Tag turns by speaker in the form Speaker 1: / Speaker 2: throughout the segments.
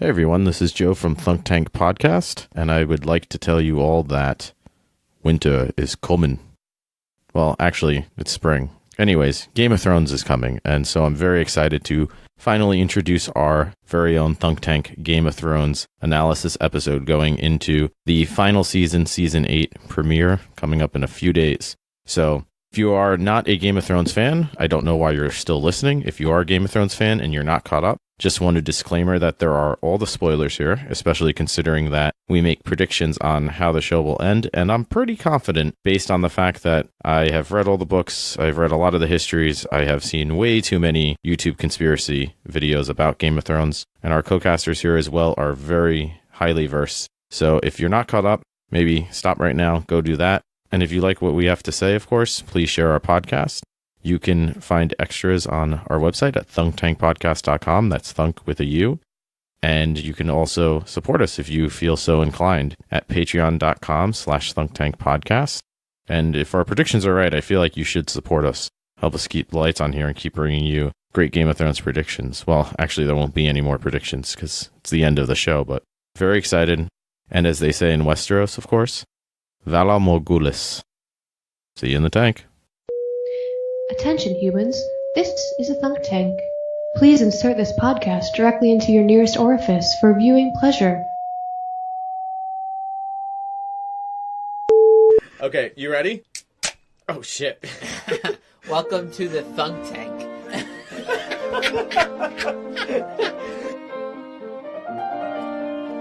Speaker 1: Hey everyone, this is Joe from Thunk Tank Podcast, and I would like to tell you all that winter is coming. Well, actually, it's spring. Anyways, Game of Thrones is coming, and so I'm very excited to finally introduce our very own Thunk Tank Game of Thrones analysis episode going into the final season, Season 8 premiere, coming up in a few days. So, if you are not a Game of Thrones fan, I don't know why you're still listening. If you are a Game of Thrones fan and you're not caught up, just want a disclaimer that there are all the spoilers here, especially considering that we make predictions on how the show will end, and I'm pretty confident based on the fact that I have read all the books, I've read a lot of the histories, I have seen way too many YouTube conspiracy videos about Game of Thrones, and our co-casters here as well are very highly versed. So if you're not caught up, maybe stop right now, go do that. And if you like what we have to say, of course, please share our podcast. You can find extras on our website at thunktankpodcast.com. That's thunk with a U. And you can also support us if you feel so inclined at patreon.com/thunktankpodcast. And if our predictions are right, I feel like you should support us. Help us keep the lights on here and keep bringing you great Game of Thrones predictions. Well, actually, there won't be any more predictions because it's the end of the show, but very excited. And as they say in Westeros, of course, Valar Morghulis. See you in the tank.
Speaker 2: Attention humans, this is a Thunk Tank. Please insert this podcast directly into your nearest orifice for viewing pleasure.
Speaker 1: Okay, you ready? Oh shit.
Speaker 3: Welcome to the Thunk Tank.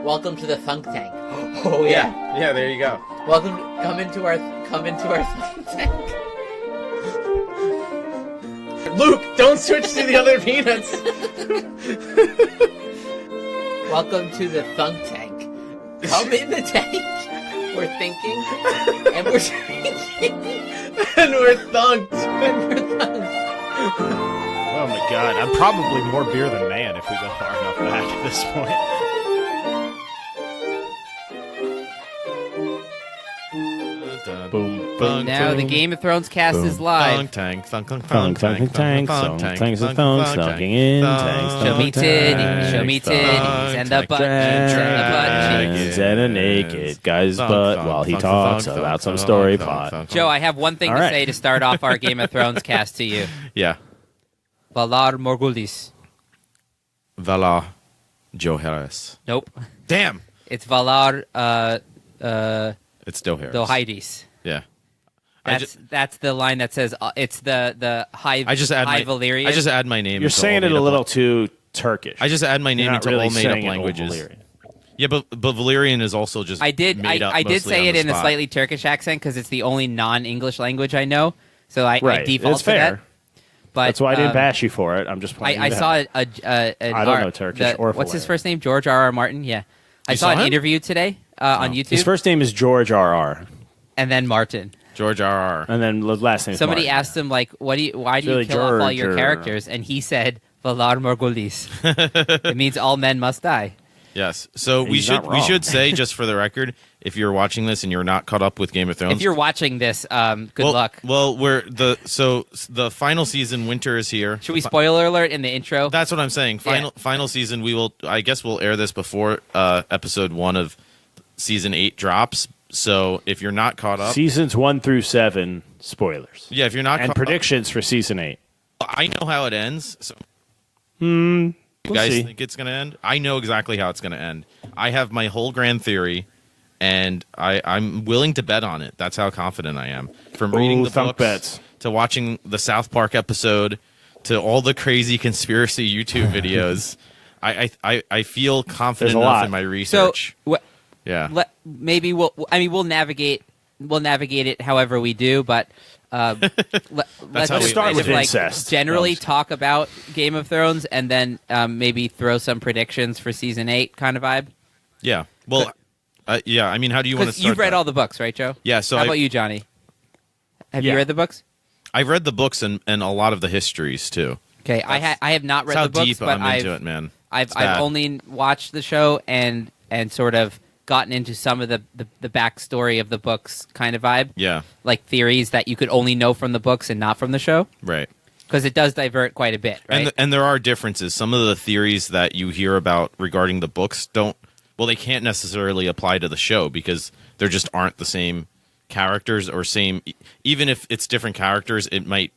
Speaker 3: Welcome to the Thunk Tank.
Speaker 1: Oh yeah. Yeah, there you go.
Speaker 3: Come into our Thunk Tank.
Speaker 1: Luke, don't switch to the other peanuts.
Speaker 3: Welcome to the Thunk Tank. Come in the tank. We're thinking, and we're drinking,
Speaker 1: And we're thunked.
Speaker 3: and we're thunked.
Speaker 4: Oh my god, I'm probably more beer than man if we go far enough back at this point. Boom, boom.
Speaker 3: Now the Game of Thrones cast is live.
Speaker 1: Thunk tank, thunk tank,
Speaker 4: Thunk, thunk, tank, thunk, tanks and thunks, thunking in, tanks,
Speaker 3: Show me titties, show me titties, and the butt cheeks, and the butt cheeks.
Speaker 4: and a naked guy's butt while he talks about some story plot.
Speaker 3: Joe, I have one thing
Speaker 4: All
Speaker 3: to
Speaker 4: right.
Speaker 3: say to start off our Game of Thrones cast to you.
Speaker 1: Yeah.
Speaker 3: Valar Morghulis.
Speaker 1: Valar Morghulis.
Speaker 3: Nope.
Speaker 1: Damn.
Speaker 3: It's Valar
Speaker 1: It's still here.
Speaker 3: Dohaides.
Speaker 1: Yeah.
Speaker 3: That's the line that says it's the high.
Speaker 1: I just add
Speaker 3: high
Speaker 1: my
Speaker 3: Valyrian.
Speaker 1: I just add my name.
Speaker 4: You're
Speaker 1: into
Speaker 4: saying
Speaker 1: all
Speaker 4: it a
Speaker 1: made-up
Speaker 4: little too Turkish.
Speaker 1: I just add my name
Speaker 4: You're not
Speaker 1: into
Speaker 4: really
Speaker 1: all made up
Speaker 4: saying it all
Speaker 1: languages.
Speaker 4: Valyrian.
Speaker 1: Yeah, but Valyrian is also just
Speaker 3: I did
Speaker 1: made up
Speaker 3: I did
Speaker 1: mostly
Speaker 3: say
Speaker 1: on
Speaker 3: it
Speaker 1: the
Speaker 3: in a
Speaker 1: spot.
Speaker 3: slightly Turkish accent because it's the only non-English language I know. So I
Speaker 4: Right,
Speaker 3: default
Speaker 4: it's
Speaker 3: to
Speaker 4: fair.
Speaker 3: that. But
Speaker 4: That's why I didn't bash you for it. I'm just pointing
Speaker 3: I
Speaker 4: it
Speaker 3: saw
Speaker 4: out.
Speaker 3: an
Speaker 4: I don't know Turkish or
Speaker 3: what's his
Speaker 4: Valerian.
Speaker 3: first name? George R.R. Martin. Yeah, I
Speaker 1: You
Speaker 3: saw
Speaker 1: saw
Speaker 3: an
Speaker 1: him?
Speaker 3: interview today on YouTube,
Speaker 4: His first name is George R.R.
Speaker 3: and then Martin.
Speaker 1: George R.R.
Speaker 4: And then the last name is
Speaker 3: Somebody
Speaker 4: Martin.
Speaker 3: asked him like, why do you
Speaker 4: really
Speaker 3: kill off all
Speaker 4: George
Speaker 3: your
Speaker 4: or-
Speaker 3: characters? And he said, Valar Morghulis. It means all men must die.
Speaker 1: Yes. So
Speaker 4: He's not
Speaker 1: we
Speaker 4: wrong.
Speaker 1: should say, just for the record, if you're watching this and you're not caught up with Game of Thrones,
Speaker 3: If you're watching this, good
Speaker 1: well,
Speaker 3: luck.
Speaker 1: Well, the final season, winter is here.
Speaker 3: Should we spoiler alert in the intro?
Speaker 1: That's what I'm saying. Final season. I guess we'll air this before episode 1 of season 8 drops. So if you're not caught up,
Speaker 4: Seasons 1 through 7, spoilers.
Speaker 1: yeah, if you're not
Speaker 4: And
Speaker 1: caught
Speaker 4: predictions for season 8.
Speaker 1: up, I know how it ends. So you
Speaker 4: We'll
Speaker 1: guys
Speaker 4: see.
Speaker 1: think it's going to end? I know exactly how it's going to end. I have my whole grand theory, and I'm willing to bet on it. That's how confident I am. From reading
Speaker 4: Ooh,
Speaker 1: the
Speaker 4: thunk
Speaker 1: books
Speaker 4: bets.
Speaker 1: to watching the South Park episode to all the crazy conspiracy YouTube videos, I feel confident
Speaker 4: There's a
Speaker 1: enough
Speaker 4: lot.
Speaker 1: in my
Speaker 3: so
Speaker 1: research. Yeah.
Speaker 3: maybe we'll navigate it however we do, but let's
Speaker 1: how
Speaker 3: just
Speaker 1: we-
Speaker 4: Start with
Speaker 3: kind of,
Speaker 4: incest.
Speaker 3: generally
Speaker 4: No,
Speaker 3: talk about Game of Thrones and then maybe throw some predictions for season 8 kind of vibe.
Speaker 1: Yeah. Well, yeah. I mean, how do you want to
Speaker 3: Because
Speaker 1: start?
Speaker 3: you've read
Speaker 1: that?
Speaker 3: all the books, right, Joe?
Speaker 1: Yeah. So
Speaker 3: How about you, Johnny? Have you
Speaker 4: Yeah.
Speaker 3: read the books?
Speaker 1: I've read the books and a lot of the histories too.
Speaker 3: Okay, I have not read
Speaker 1: That's how
Speaker 3: the books,
Speaker 1: deep
Speaker 3: but
Speaker 1: I'm
Speaker 3: I've
Speaker 1: into it, man.
Speaker 3: I've
Speaker 1: It's bad.
Speaker 3: only watched the show and sort of gotten into some of the backstory of the books kind of vibe.
Speaker 1: Yeah.
Speaker 3: Like theories that you could only know from the books and not from the show.
Speaker 1: Right.
Speaker 3: because it does divert quite a bit, right?
Speaker 1: And there are differences. Some of the theories that you hear about regarding the books they can't necessarily apply to the show because there just aren't the same characters or same. Even if it's different characters, it may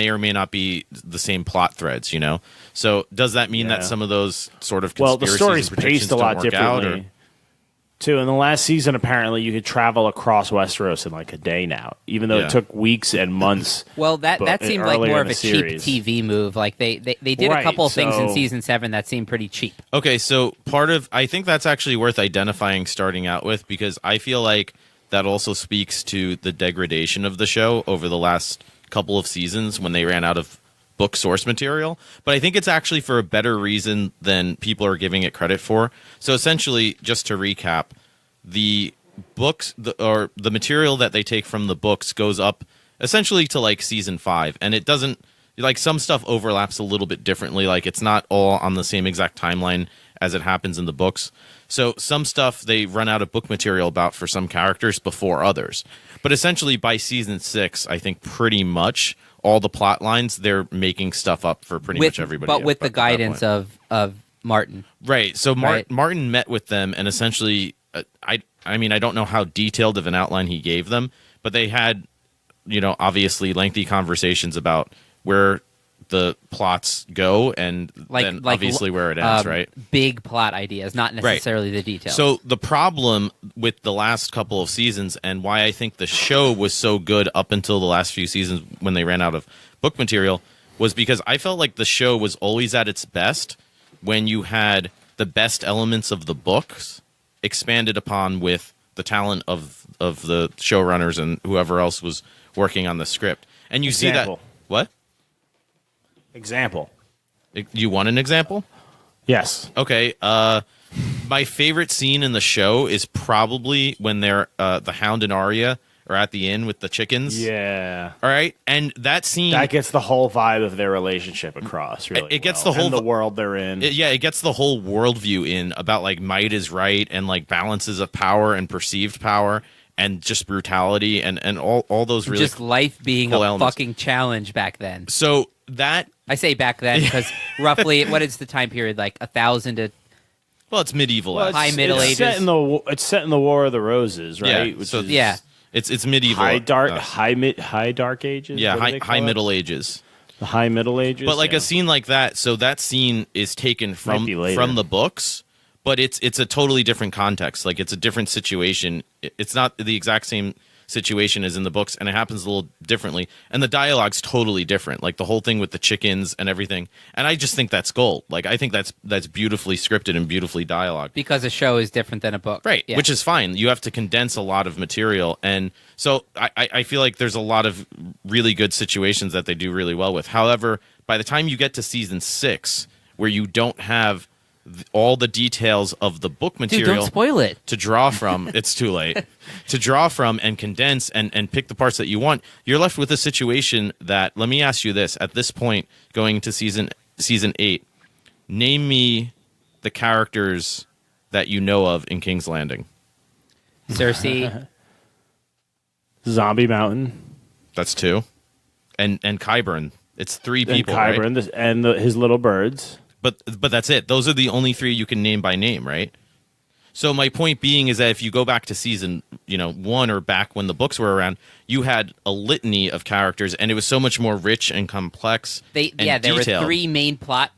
Speaker 1: or may not be the same plot threads. So does that mean that some of those sort of conspiracies
Speaker 4: the story's
Speaker 1: and predictions
Speaker 4: paced a lot
Speaker 1: don't work out,
Speaker 4: differently. Too, in the last season, apparently you could travel across Westeros in like a day now, even though it took weeks and months.
Speaker 3: Well, that seemed like more of a cheap
Speaker 4: series.
Speaker 3: TV move. Like they did a couple of things in season 7 that seemed pretty cheap.
Speaker 1: Okay, so I think that's actually worth identifying starting out with, because I feel like that also speaks to the degradation of the show over the last couple of seasons when they ran out of book source material, but I think it's actually for a better reason than people are giving it credit for. So essentially, just to recap, the books or the material that they take from the books goes up essentially to like season 5, and it doesn't, like, some stuff overlaps a little bit differently. Like, it's not all on the same exact timeline as it happens in the books. So some stuff they run out of book material about for some characters before others. But essentially by season 6, I think pretty much all the plot lines, they're making stuff up for pretty much everybody.
Speaker 3: But with the guidance of Martin.
Speaker 1: Right. So Martin met with them, and essentially, I don't know how detailed of an outline he gave them, but they had, obviously lengthy conversations about where the plots go and then obviously where it ends, right?
Speaker 3: Big plot ideas, not necessarily the details.
Speaker 1: So the problem with the last couple of seasons, and why I think the show was so good up until the last few seasons when they ran out of book material, was because I felt like the show was always at its best when you had the best elements of the books expanded upon with the talent of the showrunners and whoever else was working on the script. And you see that... What?
Speaker 4: Example.
Speaker 1: You want an example?
Speaker 4: Yes.
Speaker 1: Okay. My favorite scene in the show is probably when they're the Hound and Arya are at the inn with the chickens.
Speaker 4: Yeah.
Speaker 1: All right. And that scene,
Speaker 4: that gets the whole vibe of their relationship across. Really,
Speaker 1: it gets the whole
Speaker 4: and the world they're in.
Speaker 1: It gets the whole worldview in about like might is right and like balances of power and perceived power and just brutality and all those really
Speaker 3: just life being
Speaker 1: cool
Speaker 3: a
Speaker 1: elements.
Speaker 3: Fucking challenge back then.
Speaker 1: So that.
Speaker 3: I say back then because roughly, what is the time period? Like 1,000 to...
Speaker 1: Well, it's medieval.
Speaker 3: Well, high Middle Ages.
Speaker 4: It's set in the War of the Roses, right?
Speaker 1: Yeah,
Speaker 4: Which
Speaker 1: so
Speaker 4: is
Speaker 1: it's medieval.
Speaker 4: High dark ages.
Speaker 1: Yeah, high Middle Ages.
Speaker 4: The high Middle Ages.
Speaker 1: But like a scene like that, so that scene is taken from the books, but it's a totally different context. Like it's a different situation. It's not the exact same situation as in the books, and it happens a little differently, and the dialogue's totally different, like the whole thing with the chickens and everything, and I just think that's gold. Like I think that's beautifully scripted and beautifully dialogued,
Speaker 3: because a show is different than a book,
Speaker 1: right? Yeah. Which is fine. You have to condense a lot of material, and so I feel like there's a lot of really good situations that they do really well with. However, by the time you get to season 6, where you don't have all the details of the book material,
Speaker 3: don't spoil it,
Speaker 1: to draw from, it's too late, to draw from and condense and pick the parts that you want, you're left with a situation that, let me ask you this, at this point, going to season 8, name me the characters that you know of in King's Landing.
Speaker 3: Cersei.
Speaker 4: Zombie Mountain.
Speaker 1: That's 2. And Qyburn. It's 3 people,
Speaker 4: and Qyburn,
Speaker 1: right?
Speaker 4: And his little birds.
Speaker 1: But that's it. Those are the only 3 you can name by name, right? So my point being is that if you go back to season 1 or back when the books were around, you had a litany of characters, and it was so much more rich and complex.
Speaker 3: There were 3 main plot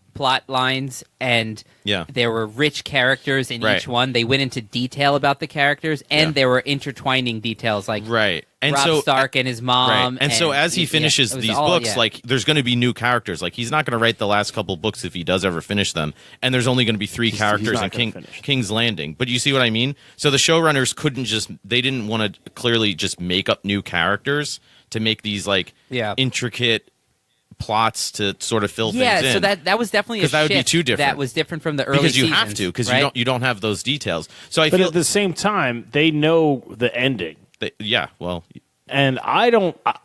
Speaker 3: lines, and there were rich characters in each one. They went into detail about the characters, and there were intertwining details like
Speaker 1: and
Speaker 3: Robb Stark and his mom.
Speaker 1: And so as he finishes these books, like there's going to be new characters. Like he's not going to write the last couple books if he does ever finish them. And there's only going to be 3 characters in King's Landing. But you see what I mean? So the showrunners they didn't want to clearly just make up new characters to make these like intricate plots to sort of fill things in.
Speaker 3: Yeah, so that was definitely a shift.
Speaker 1: That would be too different.
Speaker 3: That was different from the early
Speaker 1: because you
Speaker 3: seasons,
Speaker 1: have to, because
Speaker 3: right?
Speaker 1: you don't have those details. So I
Speaker 4: but
Speaker 1: feel
Speaker 4: at the same time, they know the ending. And I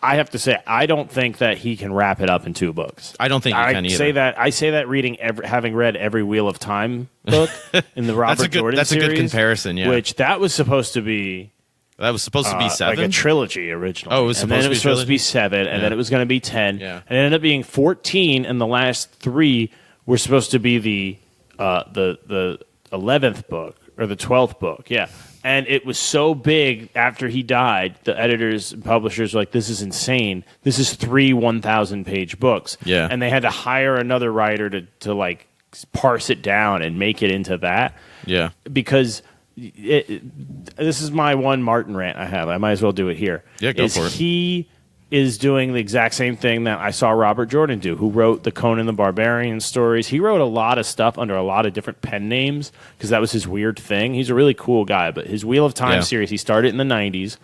Speaker 4: have to say, I don't think that he can wrap it up in 2 books.
Speaker 1: I don't think he can either.
Speaker 4: I say that reading having read every Wheel of Time book in the Robert Jordan
Speaker 1: series. That's a good comparison, yeah.
Speaker 4: Which that was supposed to be
Speaker 1: That was supposed to be 7?
Speaker 4: Like a trilogy originally.
Speaker 1: Oh, it was supposed
Speaker 4: to be 7, and then it was going to be 10.
Speaker 1: Yeah.
Speaker 4: And it ended up being 14, and the last 3 were supposed to be the 11th book, or the 12th book, yeah. And it was so big after he died, the editors and publishers were like, this is insane. This is 3 1,000-page books.
Speaker 1: Yeah.
Speaker 4: And they had to hire another writer to like, parse it down and make it into that.
Speaker 1: Yeah.
Speaker 4: Because... this is my one Martin rant I have. I might as well do it here.
Speaker 1: Yeah, go for it.
Speaker 4: He is doing the exact same thing that I saw Robert Jordan do, who wrote the Conan the Barbarian stories. He wrote a lot of stuff under a lot of different pen names because that was his weird thing. He's a really cool guy, but his Wheel of Time series, he started in the 90s,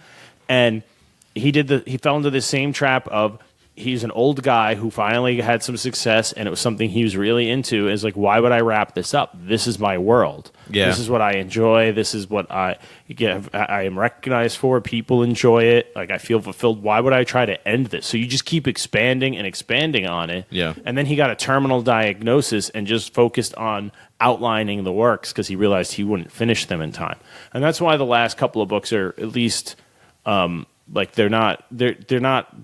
Speaker 4: and he fell into the same trap of he's an old guy who finally had some success, and it was something he was really into. Is like, why would I wrap this up? This is my world.
Speaker 1: Yeah.
Speaker 4: This is what I enjoy. This is what I am recognized for. People enjoy it. Like, I feel fulfilled. Why would I try to end this? So you just keep expanding and expanding on it.
Speaker 1: Yeah.
Speaker 4: And then he got a terminal diagnosis and just focused on outlining the works because he realized he wouldn't finish them in time. And that's why the last couple of books are at least like they're not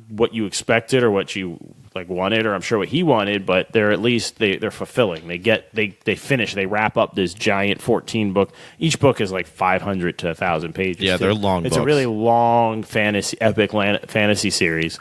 Speaker 4: what you expected or what you like wanted, or I'm sure what he wanted, but they're at least they're fulfilling. They finish, they wrap up this giant 14 book. Each book is like 500 to 1,000 pages.
Speaker 1: Yeah, they're long
Speaker 4: It's
Speaker 1: books.
Speaker 4: a really long epic fantasy series.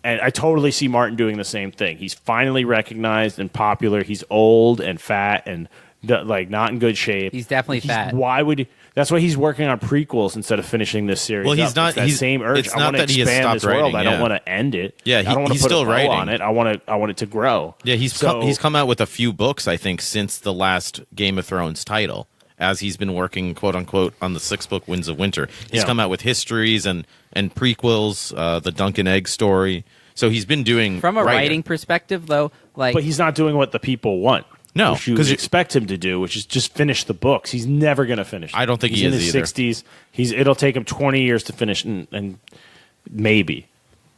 Speaker 4: And I totally see Martin doing the same thing. He's finally recognized and popular. He's old and fat and like not in good shape.
Speaker 3: He's definitely fat.
Speaker 4: Why would he? That's why he's working on prequels instead of finishing this series.
Speaker 1: Well, he's
Speaker 4: up.
Speaker 1: not.
Speaker 4: It's that same urge.
Speaker 1: It's
Speaker 4: I
Speaker 1: not
Speaker 4: want to
Speaker 1: that he has
Speaker 4: expand
Speaker 1: stopped
Speaker 4: this world.
Speaker 1: writing.
Speaker 4: I don't want to end it.
Speaker 1: Yeah,
Speaker 4: I don't want to
Speaker 1: he's
Speaker 4: put
Speaker 1: still
Speaker 4: a bow
Speaker 1: writing
Speaker 4: on it. I want it to grow.
Speaker 1: Yeah, he's come out with a few books, I think, since the last Game of Thrones title, as he's been working, quote unquote, on the 6th book, Winds of Winter. He's come out with histories and prequels, the Dunk and Egg story. So he's been doing
Speaker 3: from a writing perspective, though. Like,
Speaker 4: but he's not doing what the people want.
Speaker 1: No,
Speaker 4: because you expect him to do, which is just finish the books. He's never going to finish them.
Speaker 1: I don't think
Speaker 4: he's
Speaker 1: he
Speaker 4: in
Speaker 1: is
Speaker 4: his
Speaker 1: either.
Speaker 4: 60s. It'll take him 20 years to finish, and maybe.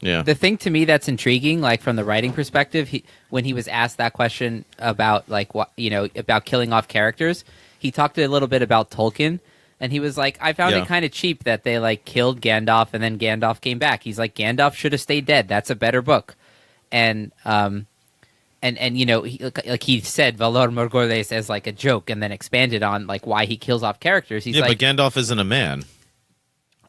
Speaker 1: Yeah.
Speaker 3: The thing to me that's intriguing, like from the writing perspective, when he was asked that question about like what about killing off characters, he talked a little bit about Tolkien, and he was like, I found it kind of cheap that they like killed Gandalf and then Gandalf came back. He's like, Gandalf should have stayed dead. That's a better book, and he said Valar Morghulis as like a joke, and then expanded on like why he kills off characters. He's like,
Speaker 1: but Gandalf isn't a man.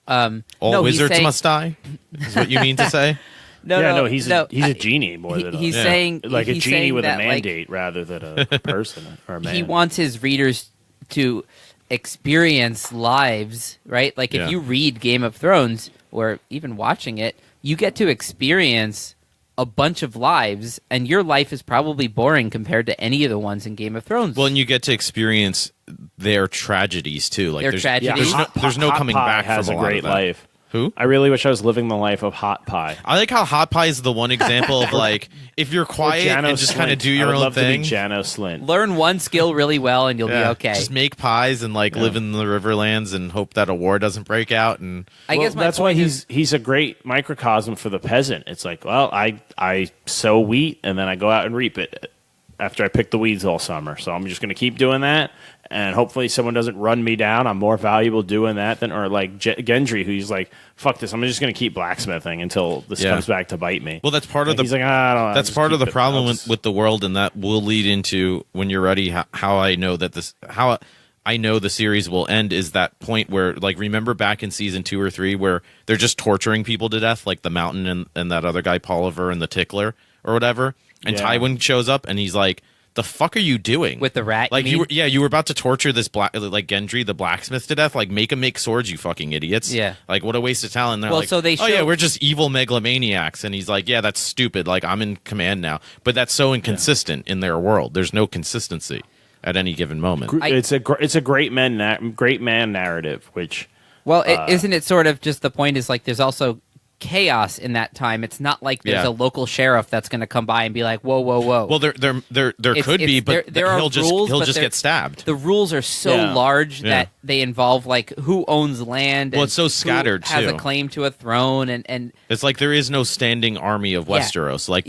Speaker 3: All
Speaker 1: wizards must die. Is what you mean to say?
Speaker 4: He's a genie more than
Speaker 3: he's saying
Speaker 4: like a genie with a
Speaker 3: that,
Speaker 4: mandate rather than a person or a man.
Speaker 3: He wants his readers to experience lives, right? Like if you read Game of Thrones or even watching it, you get to experience a bunch of lives, and your life is probably boring compared to any of the ones in Game of Thrones.
Speaker 1: Well, and you get to experience their tragedies too. Like
Speaker 3: tragedies.
Speaker 1: There's no coming back
Speaker 4: has
Speaker 1: from
Speaker 4: a great life.
Speaker 1: Who?
Speaker 4: I really wish I was living the life of Hot Pie.
Speaker 1: I like how Hot Pie is the one example of like if you're quiet and just kind of do your own thing.
Speaker 4: Jano Slint.
Speaker 3: Learn one skill really well, and you'll be okay.
Speaker 1: Just make pies and like live in the Riverlands and hope that a war doesn't break out. And
Speaker 3: I guess
Speaker 4: that's why he's a great microcosm for the peasant. It's like, well, I sow wheat and then I go out and reap it after I pick the weeds all summer. So I'm just going to keep doing that. And hopefully someone doesn't run me down. I'm more valuable doing that than, or like Gendry, who's like, fuck this. I'm just going to keep blacksmithing until this comes back to bite me.
Speaker 1: Well, that's part of
Speaker 4: he's like, I don't know.
Speaker 1: That's part of the problem with the world, and that will lead into, when you're ready, how I know that how I know the series will end is that point where, like, remember back in season 2 or 3 where they're just torturing people to death, like the Mountain and that other guy, Polliver, and the Tickler or whatever, and Tywin shows up and he's like, the fuck are you doing
Speaker 3: with the rat?
Speaker 1: Like you were about to torture this Gendry the blacksmith to death. Like make him make swords, you fucking idiots.
Speaker 3: Yeah.
Speaker 1: Like what a waste of talent. And they're
Speaker 3: well,
Speaker 1: like,
Speaker 3: so they
Speaker 1: we're just evil megalomaniacs. And he's like, yeah, that's stupid. Like I'm in command now. But that's so inconsistent in their world. There's no consistency at any given moment.
Speaker 4: It's a great man narrative. Which
Speaker 3: isn't it sort of just the point is like there's also chaos in that time. It's not like there's a local sheriff that's going to come by and be like, whoa.
Speaker 1: Well, there could be, but he'll just get stabbed.
Speaker 3: The rules are so large that they involve like who owns land.
Speaker 1: Well, it's so scattered
Speaker 3: who has a claim to a throne, and
Speaker 1: it's like there is no standing army of Westeros. Like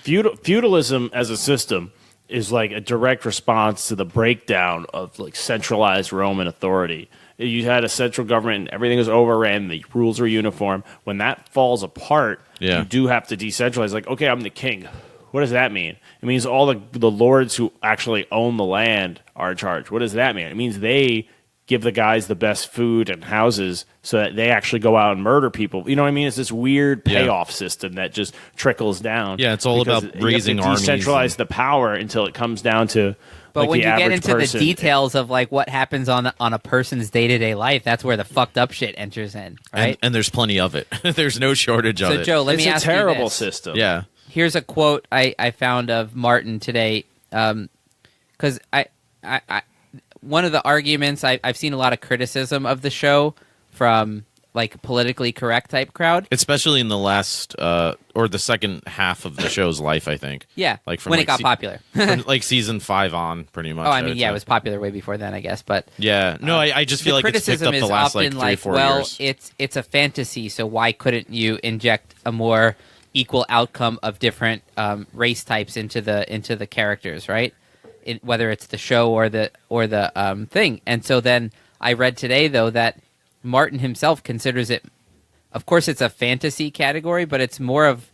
Speaker 4: feudalism as a system is like a direct response to the breakdown of like centralized Roman authority. You had a central government and everything was overran, the rules were uniform. When that falls apart, you do have to decentralize. Like, okay, I'm the king. What does that mean? It means all the lords who actually own the land are in charge. What does that mean? It means they give the guys the best food and houses so that they actually go out and murder people. You know what I mean? It's this weird payoff system that just trickles down.
Speaker 1: Yeah, it's all about raising armies.
Speaker 4: Decentralize the power until it comes down to.
Speaker 3: But
Speaker 4: like
Speaker 3: when
Speaker 4: the
Speaker 3: you get
Speaker 4: average
Speaker 3: into
Speaker 4: person.
Speaker 3: the details of like what happens on a person's day-to-day life, that's where the fucked up shit enters in, right?
Speaker 1: And the's plenty of it. There's no shortage of it.
Speaker 3: So Joe, let me ask you this.
Speaker 4: It's a terrible system.
Speaker 1: Yeah.
Speaker 3: Here's a quote I found of Martin today, because I one of the arguments I've seen a lot of criticism of the show from like politically correct type crowd,
Speaker 1: especially in the last or the second half of the show's life, I think.
Speaker 3: Yeah,
Speaker 1: like from
Speaker 3: when
Speaker 1: like
Speaker 3: it got popular,
Speaker 1: from like season 5 on, pretty much.
Speaker 3: Oh, I mean, yeah, it was popular way before then, I guess. But
Speaker 1: yeah, no, I just feel like it's picked up the last like 3-4 years.
Speaker 3: It's a fantasy, so why couldn't you inject a more equal outcome of different race types into the characters, right? Whether it's the show or the thing. And so then I read today though that Martin himself considers it, of course it's a fantasy category, but it's more of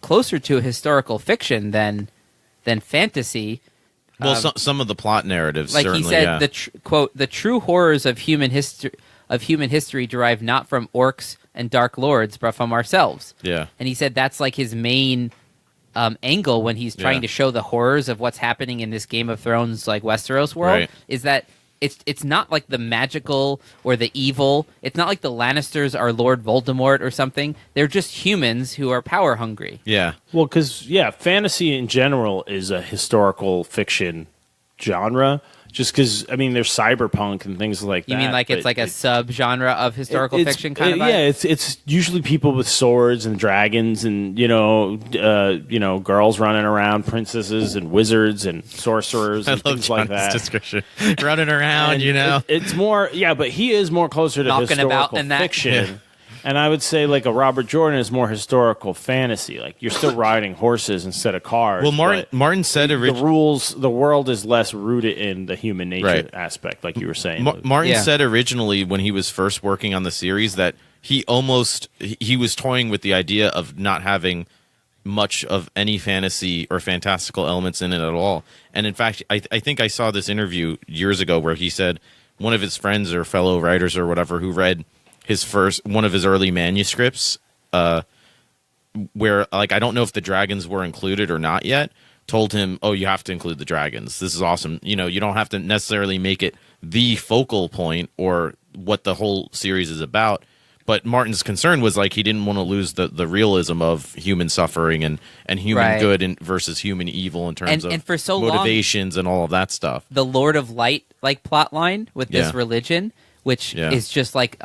Speaker 3: closer to historical fiction than fantasy.
Speaker 1: Well, some of the plot narratives,
Speaker 3: like
Speaker 1: certainly,
Speaker 3: he said, quote, the true horrors of human history derive not from orcs and dark lords, but from ourselves.
Speaker 1: Yeah.
Speaker 3: And he said that's like his main angle when he's trying to show the horrors of what's happening in this Game of Thrones like Westeros world,
Speaker 1: right.
Speaker 3: is that it's not like the magical or the evil. It's not like the Lannisters are Lord Voldemort or something. They're just humans who are power hungry.
Speaker 1: Yeah.
Speaker 4: Well, because fantasy in general is a historical fiction genre. Just because, I mean, there's cyberpunk and things like that.
Speaker 3: You mean like it's like a sub-genre of historical fiction kind of vibe?
Speaker 4: Yeah, it's usually people with swords and dragons and, girls running around, princesses and wizards and sorcerers and things like that.
Speaker 1: Description. Running around,
Speaker 4: It's more, but he is more closer to
Speaker 3: knocking
Speaker 4: historical
Speaker 3: about in that.
Speaker 4: fiction. And I would say like a Robert Jordan is more historical fantasy. Like you're still riding horses instead of cars.
Speaker 1: Well, Martin said
Speaker 4: the world is less rooted in the human nature aspect, like you were saying.
Speaker 1: Martin said originally when he was first working on the series that he was toying with the idea of not having much of any fantasy or fantastical elements in it at all. And in fact, I think I saw this interview years ago where he said one of his friends or fellow writers or whatever who read one of his early manuscripts, where like I don't know if the dragons were included or not yet, told him, "Oh, you have to include the dragons. This is awesome. You don't have to necessarily make it the focal point or what the whole series is about." But Martin's concern was like he didn't want to lose the realism of human suffering and human good versus human evil in terms of
Speaker 3: for so
Speaker 1: motivations and all of that stuff.
Speaker 3: The Lord of Light like plot line with this religion, which is just like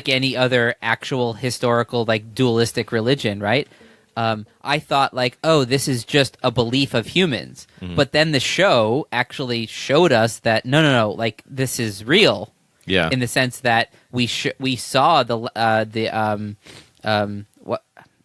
Speaker 3: any other actual historical like dualistic religion, right? I thought like, oh, this is just a belief of humans. Mm-hmm. But then the show actually showed us that no, like this is real.
Speaker 1: Yeah.
Speaker 3: In the sense that we saw what,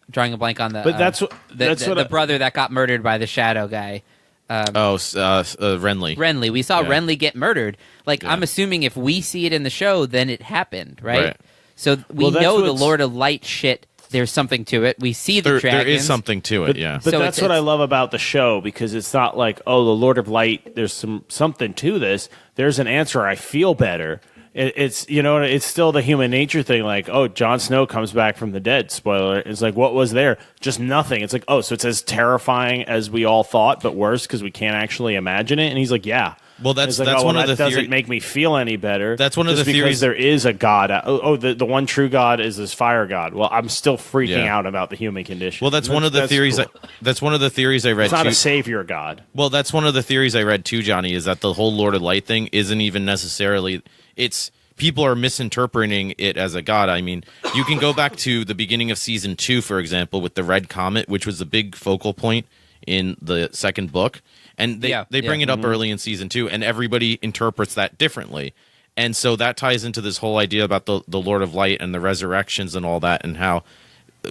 Speaker 3: drawing a blank on the the brother that got murdered by the shadow guy.
Speaker 1: Renly.
Speaker 3: Renly. We saw Renly get murdered. Like, I'm assuming if we see it in the show, then it happened, right? So we know the Lord of Light shit. There's something to it. We see the dragons.
Speaker 1: There is something to it,
Speaker 4: But
Speaker 3: so
Speaker 4: that's what I love about the show, because it's not like, oh, the Lord of Light, there's something to this. There's an answer. I feel better. It's it's still the human nature thing. Like, oh, Jon Snow comes back from the dead. Spoiler. It's like, what was there? Just nothing. It's like, oh, so it's as terrifying as we all thought, but worse because we can't actually imagine it. And he's like, yeah.
Speaker 1: Well, that's one of the theories.
Speaker 4: Doesn't make me feel any better.
Speaker 1: That's one of the
Speaker 4: because
Speaker 1: theories.
Speaker 4: There is a god. The one true god is this fire god. Well, I'm still freaking out about the human condition.
Speaker 1: Well, that's one of the theories. Cool. That's one of the theories I read.
Speaker 4: It's not a savior god.
Speaker 1: Well, that's one of the theories I read too, Johnny. Is that the whole Lord of Light thing isn't even necessarily. It's people are misinterpreting it as a god. I mean, you can go back to the beginning of season 2, for example, with the Red Comet, which was the big focal point in the second book. And they bring it up early in season 2, and everybody interprets that differently. And so that ties into this whole idea about the Lord of Light and the resurrections and all that, and how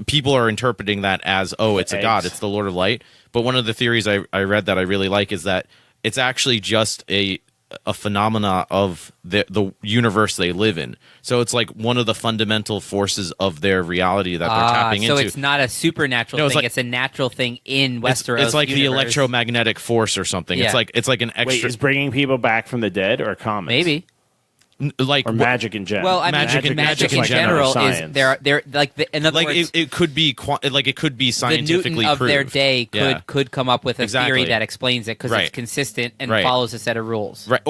Speaker 1: people are interpreting that as, oh, it's a god, it's the Lord of Light. But one of the theories I read that I really like is that it's actually just a phenomena of the universe they live in. So it's like one of the fundamental forces of their reality that they're tapping into.
Speaker 3: So it's not a supernatural thing; it's a natural thing in Westeros.
Speaker 1: It's like
Speaker 3: universe.
Speaker 1: the electromagnetic force or something.
Speaker 3: Yeah.
Speaker 1: It's like an extra.
Speaker 4: Wait, is bringing people back from the dead or comics?
Speaker 3: Maybe.
Speaker 1: Like
Speaker 4: or magic in general.
Speaker 3: Well, I mean, magic in general is they're like in other words,
Speaker 1: it could be it could be scientifically
Speaker 3: the Newton of
Speaker 1: proved.
Speaker 3: their day could come up with a theory that explains it because
Speaker 1: Right.
Speaker 3: it's consistent and
Speaker 1: Right.
Speaker 3: follows a set of rules.
Speaker 1: Right,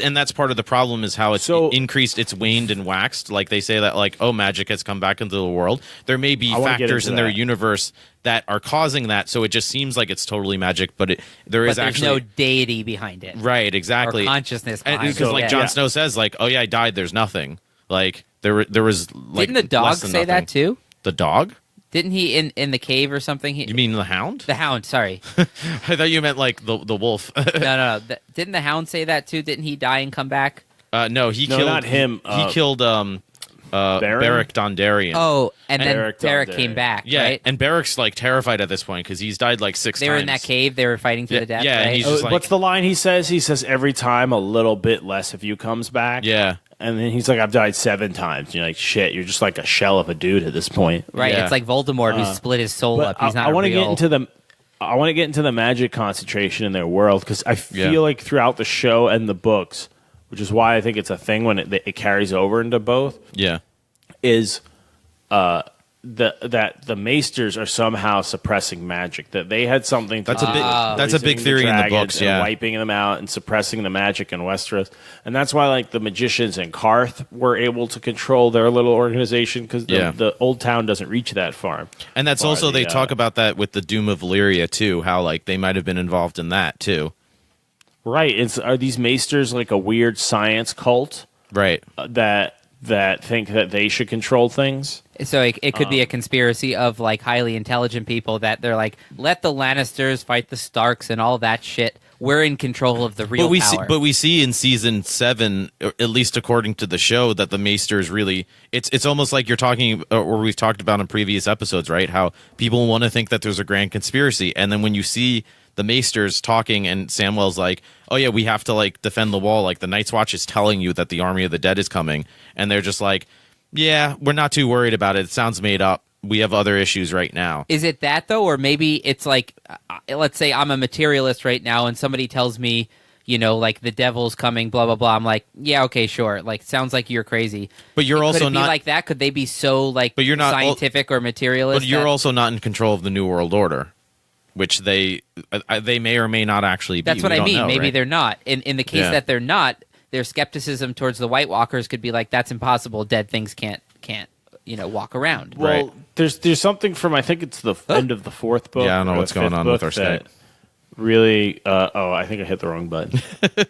Speaker 1: and that's part of the problem is how it's increased, it's waned and waxed. Like they say that, like, oh, magic has come back into the world. There may be factors in their universe that are causing that, so it just seems like it's totally magic, but there's actually
Speaker 3: no deity behind it.
Speaker 1: Right, exactly.
Speaker 3: Or consciousness behind it.
Speaker 1: Because Jon Snow says, like, oh yeah, I died, there's nothing. Like there was like
Speaker 3: didn't the dog say
Speaker 1: nothing.
Speaker 3: that too?
Speaker 1: The dog?
Speaker 3: Didn't he in the cave or something?
Speaker 1: You mean the hound?
Speaker 3: The hound, sorry.
Speaker 1: I thought you meant like the wolf.
Speaker 3: No. Didn't the hound say that too? Didn't he die and come back?
Speaker 1: No, he killed
Speaker 4: not him.
Speaker 1: He killed Beric Dondarrion.
Speaker 3: Oh, and then
Speaker 4: Beric
Speaker 3: Beric
Speaker 4: Dondarrion.
Speaker 3: came back,
Speaker 1: Yeah,
Speaker 3: right?
Speaker 1: and Beric's like terrified at this point because he's died like 6
Speaker 3: They
Speaker 1: times.
Speaker 3: were in that cave. They were fighting to the death.
Speaker 1: yeah, and
Speaker 3: right?
Speaker 1: he's just like,
Speaker 4: What's the line he says? He says every time a little bit less of you comes back.
Speaker 1: Yeah.
Speaker 4: And then he's like, I've died 7 times. And you're like, shit, you're just like a shell of a dude at this point.
Speaker 3: right.
Speaker 1: Yeah.
Speaker 3: It's like Voldemort who split his soul
Speaker 4: But
Speaker 3: up. He's not
Speaker 4: I want to
Speaker 3: real.
Speaker 4: get into the. I want to get into the magic concentration in their world because I feel like throughout the show and the books, which is why I think it's a thing when it carries over into both,
Speaker 1: yeah.
Speaker 4: is that the Maesters are somehow suppressing magic. That they had something.
Speaker 1: That's a big theory in the books.
Speaker 4: And
Speaker 1: Yeah,
Speaker 4: wiping them out and suppressing the magic in Westeros, and that's why like the magicians in Karth were able to control their little organization because the old town doesn't reach that far.
Speaker 1: and that's also they talk about that with the Doom of Valyria too. How like they might have been involved in that too.
Speaker 4: Right? Are these Maesters like a weird science cult?
Speaker 1: Right.
Speaker 4: That think that they should control things.
Speaker 3: So it could be a conspiracy of like highly intelligent people that they're like, let the Lannisters fight the Starks and all that shit. We're in control of the real power.
Speaker 1: But we see in season 7, or at least according to the show, that the Maesters really it's almost like you're talking, or we've talked about in previous episodes, right? How people want to think that there's a grand conspiracy, and then when you see the Maesters talking, and Samwell's like, "Oh yeah, we have to like defend the wall." Like the Night's Watch is telling you that the army of the dead is coming, and they're just like, "Yeah, we're not too worried about it. It sounds made up. We have other issues right now."
Speaker 3: Is it that though, or maybe it's like, let's say I'm a materialist right now, and somebody tells me, you know, like the devil's coming, blah blah blah. I'm like, yeah, okay, sure. Like, sounds like you're crazy.
Speaker 1: But you're also
Speaker 3: Could it be
Speaker 1: not
Speaker 3: like that. Could they be so like,
Speaker 1: But you're not
Speaker 3: scientific or materialist?
Speaker 1: But you're also not in control of the New World Order, which they may or may not actually be.
Speaker 3: That's what
Speaker 1: We
Speaker 3: I
Speaker 1: don't
Speaker 3: mean.
Speaker 1: know,
Speaker 3: Maybe
Speaker 1: right?
Speaker 3: they're not. In the case that they're not, their skepticism towards the White Walkers could be like, that's impossible. Dead things can't walk around.
Speaker 4: Well,
Speaker 1: Right.
Speaker 4: there's something from I think it's the end of the 4th book.
Speaker 1: Yeah, I don't know
Speaker 4: or
Speaker 1: what's
Speaker 4: the
Speaker 1: going
Speaker 4: 5th
Speaker 1: on with
Speaker 4: book
Speaker 1: our state.
Speaker 4: that really. I think I hit the wrong button.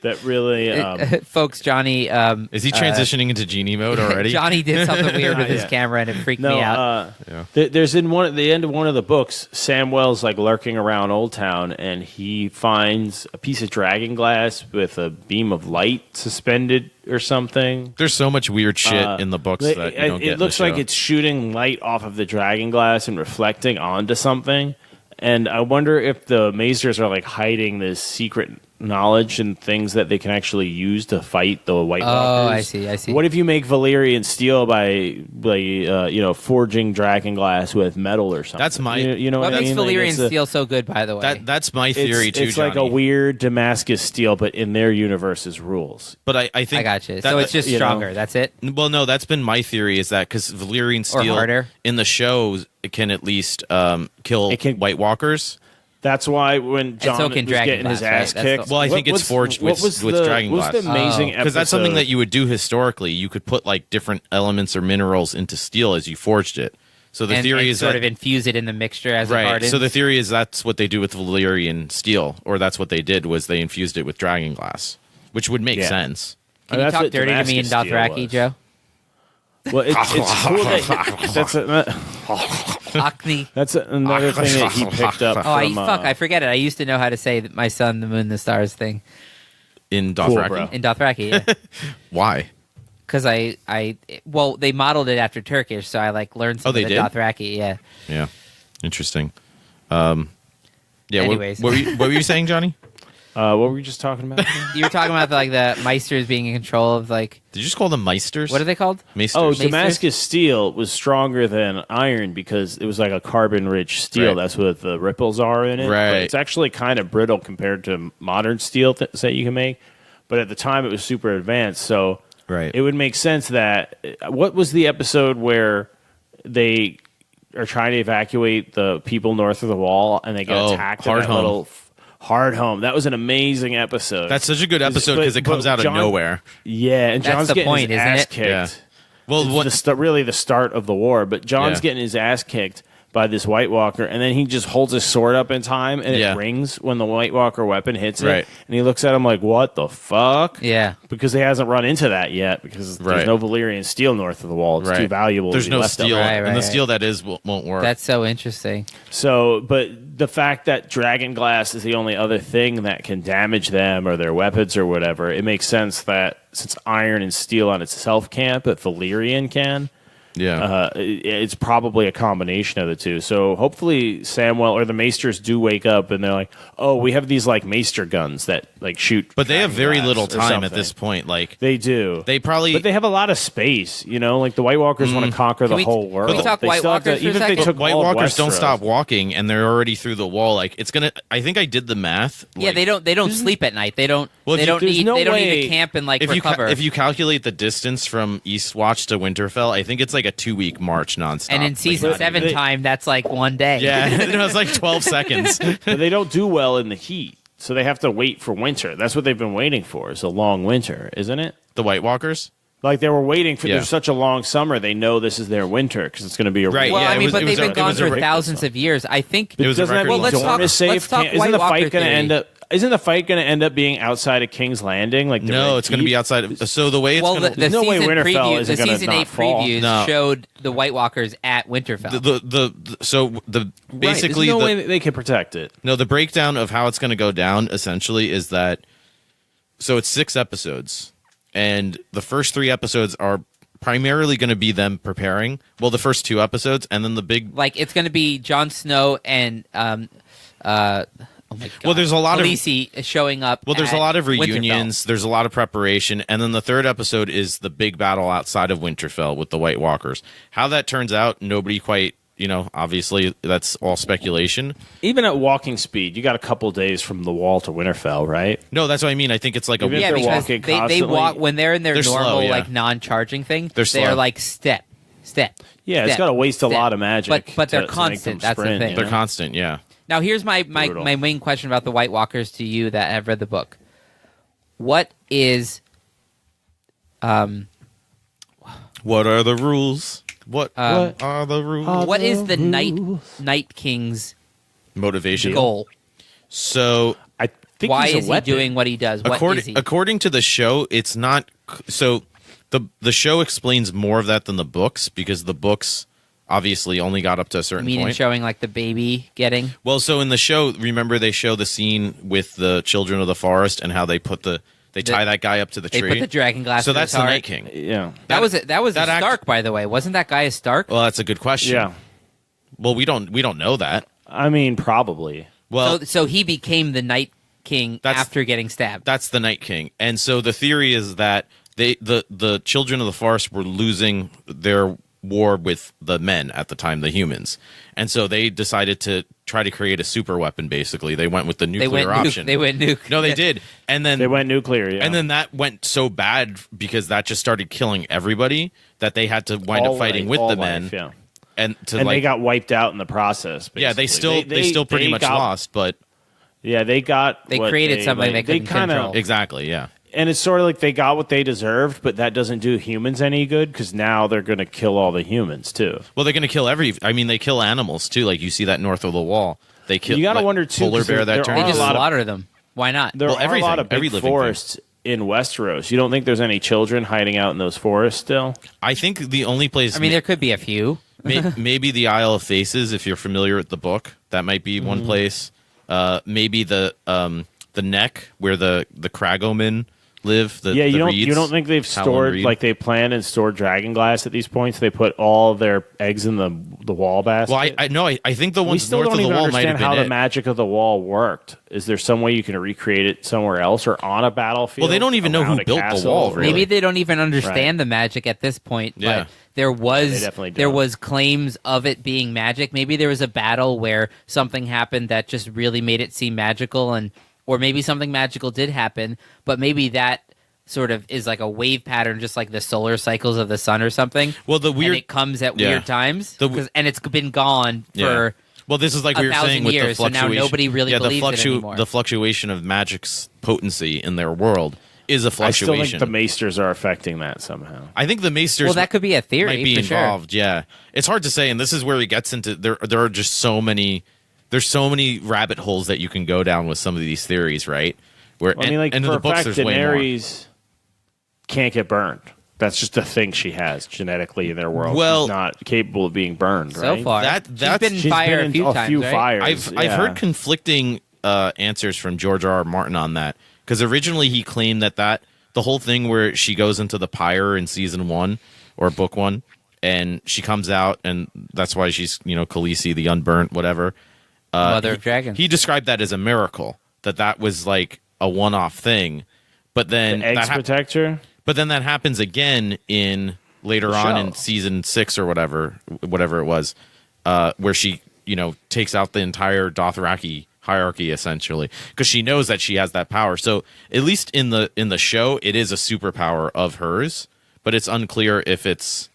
Speaker 4: That really.
Speaker 3: Folks, Johnny.
Speaker 1: Is he transitioning into genie mode already?
Speaker 3: Johnny did something weird with his
Speaker 4: Yeah.
Speaker 3: camera, and it freaked me out.
Speaker 4: There's in the end of one of the books, Samwell's like lurking around Old Town, and he finds a piece of dragon glass with a beam of light suspended or something.
Speaker 1: There's so much weird shit in the books that you don't get.
Speaker 4: It looks like it's shooting light off of the dragon glass and reflecting onto something. And I wonder if the Maesters are like hiding this secret knowledge and things that they can actually use to fight the White Walkers.
Speaker 3: I see.
Speaker 4: What if you make Valyrian Steel by forging dragon glass with metal or something?
Speaker 1: That's my.
Speaker 4: you know
Speaker 3: What
Speaker 4: what I
Speaker 3: makes
Speaker 4: mean? Like,
Speaker 3: Valyrian
Speaker 4: it's a-
Speaker 3: Steel so good, by the way?
Speaker 1: That's my theory too,
Speaker 4: It's like a
Speaker 1: Johnny.
Speaker 4: weird Damascus steel, but in their universe's rules.
Speaker 1: But I think
Speaker 3: I got you.
Speaker 1: that-
Speaker 3: So it's just
Speaker 4: you know.
Speaker 3: stronger. That's it.
Speaker 1: Well, no, that's been my theory, is that because Valyrian Steel
Speaker 3: harder.
Speaker 1: in the shows it can at least kill
Speaker 4: It can-
Speaker 1: White Walkers.
Speaker 4: That's why when John
Speaker 3: so can
Speaker 4: was
Speaker 3: dragon
Speaker 4: getting his
Speaker 3: glass, right?
Speaker 4: ass
Speaker 3: That's
Speaker 4: kicked.
Speaker 3: the-
Speaker 1: Well, I think it's forged with dragon glass.
Speaker 4: What's the amazing
Speaker 1: Because that's something
Speaker 4: episode-
Speaker 1: that you would do historically. You could put like different elements or minerals into steel as you forged it. So the theory
Speaker 3: and
Speaker 1: is
Speaker 3: sort
Speaker 1: that
Speaker 3: of infuse it in the mixture as it
Speaker 1: right.
Speaker 3: hardens.
Speaker 1: So the theory is that's what they do with Valyrian Steel, or that's what they did was they infused it with dragon glass, which would make
Speaker 4: Yeah.
Speaker 1: sense.
Speaker 3: Can you
Speaker 4: That's
Speaker 3: talk
Speaker 4: what
Speaker 3: dirty to me in
Speaker 4: Damascus Steel
Speaker 3: Dothraki,
Speaker 4: was.
Speaker 3: Joe?
Speaker 4: Well, it's cool that
Speaker 3: Acne.
Speaker 4: that's another thing that he picked up
Speaker 3: Oh,
Speaker 4: from.
Speaker 3: I forget it. I used to know how to say my sun, the moon, the stars thing
Speaker 1: In
Speaker 4: Cool,
Speaker 1: Dothraki,
Speaker 4: bro.
Speaker 3: in Dothraki. Yeah.
Speaker 1: why?
Speaker 3: because well, they modeled it after Turkish, so I like learned some of the
Speaker 1: did?
Speaker 3: Dothraki. Yeah.
Speaker 1: Yeah. Interesting. Yeah.
Speaker 3: Anyways.
Speaker 1: What were you saying, Johnny?
Speaker 4: What were we just talking about?
Speaker 3: You were talking about like the Meisters being in control of like.
Speaker 1: Did you just call them Meisters?
Speaker 3: What are they called?
Speaker 1: Meisters.
Speaker 4: Oh,
Speaker 3: Maesters?
Speaker 4: Damascus steel was stronger than iron because it was like a carbon-rich steel.
Speaker 1: Right.
Speaker 4: That's what the ripples are in it.
Speaker 1: Right.
Speaker 4: But it's actually kind of brittle compared to modern steel that you can make. But at the time, it was super advanced. So
Speaker 1: Right.
Speaker 4: it would make sense that... What was the episode where they are trying to evacuate the people north of the wall and they get attacked?
Speaker 1: Hard
Speaker 4: in that
Speaker 1: Home.
Speaker 4: little Hard Home. That was an amazing episode.
Speaker 1: That's such a good episode because it comes out of nowhere.
Speaker 4: Yeah, and
Speaker 3: That's
Speaker 4: John's
Speaker 3: the
Speaker 4: getting
Speaker 3: point,
Speaker 4: his
Speaker 3: isn't
Speaker 4: ass
Speaker 3: it?
Speaker 4: kicked.
Speaker 1: Yeah. Well,
Speaker 4: It's really the start of the war, but John's
Speaker 1: Yeah.
Speaker 4: getting his ass kicked by this White Walker, and then he just holds his sword up in time, and
Speaker 1: Yeah.
Speaker 4: it rings when the White Walker weapon hits
Speaker 1: Right.
Speaker 4: it, and he looks at him like, what the fuck?
Speaker 3: Yeah.
Speaker 4: Because he hasn't run into that yet, because
Speaker 1: Right.
Speaker 4: there's no Valyrian steel north of the wall. It's too valuable
Speaker 1: There's
Speaker 4: to be
Speaker 1: no
Speaker 4: left
Speaker 1: steel,
Speaker 4: up.
Speaker 3: Right,
Speaker 1: and
Speaker 3: right,
Speaker 1: the
Speaker 3: right.
Speaker 1: steel that is won't work.
Speaker 3: That's so interesting.
Speaker 4: So, but the fact that dragon glass is the only other thing that can damage them or their weapons or whatever, it makes sense that since iron and steel on itself can't, but Valyrian can,
Speaker 1: yeah.
Speaker 4: it's probably a combination of the two. So hopefully Samwell or the Maesters do wake up and they're like, oh, we have these like Maester guns that like shoot.
Speaker 1: But they have
Speaker 4: dragon
Speaker 1: very
Speaker 4: glass
Speaker 1: little
Speaker 4: or
Speaker 1: time at
Speaker 4: something.
Speaker 1: this point. Like
Speaker 4: They do.
Speaker 1: they probably.
Speaker 4: But they have a lot of space, you know. Like the White Walkers want to conquer the
Speaker 3: we-
Speaker 4: whole
Speaker 3: can
Speaker 4: world.
Speaker 3: we talk
Speaker 4: They
Speaker 3: White
Speaker 4: still have
Speaker 3: Walkers for a
Speaker 4: even if they
Speaker 3: second?
Speaker 4: took
Speaker 1: White
Speaker 4: all of
Speaker 1: Walkers don't
Speaker 4: Westeros.
Speaker 1: stop walking, and they're already through the wall. Like it's gonna. I think I did the math.
Speaker 3: Yeah,
Speaker 1: like,
Speaker 3: they don't sleep at night. They don't
Speaker 1: Well, if
Speaker 3: they
Speaker 1: you-
Speaker 3: don't
Speaker 4: there's
Speaker 3: need
Speaker 4: no
Speaker 3: they don't need
Speaker 4: way-
Speaker 3: to camp and like
Speaker 1: If
Speaker 3: recover.
Speaker 1: you calculate the distance from Eastwatch to Winterfell, I think it's like a 2-week march nonstop.
Speaker 3: and in
Speaker 1: Like,
Speaker 3: season
Speaker 1: not
Speaker 3: 7
Speaker 1: even-
Speaker 3: time, that's like one day.
Speaker 1: Yeah, it was like 12 seconds.
Speaker 4: But they don't do well in the heat, so they have to wait for winter. That's what they've been waiting for. Is a long winter, isn't it?
Speaker 1: The White Walkers.
Speaker 4: Like they were waiting for.
Speaker 1: Yeah.
Speaker 4: There's such a long summer. They know this is their winter because it's going to be a
Speaker 1: Right,
Speaker 3: Well,
Speaker 1: yeah,
Speaker 3: I
Speaker 1: it
Speaker 3: mean,
Speaker 1: was-
Speaker 3: but
Speaker 1: it
Speaker 3: they've
Speaker 1: was a-
Speaker 3: been
Speaker 1: it
Speaker 3: gone
Speaker 1: was a
Speaker 3: for
Speaker 1: record
Speaker 3: thousands of years. I think.
Speaker 1: It was a
Speaker 4: Doesn't that
Speaker 1: record
Speaker 4: mean
Speaker 1: long.
Speaker 3: Well,
Speaker 4: Dorne is safe?
Speaker 3: let's talk
Speaker 4: Isn't
Speaker 3: White
Speaker 4: the
Speaker 3: Walker
Speaker 4: fight going to
Speaker 3: theory.
Speaker 4: end up? Isn't the fight going to end up being outside of King's Landing? Like the
Speaker 1: No,
Speaker 4: Red
Speaker 1: it's going to be
Speaker 4: Keep?
Speaker 1: outside. Of, so the way it's
Speaker 3: Well,
Speaker 1: going
Speaker 3: the
Speaker 1: to
Speaker 4: There's no way
Speaker 3: season
Speaker 4: Winterfell
Speaker 3: preview,
Speaker 4: isn't
Speaker 3: the
Speaker 4: gonna
Speaker 3: season
Speaker 4: not
Speaker 3: 8
Speaker 4: fall.
Speaker 3: previews
Speaker 1: No.
Speaker 3: showed the White Walkers at Winterfell.
Speaker 1: basically
Speaker 4: There's no
Speaker 1: the,
Speaker 4: way that they can protect it.
Speaker 1: No, the breakdown of how it's going to go down essentially is that so it's 6 episodes, and the first 3 episodes are primarily going to be them preparing. Well, the first 2 episodes, and then the big.
Speaker 3: Like it's going to be Jon Snow and oh my God.
Speaker 1: Well, there's a lot of-
Speaker 3: Khaleesi showing up.
Speaker 1: Well, there's a
Speaker 3: at
Speaker 1: lot of
Speaker 3: Winterfell.
Speaker 1: reunions. There's a lot of preparation, and then the 3rd episode is the big battle outside of Winterfell with the White Walkers. How that turns out, nobody quite. Obviously, that's all speculation.
Speaker 4: Even at walking speed, you got a couple days from the wall to Winterfell, right?
Speaker 1: No, that's what I mean. I think it's like a
Speaker 4: Even if
Speaker 3: Yeah,
Speaker 4: they're
Speaker 3: because
Speaker 4: walking
Speaker 3: they
Speaker 4: constantly-
Speaker 3: walk when they're in their
Speaker 1: They're
Speaker 3: normal
Speaker 1: slow, yeah.
Speaker 3: like non-charging thing.
Speaker 1: They're
Speaker 3: They are
Speaker 1: slow.
Speaker 3: like step.
Speaker 4: Yeah, it's got to waste a
Speaker 3: step.
Speaker 4: lot of magic.
Speaker 3: But they're
Speaker 4: to make them
Speaker 3: constant. That's the
Speaker 4: sprint,
Speaker 3: thing.
Speaker 4: you
Speaker 1: They're
Speaker 4: know?
Speaker 1: constant, yeah.
Speaker 3: Now, here's my
Speaker 4: Brutal.
Speaker 3: main question about the White Walkers to you that have read the book. What is
Speaker 1: What are the rules? What
Speaker 3: Um,
Speaker 1: are the rules?
Speaker 3: what is the Night King's
Speaker 1: Motivation.
Speaker 3: goal?
Speaker 1: So,
Speaker 4: I think
Speaker 3: Why
Speaker 4: he's a
Speaker 3: is he
Speaker 4: weapon.
Speaker 3: doing what he does? What is he?
Speaker 1: according to the show, it's not. So, the show explains more of that than the books because the books obviously only got up to a certain
Speaker 3: Meaning
Speaker 1: point.
Speaker 3: showing like the baby getting.
Speaker 1: Well, so in the show, remember they show the scene with the children of the forest and how they tie that guy up to the
Speaker 3: They
Speaker 1: tree.
Speaker 3: put the dragon glass.
Speaker 1: So
Speaker 3: in
Speaker 1: that's
Speaker 3: his
Speaker 1: the
Speaker 3: heart.
Speaker 1: Night King.
Speaker 4: Yeah.
Speaker 3: That was a
Speaker 1: that act-
Speaker 3: Stark, by the way. Wasn't that guy a Stark?
Speaker 1: Well, that's a good question.
Speaker 4: Yeah.
Speaker 1: Well, we don't know that.
Speaker 4: I mean, probably.
Speaker 1: Well,
Speaker 3: so he became the Night King
Speaker 1: That's-
Speaker 3: after getting stabbed.
Speaker 1: that's the Night King. And so the theory is that the children of the forest were losing their war with the men at the time, the humans. And so they decided to try to create a super weapon, basically. They went with the nuclear option.
Speaker 3: They went nuke.
Speaker 1: No, they did. And then
Speaker 4: They went nuclear, yeah.
Speaker 1: and then that went so bad because that just started killing everybody that they had to wind up fighting with the men.
Speaker 4: Yeah.
Speaker 1: And to
Speaker 4: And
Speaker 1: like
Speaker 4: they got wiped out in the process.
Speaker 1: yeah, they
Speaker 4: basically.
Speaker 1: still pretty
Speaker 4: they
Speaker 1: much
Speaker 4: got-
Speaker 1: lost, but
Speaker 4: Yeah, they got.
Speaker 3: They
Speaker 4: what
Speaker 3: created something they couldn't
Speaker 4: kinda-
Speaker 3: control.
Speaker 1: exactly, yeah.
Speaker 4: And it's sort of like they got what they deserved, but that doesn't do humans any good because now they're going to kill all the humans too.
Speaker 1: Well, they're going to kill they kill animals too. Like you see that north of the wall. They kill.
Speaker 4: You gotta
Speaker 1: like,
Speaker 4: wonder, too,
Speaker 1: polar
Speaker 4: 'cause
Speaker 1: bear
Speaker 4: there
Speaker 1: that
Speaker 4: are
Speaker 3: They
Speaker 1: turns.
Speaker 3: just
Speaker 4: a lot of-
Speaker 3: slaughter them. Why not?
Speaker 4: There
Speaker 1: Well,
Speaker 4: are
Speaker 1: everything,
Speaker 4: a lot of
Speaker 1: every
Speaker 4: big
Speaker 1: living thing.
Speaker 4: forests in Westeros. You don't think there's any children hiding out in those forests still?
Speaker 1: I think the only place.
Speaker 3: I mean, there could be a few.
Speaker 1: maybe the Isle of Faces, if you're familiar with the book, that might be one place. Maybe the neck where the Kragomen live.
Speaker 4: You
Speaker 1: Reeds,
Speaker 4: don't think they've
Speaker 1: Talon
Speaker 4: stored
Speaker 1: Reed.
Speaker 4: like they plan and stored dragon glass at these points? They put all their eggs in the wall basket.
Speaker 1: Well, I think the
Speaker 4: we
Speaker 1: ones
Speaker 4: still
Speaker 1: north
Speaker 4: don't
Speaker 1: of the
Speaker 4: even
Speaker 1: wall might have
Speaker 4: understand
Speaker 1: been
Speaker 4: how the
Speaker 1: it.
Speaker 4: magic of the wall worked. Is there some way you can recreate it somewhere else or on a battlefield?
Speaker 1: Well, they don't even know
Speaker 4: around
Speaker 1: who
Speaker 4: a
Speaker 1: built the
Speaker 4: castle?
Speaker 1: wall, really.
Speaker 3: Maybe they don't even understand
Speaker 4: Right.
Speaker 3: the magic at this point.
Speaker 1: Yeah.
Speaker 3: But there
Speaker 4: they definitely don't.
Speaker 3: was claims of it being magic. Maybe there was a battle where something happened that just really made it seem magical, or maybe something magical did happen, but maybe that sort of is like a wave pattern, just like the solar cycles of the sun or something.
Speaker 1: Well, the weird
Speaker 3: and it comes at
Speaker 1: Yeah.
Speaker 3: weird times,
Speaker 1: The-
Speaker 3: and it's been gone for.
Speaker 1: Well, this is like we were
Speaker 3: 1,000
Speaker 1: saying with the
Speaker 3: years, so now
Speaker 1: fluctuation.
Speaker 3: nobody really believes it anymore.
Speaker 1: The fluctuation of magic's potency in their world is a
Speaker 4: I still
Speaker 1: fluctuation.
Speaker 4: think the maesters are affecting that somehow.
Speaker 1: I think the maesters
Speaker 3: Well, that could be a theory.
Speaker 1: might be
Speaker 3: for sure.
Speaker 1: involved. Yeah, it's hard to say, and this is where he gets into. There are just so many. There's so many rabbit holes that you can go down with some of these theories, right? Where
Speaker 4: I mean, like
Speaker 1: and in
Speaker 4: for
Speaker 1: the
Speaker 4: a
Speaker 1: books,
Speaker 4: fact,
Speaker 1: there's way more.
Speaker 4: Daenerys can't get burned. That's just a thing she has genetically in their world.
Speaker 1: Well-
Speaker 4: She's not capable of being burned.
Speaker 3: So
Speaker 4: right?
Speaker 3: far,
Speaker 1: That-
Speaker 3: she's
Speaker 1: that's-
Speaker 3: been in
Speaker 4: She's
Speaker 3: fire
Speaker 4: been
Speaker 3: a
Speaker 4: in
Speaker 3: few times. Right?
Speaker 4: fires.
Speaker 1: I've
Speaker 4: yeah.
Speaker 1: heard conflicting answers from George R. R. Martin on that, because originally he claimed that the whole thing where she goes into the pyre in season 1 or book 1, and she comes out, and that's why she's Khaleesi, the unburnt, whatever.
Speaker 3: Mother of Dragons.
Speaker 1: He described that as a miracle, that was like a one-off thing, but then
Speaker 4: the eggs protect her.
Speaker 1: but then that happens again in later
Speaker 4: The
Speaker 1: on
Speaker 4: show.
Speaker 1: in season 6 or whatever it was, where she takes out the entire Dothraki hierarchy essentially, because she knows that she has that power. So at least in the show, it is a superpower of hers, but it's unclear if it's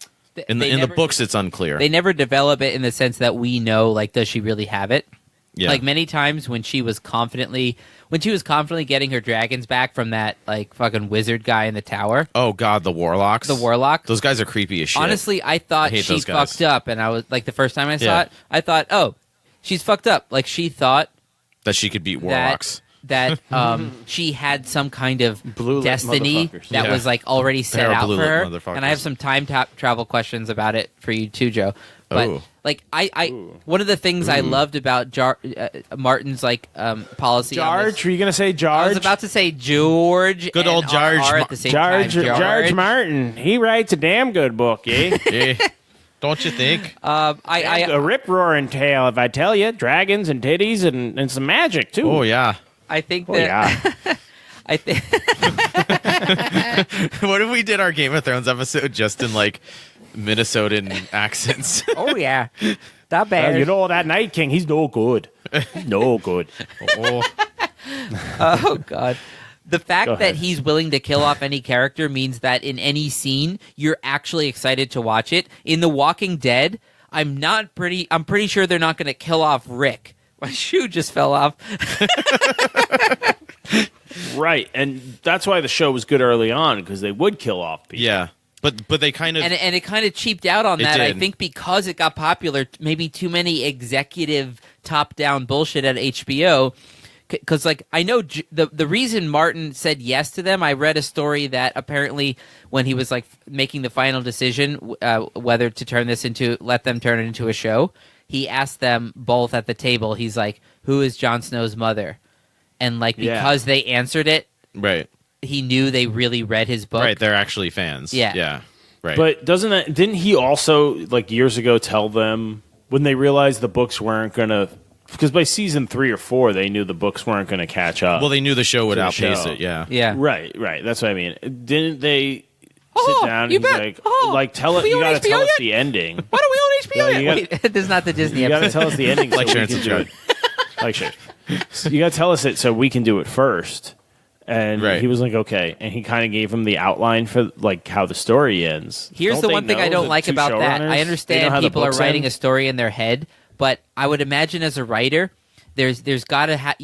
Speaker 1: in the books. It's unclear.
Speaker 3: They never develop it in the sense that we know, like, does she really have it?
Speaker 1: Yeah.
Speaker 3: Like many times when she was confidently getting her dragons back from that like fucking wizard guy in the tower.
Speaker 1: Oh God, the warlocks.
Speaker 3: Those
Speaker 1: guys are creepy as shit.
Speaker 3: Honestly, I thought
Speaker 1: I hate
Speaker 3: she
Speaker 1: those guys.
Speaker 3: fucked up, and I was like, the first time I saw
Speaker 1: Yeah.
Speaker 3: it, I thought, oh, she's fucked up. Like she thought
Speaker 1: that she could beat warlocks.
Speaker 3: that she had some kind of
Speaker 4: Blue-lit
Speaker 3: destiny
Speaker 4: motherfuckers.
Speaker 3: that
Speaker 1: Yeah.
Speaker 3: was like already set
Speaker 1: Pair of
Speaker 3: out for
Speaker 1: blue-lit
Speaker 3: her.
Speaker 1: motherfuckers.
Speaker 3: And I have some time travel questions about it for you too, Joe. But
Speaker 1: Oh.
Speaker 3: like I one of the things I loved about Martin's like policy. on this-
Speaker 4: George, were you gonna say
Speaker 3: I
Speaker 4: George?
Speaker 3: was about to say George.
Speaker 1: Good
Speaker 3: and
Speaker 1: old George
Speaker 3: RR at the same
Speaker 4: George,
Speaker 3: time.
Speaker 4: George Martin. He writes a damn good book, eh?
Speaker 1: Yeah. Don't you think?
Speaker 4: A rip roaring tale, if I tell you. Dragons and titties and some magic too.
Speaker 1: Oh yeah.
Speaker 3: I think
Speaker 4: Oh,
Speaker 3: that
Speaker 4: yeah.
Speaker 3: I think
Speaker 1: What if we did our Game of Thrones episode just in like Minnesotan accents?
Speaker 3: oh yeah, that bad.
Speaker 4: You know that Night King, he's no good. He's no good.
Speaker 1: Oh.
Speaker 3: Oh God. The fact
Speaker 4: Go
Speaker 3: that
Speaker 4: ahead.
Speaker 3: he's willing to kill off any character means that in any scene you're actually excited to watch it. In The Walking Dead, I'm pretty sure they're not going to kill off Rick. My shoe just fell off.
Speaker 4: Right, and that's why the show was good early on, because they would kill off people.
Speaker 1: Yeah. But they kind of
Speaker 3: And it kind of cheaped out on
Speaker 1: It
Speaker 3: that. I
Speaker 1: did.
Speaker 3: think because it got popular, maybe too many executive top-down bullshit at HBO. Because, like, I know the reason Martin said yes to them, I read a story that apparently when he was, like, making the final decision whether to let them turn it into a show, he asked them both at the table, he's like, who is Jon Snow's mother? And, like,
Speaker 4: Yeah.
Speaker 3: because they answered it,
Speaker 1: right.
Speaker 3: he knew they really read his book.
Speaker 1: Right, they're actually fans.
Speaker 3: Yeah.
Speaker 1: Yeah. Right.
Speaker 4: But didn't he also, like, years ago tell them, when they realized the books weren't going to, because by season 3 or 4, they knew the books weren't going to catch up.
Speaker 1: well, they knew the show would
Speaker 4: To the
Speaker 1: outpace
Speaker 4: show.
Speaker 1: it, yeah.
Speaker 3: Yeah.
Speaker 4: Right. That's what I mean. Didn't they
Speaker 3: Oh,
Speaker 4: sit down and
Speaker 3: you
Speaker 4: he's
Speaker 3: bet.
Speaker 4: like,
Speaker 3: Oh,
Speaker 4: tell it,
Speaker 3: we
Speaker 4: you
Speaker 3: on
Speaker 4: got to
Speaker 3: HBO
Speaker 4: tell us
Speaker 3: yet?
Speaker 4: the ending.
Speaker 3: Why don't we own HBO
Speaker 4: Yeah,
Speaker 3: yet?
Speaker 4: you
Speaker 3: Wait, this is not the Disney
Speaker 4: You got to
Speaker 3: episode.
Speaker 4: tell us the ending.
Speaker 1: Like
Speaker 4: so
Speaker 1: share
Speaker 4: we
Speaker 1: and
Speaker 4: can do
Speaker 1: subscribe.
Speaker 4: it. Like share. So you got to tell us it so we can do it first. And
Speaker 1: Right.
Speaker 4: he was like, okay. And he kind of gave him the outline for like how the story ends.
Speaker 3: Here's
Speaker 4: Don't
Speaker 3: the
Speaker 4: they
Speaker 3: one thing I
Speaker 4: know,
Speaker 3: don't
Speaker 4: the
Speaker 3: like
Speaker 4: two
Speaker 3: about that.
Speaker 4: showrunners?
Speaker 3: I
Speaker 4: They know
Speaker 3: understand
Speaker 4: how the
Speaker 3: people are
Speaker 4: books
Speaker 3: writing
Speaker 4: end?
Speaker 3: a story in their head, but I would imagine as a writer, there's got to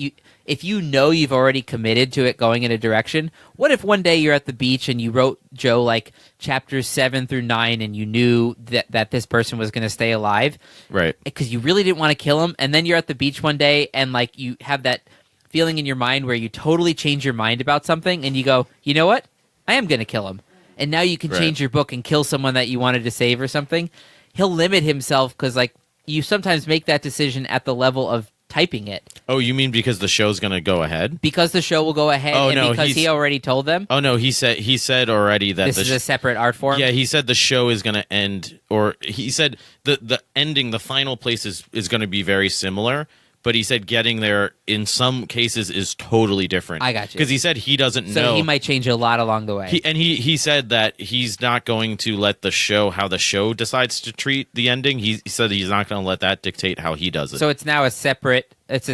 Speaker 3: if you know you've already committed to it going in a direction. What if one day you're at the beach and you wrote, Joe, like chapters 7 through 9, and you knew that this person was going to stay alive,
Speaker 1: Right.
Speaker 3: because you really didn't want to kill him, and then you're at the beach one day and like you have that feeling in your mind where you totally change your mind about something and you go, you know what? I am going to kill him. And now you can
Speaker 1: Right.
Speaker 3: change your book and kill someone that you wanted to save or something. He'll limit himself because like you sometimes make that decision at the level of typing it.
Speaker 1: Oh, you mean because the show's going to go ahead?
Speaker 3: Because the show will go ahead, because he already told them.
Speaker 1: Oh no, he said already that
Speaker 3: this is a separate art form.
Speaker 1: Yeah, he said the show is going to end, or he said the ending, the final place is going to be very similar. But he said getting there in some cases is totally different.
Speaker 3: I got you.
Speaker 1: Because he said he doesn't know.
Speaker 3: So he might change a lot along the way.
Speaker 1: He said that he's not going to let the show, how the show decides to treat the ending. He said he's not going to let that dictate how he does it.
Speaker 3: So it's now a separate
Speaker 1: I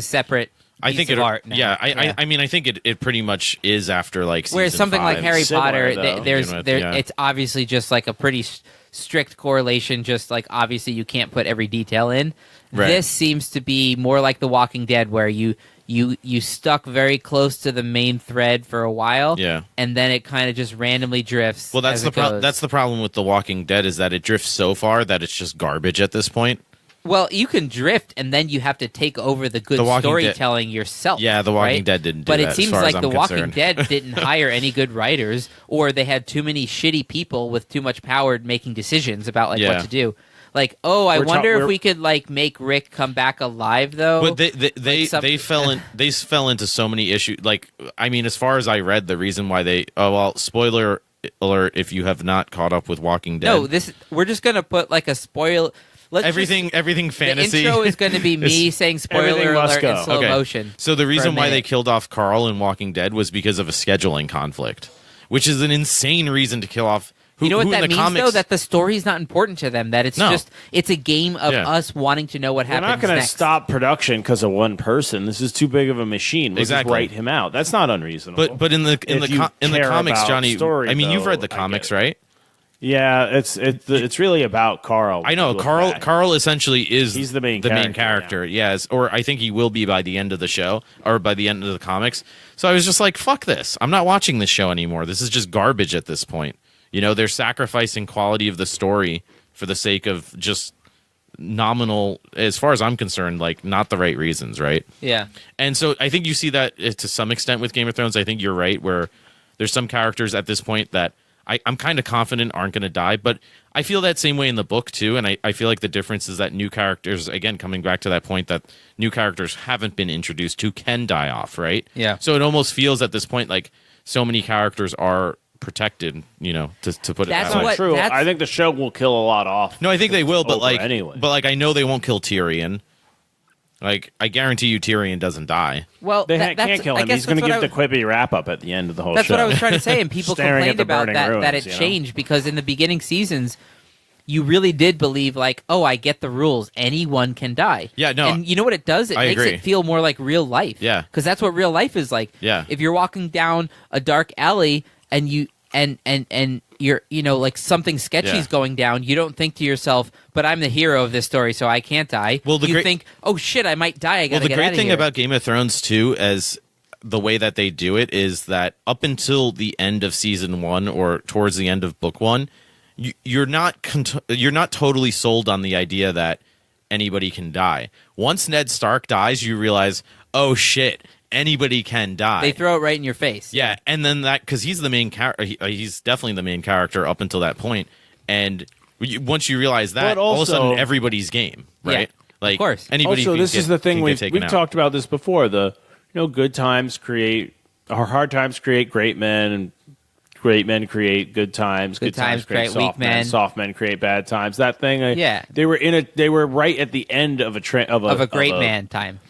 Speaker 1: think
Speaker 3: of art now.
Speaker 1: Yeah, I mean, I think it pretty much is after like season
Speaker 3: Whereas something
Speaker 1: 5.
Speaker 3: like Harry
Speaker 4: Similar,
Speaker 3: Potter,
Speaker 4: though.
Speaker 3: it's obviously just like a pretty strict correlation. Just like obviously you can't put every detail in.
Speaker 1: Right.
Speaker 3: This seems to be more like The Walking Dead, where you stuck very close to the main thread for a while, and then it kind of just randomly drifts.
Speaker 1: Well, that's the problem with The Walking Dead, is that it drifts so far that it's just garbage at this point.
Speaker 3: Well, you can drift, and then you have to take over the good storytelling yourself.
Speaker 1: Yeah, The Walking Dead didn't do that.
Speaker 3: But it seems like The Walking
Speaker 1: concerned.
Speaker 3: Dead didn't hire any good writers, or they had too many shitty people with too much power making decisions about what to do. Like, I wonder if we could like make Rick come back alive, though.
Speaker 1: But they fell into so many issues. Like, I mean, as far as I read, the reason why spoiler alert if you have not caught up with Walking Dead.
Speaker 3: No, we're just gonna put like a spoil.
Speaker 1: Everything fantasy.
Speaker 3: The intro is going to be me saying spoiler alert in slow motion.
Speaker 1: So the reason why they killed off Carl in Walking Dead was because of a scheduling conflict, which is an insane reason to kill off.
Speaker 3: You know what that means, though? That the story is not important to them. That it's a game of us wanting to know what happens next.
Speaker 4: They're not going to stop production because of one person. This is too big of a machine. Let's just write him out. That's not unreasonable.
Speaker 1: But in the comics, Johnny,
Speaker 4: story,
Speaker 1: I mean, you've read the comics, right?
Speaker 4: Yeah, it's really about Carl.
Speaker 1: I know Carl essentially is
Speaker 4: the main
Speaker 1: character. Yes, or I think he will be by the end of the show or by the end of the comics. So I was just like, fuck this. I'm not watching this show anymore. This is just garbage at this point. You know, they're sacrificing quality of the story for the sake of just nominal, as far as I'm concerned, like not the right reasons, right?
Speaker 3: Yeah.
Speaker 1: And so I think you see that to some extent with Game of Thrones. I think you're right, where there's some characters at this point that I'm kind of confident aren't going to die, but I feel that same way in the book too, and I feel like the difference is that new characters, again, coming back to that point that new characters haven't been introduced to can die off, right?
Speaker 3: Yeah.
Speaker 1: So it almost feels at this point like so many characters are protected, you know, to put it that way.
Speaker 4: That's not true. I think the show will kill a lot off.
Speaker 1: No, I think they will, but
Speaker 4: anyway.
Speaker 1: I know they won't kill Tyrion. Like, I guarantee you Tyrion doesn't die.
Speaker 3: Well,
Speaker 4: they can't kill him. He's going to give the quippy wrap-up at the end of the whole show.
Speaker 3: That's what I was trying to say, and people complained about
Speaker 4: ruins,
Speaker 3: that it changed, because in the beginning seasons, you really did believe, like, I get the rules. Anyone can die.
Speaker 1: Yeah, no.
Speaker 3: And you know what it does? It makes
Speaker 1: agree.
Speaker 3: it feel more like real life.
Speaker 1: Yeah.
Speaker 3: Because that's what real life is like.
Speaker 1: Yeah.
Speaker 3: If you're walking down a dark alley and you're, like something sketchy is going down, you don't think to yourself, but I'm the hero of this story, so I can't die. Well, you think, oh shit, I might die. I gotta get out of here.
Speaker 1: Well, the great thing about Game of Thrones too, as the way that they do it, is that up until the end of season 1 or towards the end of book 1, you're not totally sold on the idea that anybody can die. Once Ned Stark dies, you realize, oh shit, anybody can die.
Speaker 3: They throw it right in your face.
Speaker 1: Yeah, and then because he's the main character, he's definitely the main character up until that point. And once you realize that, all of a sudden everybody's game, right?
Speaker 3: Yeah,
Speaker 1: like,
Speaker 3: of course.
Speaker 1: Anybody.
Speaker 4: Also, this is the thing we've talked about this before. The good times create, or hard times create great men, and great men create good times. Good times create
Speaker 3: weak men.
Speaker 4: Soft men create bad times. That thing.
Speaker 3: They
Speaker 4: were right at the end of a
Speaker 3: great man time.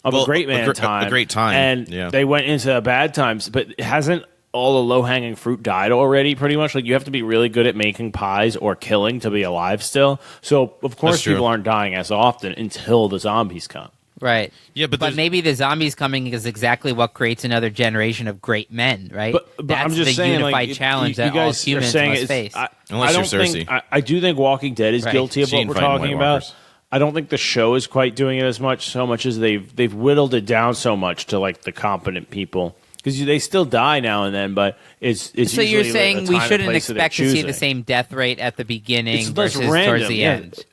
Speaker 1: A great time.
Speaker 4: And they went into bad times, but hasn't all the low-hanging fruit died already, pretty much? Like, you have to be really good at making pies or killing to be alive still. So, of course, people aren't dying as often until the zombies come.
Speaker 3: Right.
Speaker 1: Yeah, but
Speaker 3: maybe the zombies coming is exactly what creates another generation of great men, right?
Speaker 4: But
Speaker 3: that's
Speaker 4: I'm just
Speaker 3: the
Speaker 4: saying,
Speaker 3: unified challenge that all humans must face.
Speaker 1: Unless you're Cersei.
Speaker 4: I do think Walking Dead is guilty of what we're talking about. I don't think the show is quite doing it so much as they've whittled it down so much to like the competent people, because they still die now and then, but it's
Speaker 3: so you're saying we shouldn't expect to see
Speaker 4: choosing.
Speaker 3: the same death rate at the beginning versus
Speaker 4: random.
Speaker 3: Towards the end.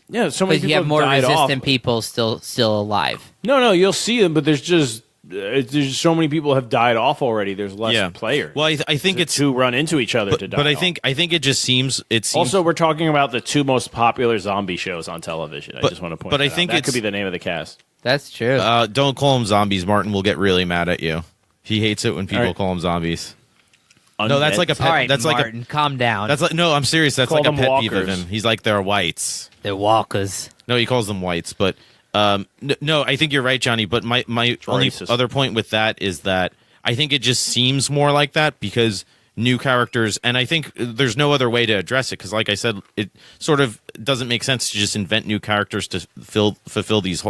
Speaker 4: Yeah, so many people
Speaker 3: you have more
Speaker 4: died
Speaker 3: resistant
Speaker 4: off.
Speaker 3: people still alive.
Speaker 4: No, you'll see them, but there's just so many people have died off already. There's less players.
Speaker 1: Well, I think it's
Speaker 4: to run into each other to die.
Speaker 1: But I think it just seems
Speaker 4: Also, we're talking about the two most popular zombie shows on television. I just want to point.
Speaker 1: But I
Speaker 4: that
Speaker 1: think
Speaker 4: out. That could be the name of the cast.
Speaker 3: That's true.
Speaker 1: Don't call them zombies. Martin will get really mad at you. He hates it when people
Speaker 4: right.
Speaker 1: call them zombies.
Speaker 4: Undead.
Speaker 1: No, that's like a pet.
Speaker 3: All right,
Speaker 1: that's
Speaker 3: Martin,
Speaker 1: like
Speaker 3: calm down.
Speaker 1: That's like no. I'm serious. That's
Speaker 4: Call
Speaker 1: like a
Speaker 4: them
Speaker 1: pet peeve of
Speaker 4: walkers.
Speaker 1: him. He's like they're whites.
Speaker 3: They're walkers.
Speaker 1: No, he calls them whites. But no, I think you're right, Johnny. But my only
Speaker 4: racist.
Speaker 1: other point with that is that I think it just seems more like that because new characters, and I think there's no other way to address it because, like I said, it sort of doesn't make sense to just invent new characters to fulfill these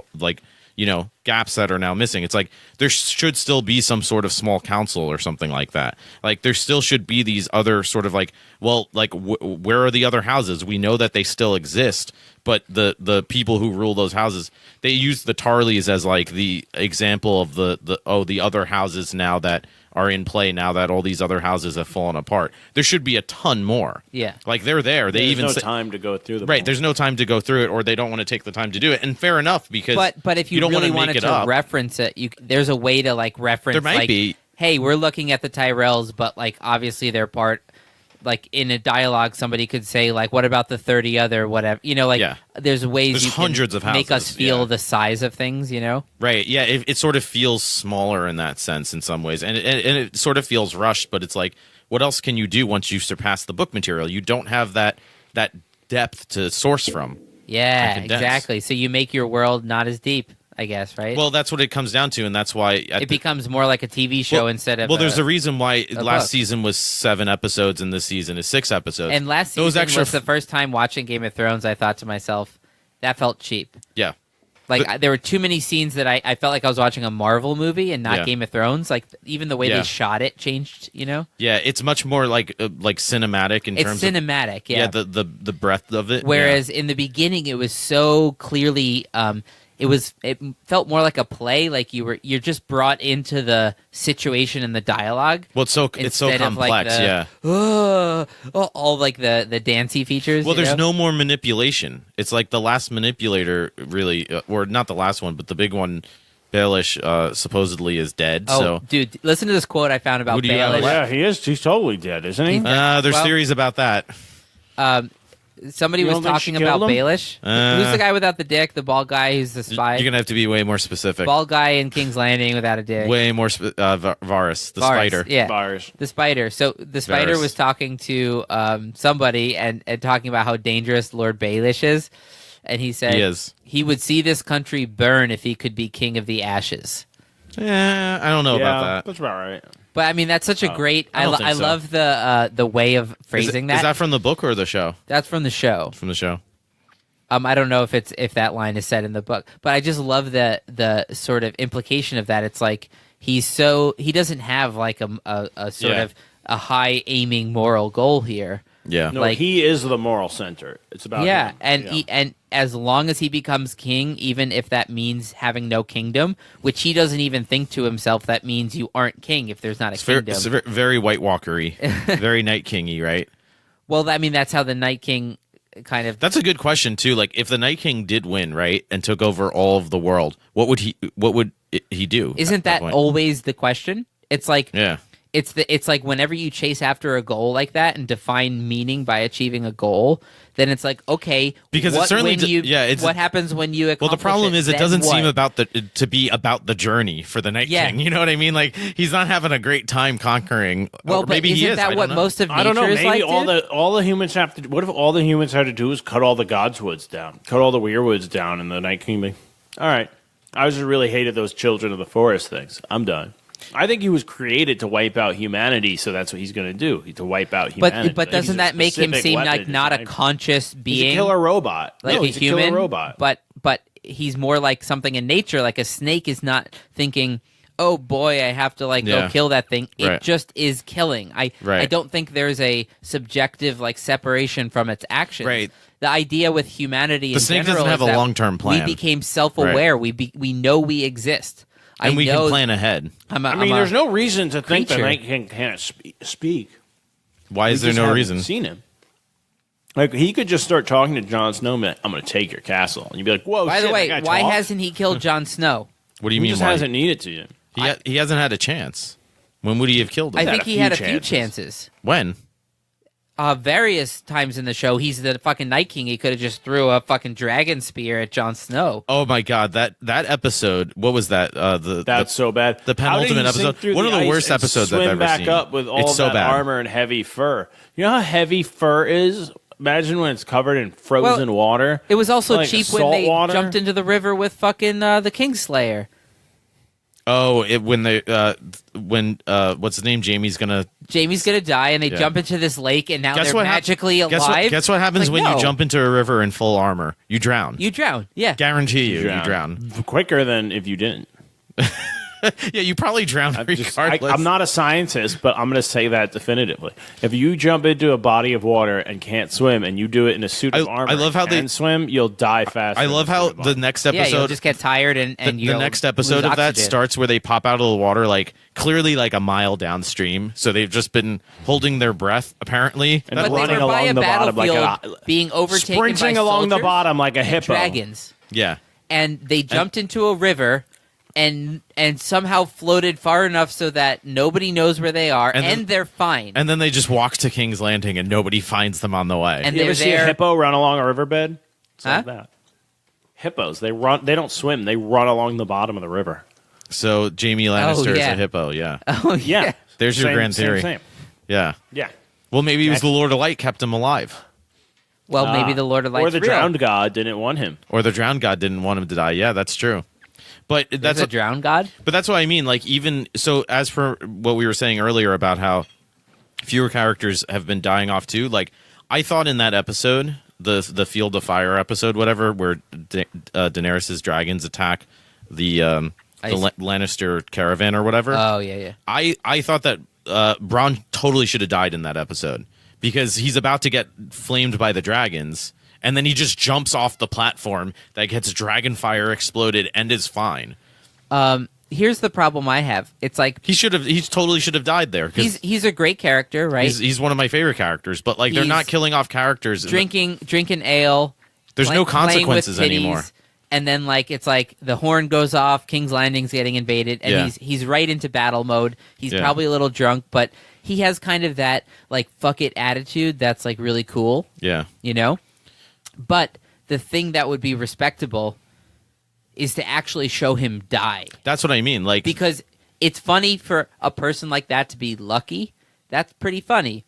Speaker 1: gaps that are now missing. It's like there should still be some sort of small council or something like that. Like there still should be these other sort of where are the other houses? We know that they still exist, but the people who rule those houses, they use the Tarleys as like the example of the other houses now that are in play now that all these other houses have fallen apart. There should be a ton more.
Speaker 3: Yeah.
Speaker 1: Like they're there.
Speaker 4: There's no time to go through them.
Speaker 1: Right, there's no time to go through it, or they don't want to take the time to do it. And fair enough, because
Speaker 3: but if you
Speaker 1: don't
Speaker 3: really
Speaker 1: want
Speaker 3: wanted
Speaker 1: to
Speaker 3: reference it, there's a way to like reference.
Speaker 1: There might be.
Speaker 3: Hey, we're looking at the Tyrells, but like obviously they're part. Like in a dialogue, somebody could say like, "What about the 30 other whatever?" There's ways
Speaker 1: There's
Speaker 3: you
Speaker 1: hundreds
Speaker 3: can
Speaker 1: of
Speaker 3: make us
Speaker 1: houses,
Speaker 3: feel
Speaker 1: yeah.
Speaker 3: the size of things.
Speaker 1: Right, yeah, it sort of feels smaller in that sense in some ways, and it sort of feels rushed. But it's like, what else can you do once you've surpassed the book material? You don't have that depth to source from.
Speaker 3: Yeah, exactly. So you make your world not as deep, I guess, right?
Speaker 1: Well, that's what it comes down to, and that's why
Speaker 3: it becomes more like a TV show instead of.
Speaker 1: Well, there's a reason why last
Speaker 3: book.
Speaker 1: season was 7 episodes and this season is 6 episodes.
Speaker 3: And last season was the first time watching Game of Thrones. I thought to myself, that felt cheap.
Speaker 1: Yeah.
Speaker 3: Like there were too many scenes that I felt like I was watching a Marvel movie and not Game of Thrones. Like even the way they shot it changed. Yeah, it's much more like cinematic in terms. It's cinematic.
Speaker 1: Of,
Speaker 3: yeah,
Speaker 1: the breadth of it.
Speaker 3: Whereas in the beginning, it was so clearly. It felt more like a play. Like you're just brought into the situation and the dialogue.
Speaker 1: Well, it's so complex.
Speaker 3: All like the dancey features.
Speaker 1: Well, there's no more manipulation. It's like the last manipulator, really, or not the last one, but the big one. Baelish supposedly is dead.
Speaker 3: Oh,
Speaker 1: so.
Speaker 3: Dude, listen to this quote I found about Baelish.
Speaker 4: Yeah, he is. He's totally dead, isn't he?
Speaker 1: There's theories about that.
Speaker 3: Somebody was talking about Baelish. Who's the guy without the dick? The bald guy who's the spy?
Speaker 1: You're going to have to be way more specific.
Speaker 3: Bald guy in King's Landing without a dick.
Speaker 1: Way more Varys, the spider.
Speaker 3: Yeah,
Speaker 4: Varys.
Speaker 3: The spider. So the spider
Speaker 1: Varys.
Speaker 3: was talking to somebody and talking about how dangerous Lord Baelish is. And he said he would see this country burn if he could be king of the ashes.
Speaker 1: Yeah, I don't know about that.
Speaker 4: That's about right.
Speaker 3: But I mean, that's such a great. I love the way of phrasing that.
Speaker 1: Is that from the book or the show?
Speaker 3: That's from the show.
Speaker 1: From the show.
Speaker 3: I don't know if that line is said in the book, but I just love the sort of implication of that. It's like he doesn't have like a sort of a high aiming moral goal here.
Speaker 1: Yeah,
Speaker 4: no, he is the moral center. It's about him.
Speaker 3: And as long as he becomes king, even if that means having no kingdom, which he doesn't even think to himself, that means you aren't king if there's not a kingdom.
Speaker 1: It's very White Walker-y, very Night King-y, right?
Speaker 3: Well, I mean, that's how the Night King kind of.
Speaker 1: That's a good question too. Like, if the Night King did win, right, and took over all of the world, what would he do?
Speaker 3: Isn't that always the question? It's like It's like whenever you chase after a goal like that and define meaning by achieving a goal, then it's like, okay,
Speaker 1: because
Speaker 3: what,
Speaker 1: it certainly
Speaker 3: what happens when you accomplish
Speaker 1: the problem is it doesn't seem
Speaker 3: what?
Speaker 1: to be about the journey for the Night King. You know what I mean? Like, he's not having a great time conquering.
Speaker 3: Well,
Speaker 1: but maybe
Speaker 3: isn't
Speaker 1: he is.
Speaker 3: that what most of nature
Speaker 4: I don't know.
Speaker 3: is
Speaker 4: Maybe
Speaker 3: like,
Speaker 4: all the humans have to. What if all the humans had to do is cut all the godswoods down, cut all the weirwoods down, and the Night King? All right, I just really hated those children of the forest things. I'm done. I think he was created to wipe out humanity, so that's what he's going to do. To wipe out humanity.
Speaker 3: But doesn't that make him seem like not a conscious being?
Speaker 4: He's a killer robot.
Speaker 3: Like
Speaker 4: he's
Speaker 3: a human
Speaker 4: killer robot.
Speaker 3: But he's more like something in nature. Like a snake is not thinking, oh boy, I have to go kill that thing. It just is killing. I don't think there's a subjective separation from its actions.
Speaker 1: Right.
Speaker 3: The idea with humanity
Speaker 1: the
Speaker 3: in
Speaker 1: snake
Speaker 3: general
Speaker 1: doesn't have
Speaker 3: is
Speaker 1: a long-term plan.
Speaker 3: We became self-aware.
Speaker 1: Right.
Speaker 3: We know we exist.
Speaker 1: And we can plan ahead.
Speaker 4: There's no reason to think the
Speaker 3: creature.
Speaker 4: Night King can't speak.
Speaker 1: Why is there no reason?
Speaker 4: Seen him. Like, he could just start talking to Jon Snow, I'm going to take your castle. And you'd be like, whoa,
Speaker 3: By
Speaker 4: shit,
Speaker 3: the way,
Speaker 4: that guy
Speaker 3: why
Speaker 4: talks?
Speaker 3: hasn't he killed Jon Snow?
Speaker 1: What do you
Speaker 4: He
Speaker 1: mean?
Speaker 4: just
Speaker 1: why?
Speaker 4: hasn't needed to yet.
Speaker 1: He hasn't had a chance. When would he have killed him?
Speaker 3: I think he had a few chances.
Speaker 1: When?
Speaker 3: various times in the show, he's the fucking Night King. He could have just threw a fucking dragon spear at Jon Snow.
Speaker 1: Oh my god, that episode. What was that?
Speaker 4: That's so bad.
Speaker 1: The penultimate episode. One of the worst episodes I've ever
Speaker 4: back
Speaker 1: seen.
Speaker 4: Up with all
Speaker 1: it's so
Speaker 4: that
Speaker 1: bad.
Speaker 4: armor and heavy fur. You know how heavy fur is? Imagine when it's covered in frozen water.
Speaker 3: It was also
Speaker 4: like
Speaker 3: cheap when they
Speaker 4: water.
Speaker 3: jumped into the river with fucking the Kingslayer.
Speaker 1: Oh, when what's his name? Jamie's gonna
Speaker 3: die, and they jump into this lake, and now they're magically alive.
Speaker 1: Guess what happens when you jump into a river in full armor? You drown.
Speaker 3: You drown. Yeah,
Speaker 1: Guarantee you drown
Speaker 4: quicker than if you didn't.
Speaker 1: Yeah, you probably drown regardless.
Speaker 4: I'm not a scientist, but I'm going to say that definitively. If you jump into a body of water and can't swim, and you do it in a suit of armor,
Speaker 1: I love how
Speaker 4: they swim, you'll die fast.
Speaker 1: I love how the next episode,
Speaker 3: you'll just get tired, and
Speaker 1: the next episode of that starts where they pop out of the water, like clearly like a mile downstream. So they've just been holding their breath, apparently,
Speaker 4: and
Speaker 3: but
Speaker 4: running
Speaker 3: they were by
Speaker 4: along
Speaker 3: a
Speaker 4: the bottom
Speaker 3: battlefield, being overtaken
Speaker 4: sprinting
Speaker 3: by
Speaker 4: along the
Speaker 3: soldiers
Speaker 4: bottom like a
Speaker 3: and
Speaker 4: hippo.
Speaker 3: dragons.
Speaker 1: Yeah,
Speaker 3: and they jumped into a river. And somehow floated far enough so that nobody knows where they are, and they're fine.
Speaker 1: And then they just walk to King's Landing, and nobody finds them on the way.
Speaker 3: And
Speaker 4: you ever see a hippo run along a riverbed? It's like that. Hippos, they run. They don't swim. They run along the bottom of the river.
Speaker 1: So Jamie Lannister is a hippo. Yeah.
Speaker 3: Oh yeah.
Speaker 1: There's your grand theory.
Speaker 4: Same.
Speaker 1: Yeah.
Speaker 4: Yeah.
Speaker 1: Well, maybe it was the Lord of Light kept him alive.
Speaker 3: Well, maybe the Lord of Light's
Speaker 4: or the
Speaker 3: real.
Speaker 4: drowned god didn't want him.
Speaker 1: Or the drowned god didn't want him to die. Yeah, that's true. But that's
Speaker 3: a drowned god.
Speaker 1: But that's what I mean. Like, even so, as for what we were saying earlier about how fewer characters have been dying off too. Like, I thought in that episode, the Field of Fire episode, whatever, where Daenerys' dragons attack the Lannister caravan or whatever.
Speaker 3: Oh yeah.
Speaker 1: I thought that Bronn totally should have died in that episode because he's about to get flamed by the dragons. And then he just jumps off the platform that gets dragon fire exploded and is fine.
Speaker 3: Here's the problem I have. It's like
Speaker 1: he totally should have died there.
Speaker 3: He's a great character, right?
Speaker 1: He's one of my favorite characters, but like they're not killing off characters.
Speaker 3: Drinking ale.
Speaker 1: There's no consequences anymore.
Speaker 3: And then like it's like the horn goes off, King's Landing's getting invaded, and he's right into battle mode. He's probably a little drunk, but he has kind of that like fuck it attitude that's like really cool.
Speaker 1: Yeah.
Speaker 3: You know? But the thing that would be respectable is to actually show him die.
Speaker 1: That's what I mean. Like,
Speaker 3: because it's funny for a person like that to be lucky. That's pretty funny.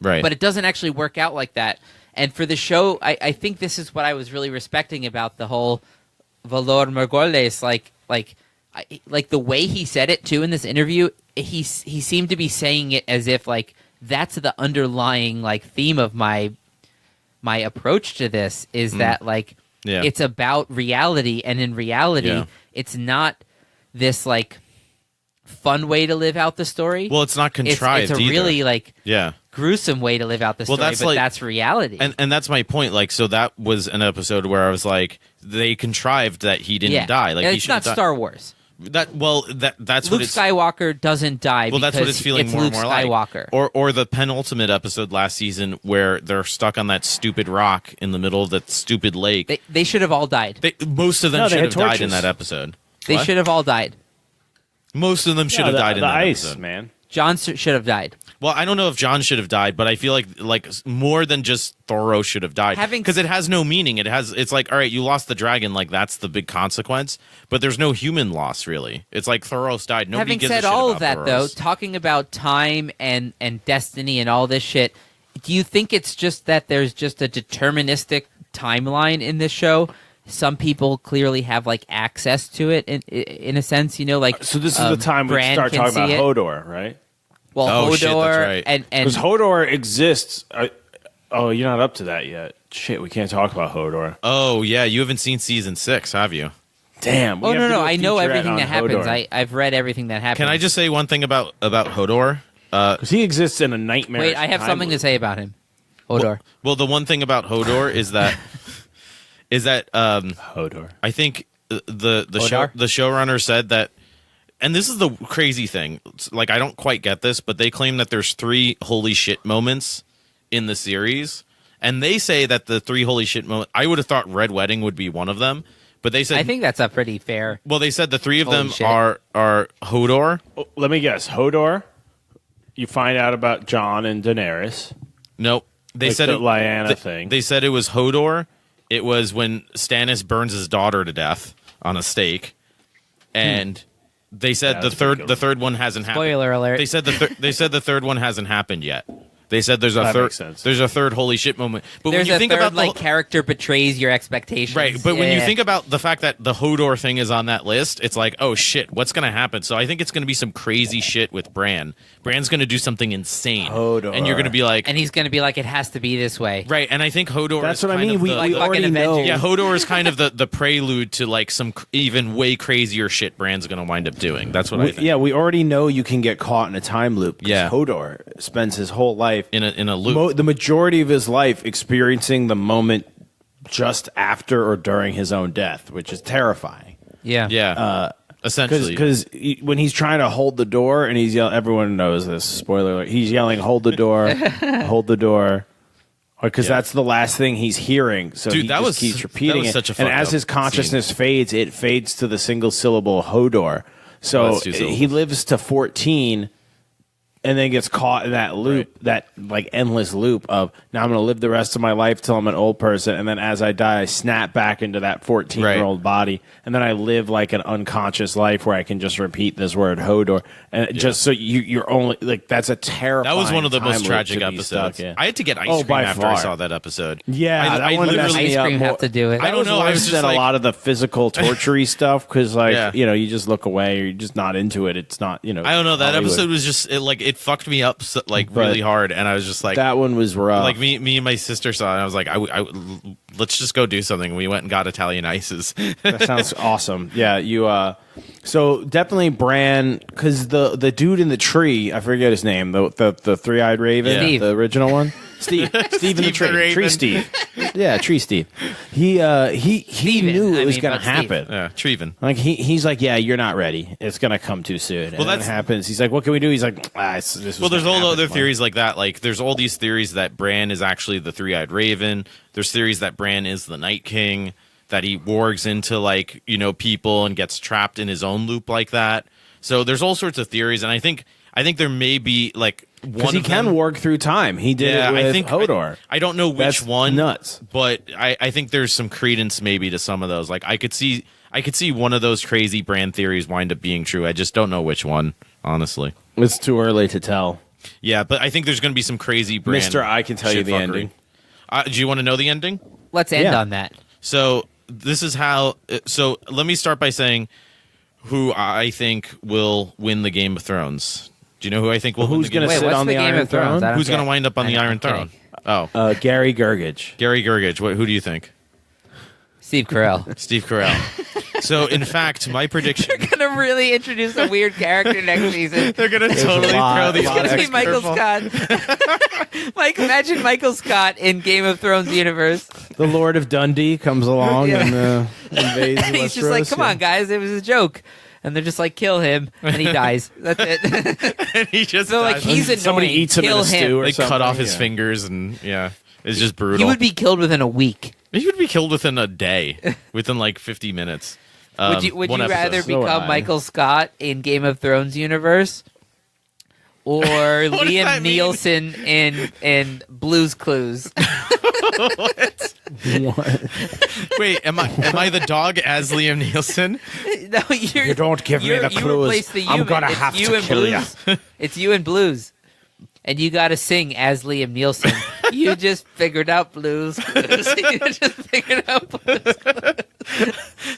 Speaker 1: Right.
Speaker 3: But it doesn't actually work out like that. And for the show, I think this is what I was really respecting about the whole Valar Morghulis. Like the way he said it, too, in this interview, he seemed to be saying it as if, like, that's the underlying, like, theme of my approach to this is that like it's about reality, and in reality it's not this like fun way to live out the story.
Speaker 1: Well, it's not contrived.
Speaker 3: It's a
Speaker 1: either.
Speaker 3: really like
Speaker 1: yeah
Speaker 3: gruesome way to live out the story, but that's reality.
Speaker 1: And that's my point. Like, so that was an episode where I was like, they contrived that he didn't die. Like,
Speaker 3: it's not Star Wars.
Speaker 1: That's
Speaker 3: Luke
Speaker 1: what it's,
Speaker 3: Skywalker doesn't die.
Speaker 1: Well, that's what it's feeling more
Speaker 3: Luke
Speaker 1: and more
Speaker 3: Skywalker.
Speaker 1: like. Or the penultimate episode last season where they're stuck on that stupid rock in the middle of that stupid lake.
Speaker 3: They should have all died.
Speaker 1: Most of them should have died in that episode.
Speaker 3: They should have all died.
Speaker 1: Most of them should have died in that episode.
Speaker 4: Man.
Speaker 3: Jon should have died.
Speaker 1: Well, I don't know if Jon should have died, but I feel like more than just Thoreau should have died, because it has no meaning. It's like, all right, you lost the dragon, like that's the big consequence, but there's no human loss really. It's like Thoros died. Nobody
Speaker 3: Having
Speaker 1: gives
Speaker 3: said
Speaker 1: a shit
Speaker 3: all
Speaker 1: about
Speaker 3: of that,
Speaker 1: Thoros.
Speaker 3: though, talking about time and destiny and all this shit, do you think it's just that there's just a deterministic timeline in this show? Some people clearly have like access to it in a sense, you know, like
Speaker 4: so. This is the time we
Speaker 3: Bran
Speaker 4: start
Speaker 3: can
Speaker 4: talking about
Speaker 3: see it.
Speaker 4: Hodor, right?
Speaker 3: Well, Hodor
Speaker 1: shit, that's right.
Speaker 3: and
Speaker 4: because Hodor exists. You're not up to that yet. Shit, we can't talk about Hodor.
Speaker 1: Oh yeah, you haven't seen season 6, have you?
Speaker 4: Damn.
Speaker 3: Oh no, I know everything that happens. I've read everything that happens.
Speaker 1: Can I just say one thing about Hodor?
Speaker 4: Because he exists in a nightmare.
Speaker 3: Wait, I have something to say about him. Hodor.
Speaker 1: Well, the one thing about Hodor is that
Speaker 4: Hodor.
Speaker 1: I think the showrunner said that. And this is the crazy thing. Like, I don't quite get this, but they claim that there's 3 holy shit moments in the series. And they say that the 3 holy shit moments, I would have thought Red Wedding would be one of them. But they said...
Speaker 3: I think that's a pretty fair...
Speaker 1: Well, they said the 3 of them are Hodor.
Speaker 4: Let me guess. Hodor, you find out about Jon and Daenerys.
Speaker 1: Nope. They
Speaker 4: Like
Speaker 1: said
Speaker 4: the Lyanna thing.
Speaker 1: They said it was Hodor. It was when Stannis burns his daughter to death on a stake, and they said the third one hasn't happened.
Speaker 3: Spoiler alert.
Speaker 1: They said the third one hasn't happened yet. They said there's a
Speaker 4: That
Speaker 1: third.
Speaker 4: makes sense.
Speaker 1: There's a third holy shit moment. But
Speaker 3: There's
Speaker 1: when you
Speaker 3: a
Speaker 1: think
Speaker 3: third,
Speaker 1: about
Speaker 3: like, character betrays your expectations.
Speaker 1: right, but when you
Speaker 3: Yeah.
Speaker 1: think about the fact that the Hodor thing is on that list, it's like, oh shit, what's going to happen? So I think it's going to be some crazy shit with Bran. Bran's going to do something insane,
Speaker 4: Hodor.
Speaker 1: and you're going to be like,
Speaker 3: And he's going to be like, it has to be this way.
Speaker 1: right. And I think Hodor.
Speaker 4: That's
Speaker 1: is
Speaker 4: what I
Speaker 1: kind
Speaker 4: mean.
Speaker 1: of
Speaker 4: We
Speaker 1: the-
Speaker 3: Like
Speaker 4: already
Speaker 3: fucking
Speaker 4: know.
Speaker 3: Avengers.
Speaker 1: yeah, Hodor is kind of the prelude to like some even way crazier shit Bran's going to wind up doing. That's what I think.
Speaker 4: Yeah, we already know you can get caught in a time loop. 'Cause
Speaker 1: Yeah.
Speaker 4: Hodor spends his whole life
Speaker 1: In a loop.
Speaker 4: the majority of his life experiencing the moment just after or during his own death, which is terrifying.
Speaker 3: Yeah.
Speaker 1: Yeah. Essentially.
Speaker 4: Because when he's trying to hold the door and he's yelling, everyone knows this, spoiler alert, he's yelling, hold the door, hold the door. Because that's the last thing he's hearing. So
Speaker 1: Dude,
Speaker 4: he
Speaker 1: that
Speaker 4: just
Speaker 1: was-
Speaker 4: keeps
Speaker 1: that
Speaker 4: repeating
Speaker 1: was
Speaker 4: it.
Speaker 1: such a
Speaker 4: And
Speaker 1: fucked
Speaker 4: as
Speaker 1: up
Speaker 4: his consciousness fades, it fades to the single syllable Hodor. So
Speaker 1: Well, that's two syllables.
Speaker 4: he lives to 14 and then gets caught in that loop, that like endless loop of now I'm going to live the rest of my life till I'm an old person, and then as I die, I snap back into that 14-year-old body, and then I live like an unconscious life where I can just repeat this word Hodor, and just so you're only like that's a terrifying.
Speaker 1: that was one of the
Speaker 4: time
Speaker 1: most
Speaker 4: loop
Speaker 1: tragic
Speaker 4: to be
Speaker 1: episodes.
Speaker 4: stuck in.
Speaker 1: I had to get ice
Speaker 4: Oh,
Speaker 1: cream
Speaker 4: by
Speaker 1: after I
Speaker 4: far.
Speaker 1: saw that episode.
Speaker 4: Yeah, that one messed
Speaker 3: Ice
Speaker 4: me up
Speaker 3: cream
Speaker 4: more.
Speaker 3: have to do it.
Speaker 1: I don't know. I was
Speaker 4: Worse
Speaker 1: just
Speaker 4: than
Speaker 1: like-
Speaker 4: a lot of the physical torture stuff because, like,
Speaker 1: Yeah.
Speaker 4: you just look away or you're just not into it. It's not,
Speaker 1: I don't know. That
Speaker 4: Hollywood.
Speaker 1: episode was just it fucked me up
Speaker 4: But
Speaker 1: really hard, and I was just like,
Speaker 4: that one was rough.
Speaker 1: like me and my sister saw it. And I was like, let's just go do something. We went and got Italian ices.
Speaker 4: That sounds awesome. Yeah, you. So definitely Bran, because the dude in the tree, I forget his name, the 3-eyed raven,
Speaker 1: Yeah.
Speaker 3: Steve.
Speaker 4: the original one, Steve in the
Speaker 1: Steve the
Speaker 4: tree,
Speaker 1: Raven.
Speaker 4: Tree Steve, yeah, Tree Steve. He
Speaker 3: Steven,
Speaker 4: knew it was
Speaker 3: I mean,
Speaker 4: gonna
Speaker 3: but Steve.
Speaker 4: happen.
Speaker 1: Yeah, Treven.
Speaker 4: Like he's like, yeah, you're not ready. It's gonna come too soon. And then it happens. He's like, what can we do? He's like, this was
Speaker 1: Well, there's
Speaker 4: gonna
Speaker 1: all
Speaker 4: happen
Speaker 1: other
Speaker 4: tomorrow.
Speaker 1: theories like that. Like, there's all these theories that Bran is actually the 3-eyed raven. There's theories that Bran is the Night King, that he wargs into, like, people and gets trapped in his own loop like that. So there's all sorts of theories, and I think there may be, like, one
Speaker 4: Because he
Speaker 1: of
Speaker 4: can
Speaker 1: them.
Speaker 4: work through time. He did it with
Speaker 1: I think
Speaker 4: Hodor.
Speaker 1: I don't know which
Speaker 4: That's
Speaker 1: one.
Speaker 4: nuts.
Speaker 1: But I think there's some credence maybe to some of those. Like, I could see one of those crazy Bran theories wind up being true. I just don't know which one, honestly.
Speaker 4: It's too early to tell.
Speaker 1: Yeah, but I think there's going to be some crazy Bran.
Speaker 4: Mister, I can tell you the
Speaker 1: shitfuckery.
Speaker 4: ending.
Speaker 1: Do you want to know the ending?
Speaker 3: Let's end
Speaker 4: Yeah.
Speaker 3: on that.
Speaker 1: So this is how. So let me start by saying who I think will win the Game of Thrones. Do you know who I think will win
Speaker 4: Who's
Speaker 1: the Game
Speaker 4: gonna
Speaker 1: of
Speaker 3: Wait,
Speaker 4: sit
Speaker 3: what's
Speaker 4: on
Speaker 3: the
Speaker 4: the
Speaker 3: Game
Speaker 4: Iron
Speaker 3: of Thrones?
Speaker 4: Throne?
Speaker 3: I don't
Speaker 1: Who's going to
Speaker 3: get-
Speaker 1: wind up on the
Speaker 3: I know,
Speaker 1: Iron
Speaker 3: I'm
Speaker 1: Throne?
Speaker 3: kidding.
Speaker 1: Oh,
Speaker 4: Gary Gergich.
Speaker 1: Gary Gergich. Who do you think?
Speaker 3: Steve Carell.
Speaker 1: Steve Carell. So in fact, my prediction.
Speaker 3: Gonna really introduce a weird character next season.
Speaker 1: They're going to totally
Speaker 4: lot-
Speaker 1: throw these.
Speaker 4: lot
Speaker 3: It's
Speaker 4: of
Speaker 3: gonna be Michael Scott. Imagine Michael Scott in Game of Thrones universe.
Speaker 4: The Lord of Dundee comes along
Speaker 3: Yeah.
Speaker 4: and invades
Speaker 3: And he's just like, "Come on, guys, it was a joke." And they're just like, "Kill him," and he dies. That's it.
Speaker 1: He just
Speaker 3: So like
Speaker 1: dies.
Speaker 3: he's annoying.
Speaker 4: Somebody eats him in
Speaker 3: Kill
Speaker 4: a stew
Speaker 3: him.
Speaker 4: or
Speaker 1: They
Speaker 4: something.
Speaker 1: cut off his
Speaker 4: Yeah.
Speaker 1: fingers and it's just brutal.
Speaker 3: He would be killed within a week.
Speaker 1: He would be killed within a day, within like 50 minutes.
Speaker 3: Would you
Speaker 1: one episode.
Speaker 3: rather
Speaker 4: So would
Speaker 3: become
Speaker 4: I.
Speaker 3: Michael Scott in Game of Thrones universe, or
Speaker 1: does that
Speaker 3: Liam
Speaker 1: mean?
Speaker 3: Neeson in Blue's Clues?
Speaker 1: Wait, am I the dog as Liam Neeson?
Speaker 3: No,
Speaker 4: You don't give me
Speaker 3: you're-
Speaker 4: the
Speaker 3: you
Speaker 4: clues.
Speaker 3: replace the
Speaker 4: I'm
Speaker 3: human.
Speaker 4: gonna
Speaker 3: It's
Speaker 4: have
Speaker 3: you
Speaker 4: to
Speaker 3: and
Speaker 4: kill you.
Speaker 3: Blues. It's you and Blues, and you got to sing as Liam Neeson. You just figured out Blues Clues. You just figured out Blues.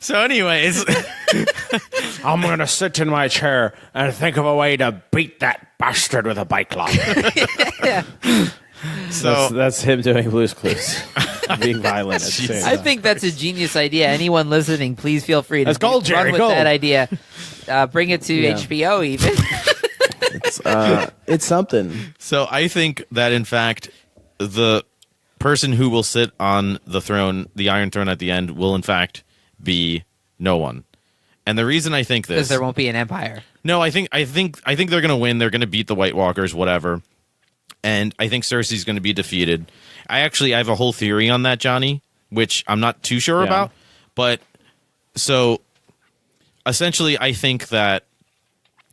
Speaker 1: So, anyways,
Speaker 4: I'm going to sit in my chair and think of a way to beat that bastard with a bike lock.
Speaker 1: so
Speaker 4: That's him doing Blue's Clues. Being violent at the same
Speaker 3: I
Speaker 4: time.
Speaker 3: think that's a genius idea. Anyone listening, please feel free to
Speaker 4: That's gold,
Speaker 3: run
Speaker 4: Jerry,
Speaker 3: with
Speaker 4: gold.
Speaker 3: that idea. Bring it to
Speaker 4: Yeah.
Speaker 3: HBO even.
Speaker 4: It's something.
Speaker 1: So I think that in fact the person who will sit on the throne, the Iron Throne at the end, will in fact be no one. And the reason I think
Speaker 3: Because
Speaker 1: this,
Speaker 3: there won't be an empire.
Speaker 1: no, I think they're going to win. They're going to beat the White Walkers, whatever. And I think Cersei's going to be defeated. I have a whole theory on that, Johnny, which I'm not too sure
Speaker 4: Yeah.
Speaker 1: about. But so essentially, I think that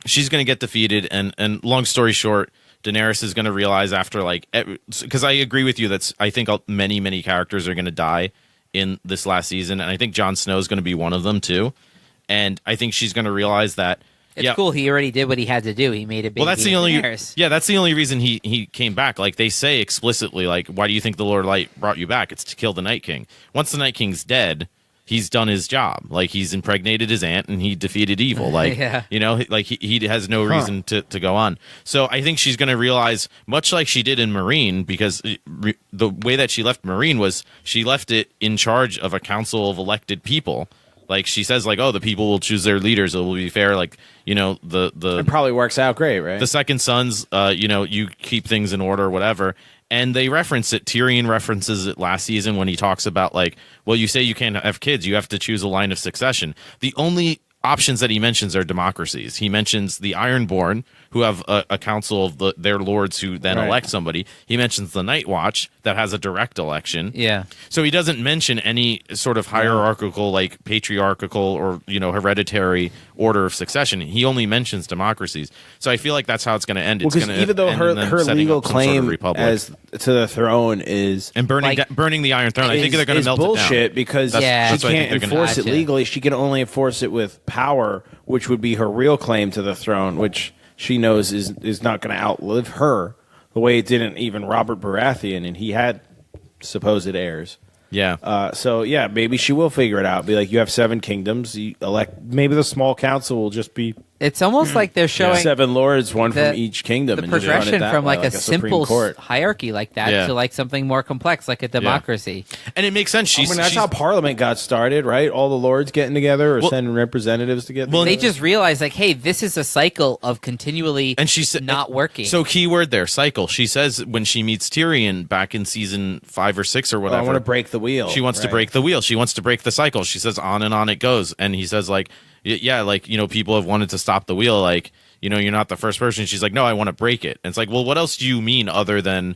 Speaker 1: she's going to get defeated. And long story short, Daenerys is going to realize after because I agree with you I think many characters are going to die in this last season, and I think Jon Snow is going to be one of them too. And I think she's going to realize that
Speaker 3: it's cool. He already did what he had to do. He made a big.
Speaker 1: Well, that's the only reason he came back. Like they say explicitly, like, why do you think the Lord of Light brought you back? It's to kill the Night King. Once the Night King's dead, he's done his job. Like he's impregnated his aunt and he defeated evil. Like like he has no reason to go on. So I think she's going to realize, much like she did in Meereen, because the way that she left Meereen was she left it in charge of a council of elected people. Like she says, like, oh, the people will choose their leaders. It will be fair. Like, it
Speaker 5: probably works out great, right?
Speaker 1: The second sons, you keep things in order, whatever. And they reference it. Tyrion references it last season when he talks about, like, well, you say you can't have kids. You have to choose a line of succession. The only options that he mentions are democracies. He mentions the Ironborn, who have a council of their lords who then elect somebody. He mentions the Night Watch that has a direct election.
Speaker 3: Yeah.
Speaker 1: So he doesn't mention any sort of hierarchical, like patriarchal or hereditary order of succession. He only mentions democracies. So I feel like that's how it's going to end.
Speaker 5: Because even though her legal claim as to the throne is
Speaker 1: and burning the Iron Throne, I think they're going to melt
Speaker 5: bullshit
Speaker 1: it down.
Speaker 5: Because she can't enforce it legally. She can only enforce it with power, which would be her real claim to the throne, which she knows is not going to outlive her, the way it didn't even Robert Baratheon, and he had supposed heirs.
Speaker 1: Yeah.
Speaker 5: So maybe she will figure it out. Be like, you have 7 kingdoms. You elect. Maybe the small council will just be.
Speaker 3: It's almost like they're showing
Speaker 5: 7 lords, one from each kingdom.
Speaker 3: The
Speaker 5: and
Speaker 3: progression from like a simple
Speaker 5: court
Speaker 3: hierarchy like that to like something more complex, like a democracy.
Speaker 1: And it makes sense.
Speaker 5: That's how Parliament got started, right? All the lords getting together or sending representatives together.
Speaker 3: Well, they just realized, like, hey, this is a cycle of continually not working.
Speaker 1: So keyword there, cycle. She says when she meets Tyrion back in season 5 or 6 or whatever.
Speaker 5: I want to break the wheel.
Speaker 1: She wants to break the wheel. She wants to break the cycle. She says on and on it goes. And he says, like, people have wanted to stop the wheel. Like, you're not the first person. She's like, no, I want to break it. And it's like, well, what else do you mean other than